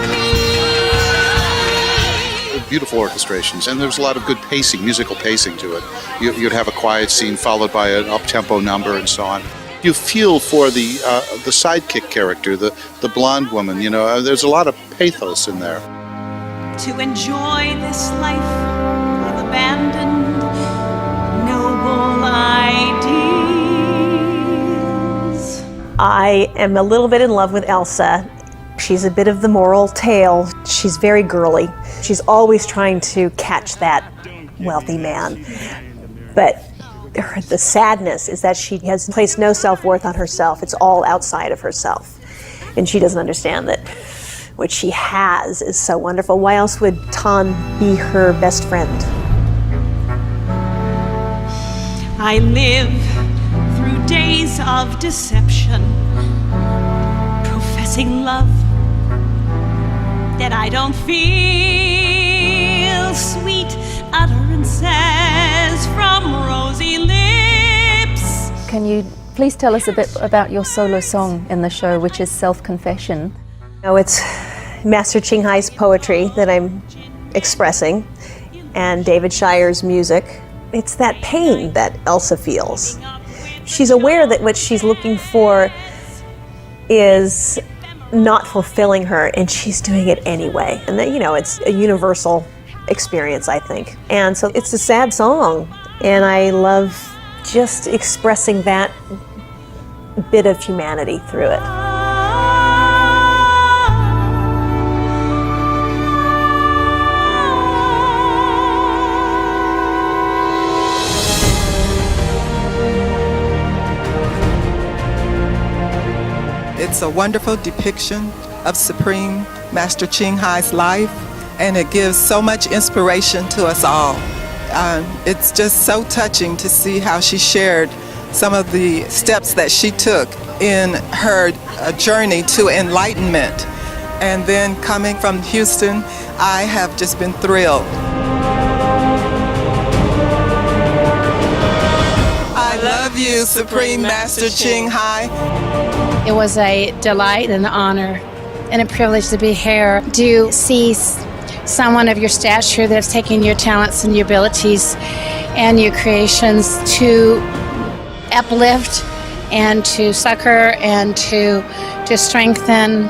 me. Beautiful orchestrations, and there's a lot of good pacing, musical pacing to it. You'd have a quiet scene followed by an up-tempo number and so on. You feel for the sidekick character, the blonde woman. You know, there's a lot of pathos in there. To enjoy this life I've abandoned noble ideals. I am a little bit in love with Elsa. She's a bit of the moral tale. She's very girly. She's always trying to catch that wealthy man. But the sadness is that she has placed no self-worth on herself. It's all outside of herself. And she doesn't understand that what she has is so wonderful. Why else would Tan be her best friend? I live through days of deception, professing love that I don't feel, sweet utterances from rosy lips. Can you please tell us a bit about your solo song in the show, which is Self-Confession? No, it's Master Ching Hai's poetry that I'm expressing and David Shire's music. It's that pain that Elsa feels. She's aware that what she's looking for is not fulfilling her, and she's doing it anyway. And that, you know, it's a universal experience, I think. And so it's a sad song, and I love just expressing that bit of humanity through it. It's a wonderful depiction of Supreme Master Ching Hai's life, and it gives so much inspiration to us all. It's just so touching to see how she shared some of the steps that she took in her journey to enlightenment. And then coming from Houston, I have just been thrilled. I love you, Supreme Master Ching Hai. It was a delight and an honor and a privilege to be here to see someone of your stature that has taken your talents and your abilities and your creations to uplift and to succor and to strengthen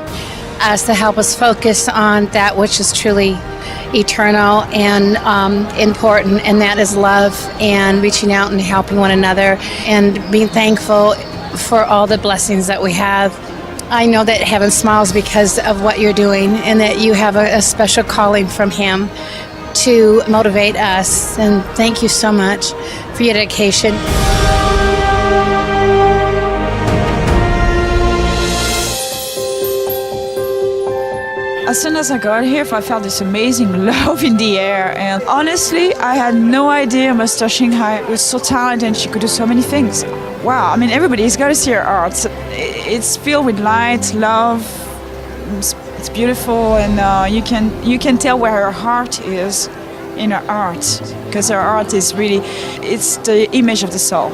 us, to help us focus on that which is truly eternal and important, and that is love and reaching out and helping one another and being thankful for all the blessings that we have. I know that heaven smiles because of what you're doing, and that you have a special calling from him to motivate us. And thank you so much for your dedication. As soon as I got here, I felt this amazing love in the air, and honestly, I had no idea Master Ching Hai was so talented and she could do so many things. Wow, I mean, everybody's got to see her art. It's filled with light, love. It's beautiful, and you can tell where her heart is in her art, because her art is really, it's the image of the soul. A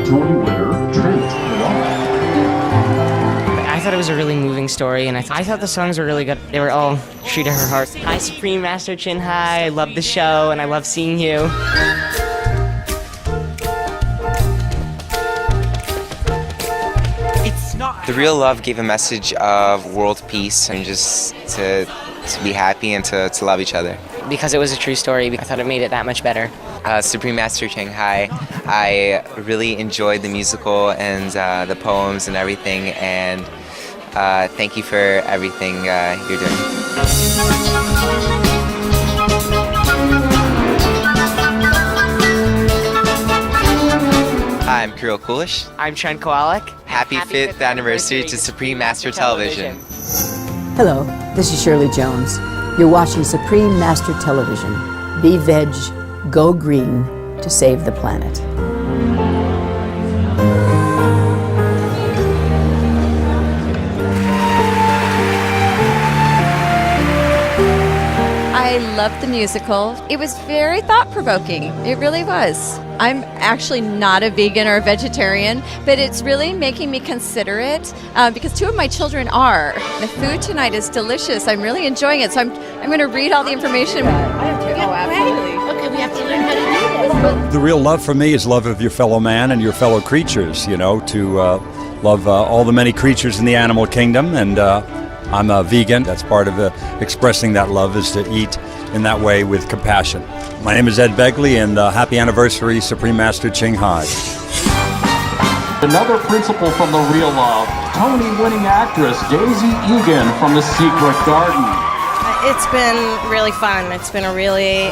Tony winner, Trent Roth. I thought it was a really moving story, and I thought the songs were really good. They were all true to her heart. Hi, Supreme Master Ching Hai. I love the show, and I love seeing you. The Real Love gave a message of world peace and just to be happy and to love each other. Because it was a true story, I thought it made it that much better. Supreme Master Ching Hai, I really enjoyed the musical and the poems and everything, and thank you for everything you're doing. I'm Kirill Kulish. I'm Trent Kowalik. Happy 5th anniversary to Supreme Master Television. Hello, this is Shirley Jones. You're watching Supreme Master Television. Be veg, go green to save the planet. I loved the musical. It was very thought-provoking. It really was. I'm actually not a vegan or a vegetarian, but it's really making me consider it because 2 of my children are. The food tonight is delicious. I'm really enjoying it, so I'm going to read all the information. Oh, absolutely. Okay, we have to learn how to do this. The real love for me is love of your fellow man and your fellow creatures, you know, to love all the many creatures in the animal kingdom. And I'm a vegan. That's part of expressing that love, is to eat in that way with compassion. My name is Ed Begley, and happy anniversary, Supreme Master Ching Hai. Another principal from The Real Love, Tony-winning actress Daisy Egan from The Secret Garden. It's been really fun. It's been a really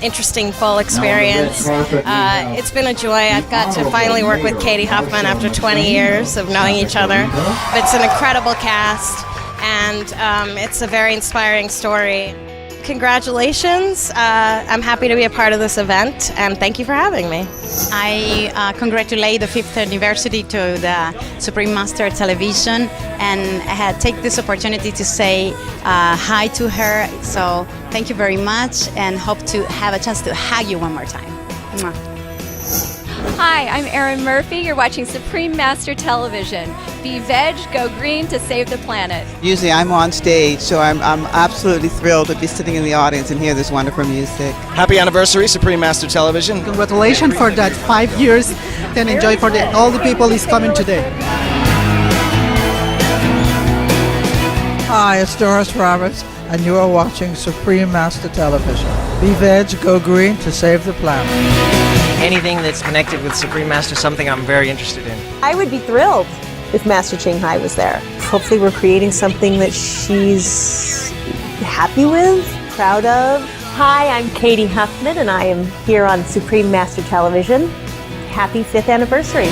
interesting fall experience. It's been a joy. I've got to finally work with Katie Huffman after 20 years of knowing each other. It's an incredible cast, and it's a very inspiring story. Congratulations. I'm happy to be a part of this event, and thank you for having me. I congratulate the 5th anniversary to the Supreme Master Television, and take this opportunity to say hi to her. So thank you very much, and hope to have a chance to hug you one more time. Mwah. Hi, I'm Erin Murphy. You're watching Supreme Master Television. Be veg, go green to save the planet. Usually I'm on stage, so I'm absolutely thrilled to be sitting in the audience and hear this wonderful music. Happy anniversary, Supreme Master Television. Congratulations for that 5 years, and enjoy for all the people who's coming today. Hi, it's Doris Roberts, and you are watching Supreme Master Television. Be veg, go green to save the planet. Anything that's connected with Supreme Master, something I'm very interested in. I would be thrilled if Master Ching Hai was there. Hopefully we're creating something that she's happy with, proud of. Hi, I'm Katie Huffman, and I am here on Supreme Master Television. Happy 5th anniversary.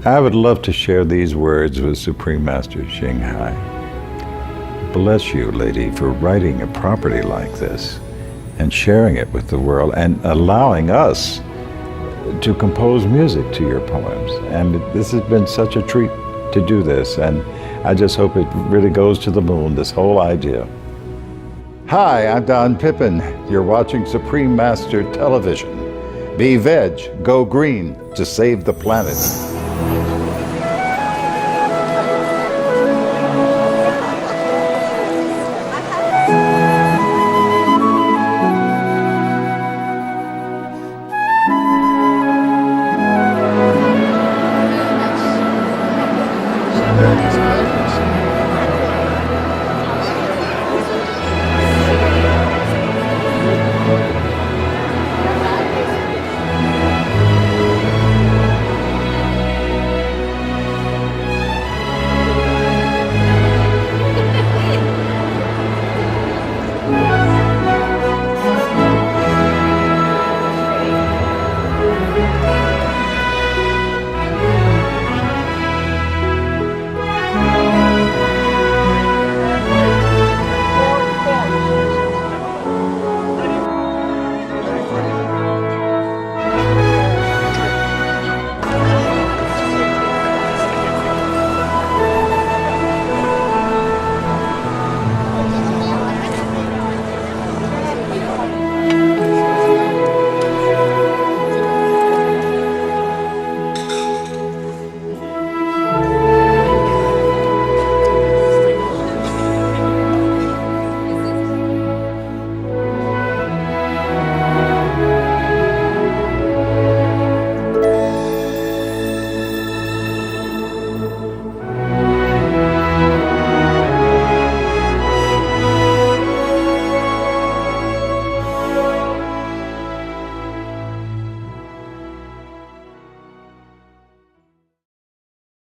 I would love to share these words with Supreme Master Ching Hai. Bless you, lady, for writing a property like this and sharing it with the world and allowing us to compose music to your poems. And this has been such a treat to do this, and I just hope it really goes to the moon, this whole idea. Hi, I'm Don Pippin. You're watching Supreme Master Television. Be veg, go green to save the planet.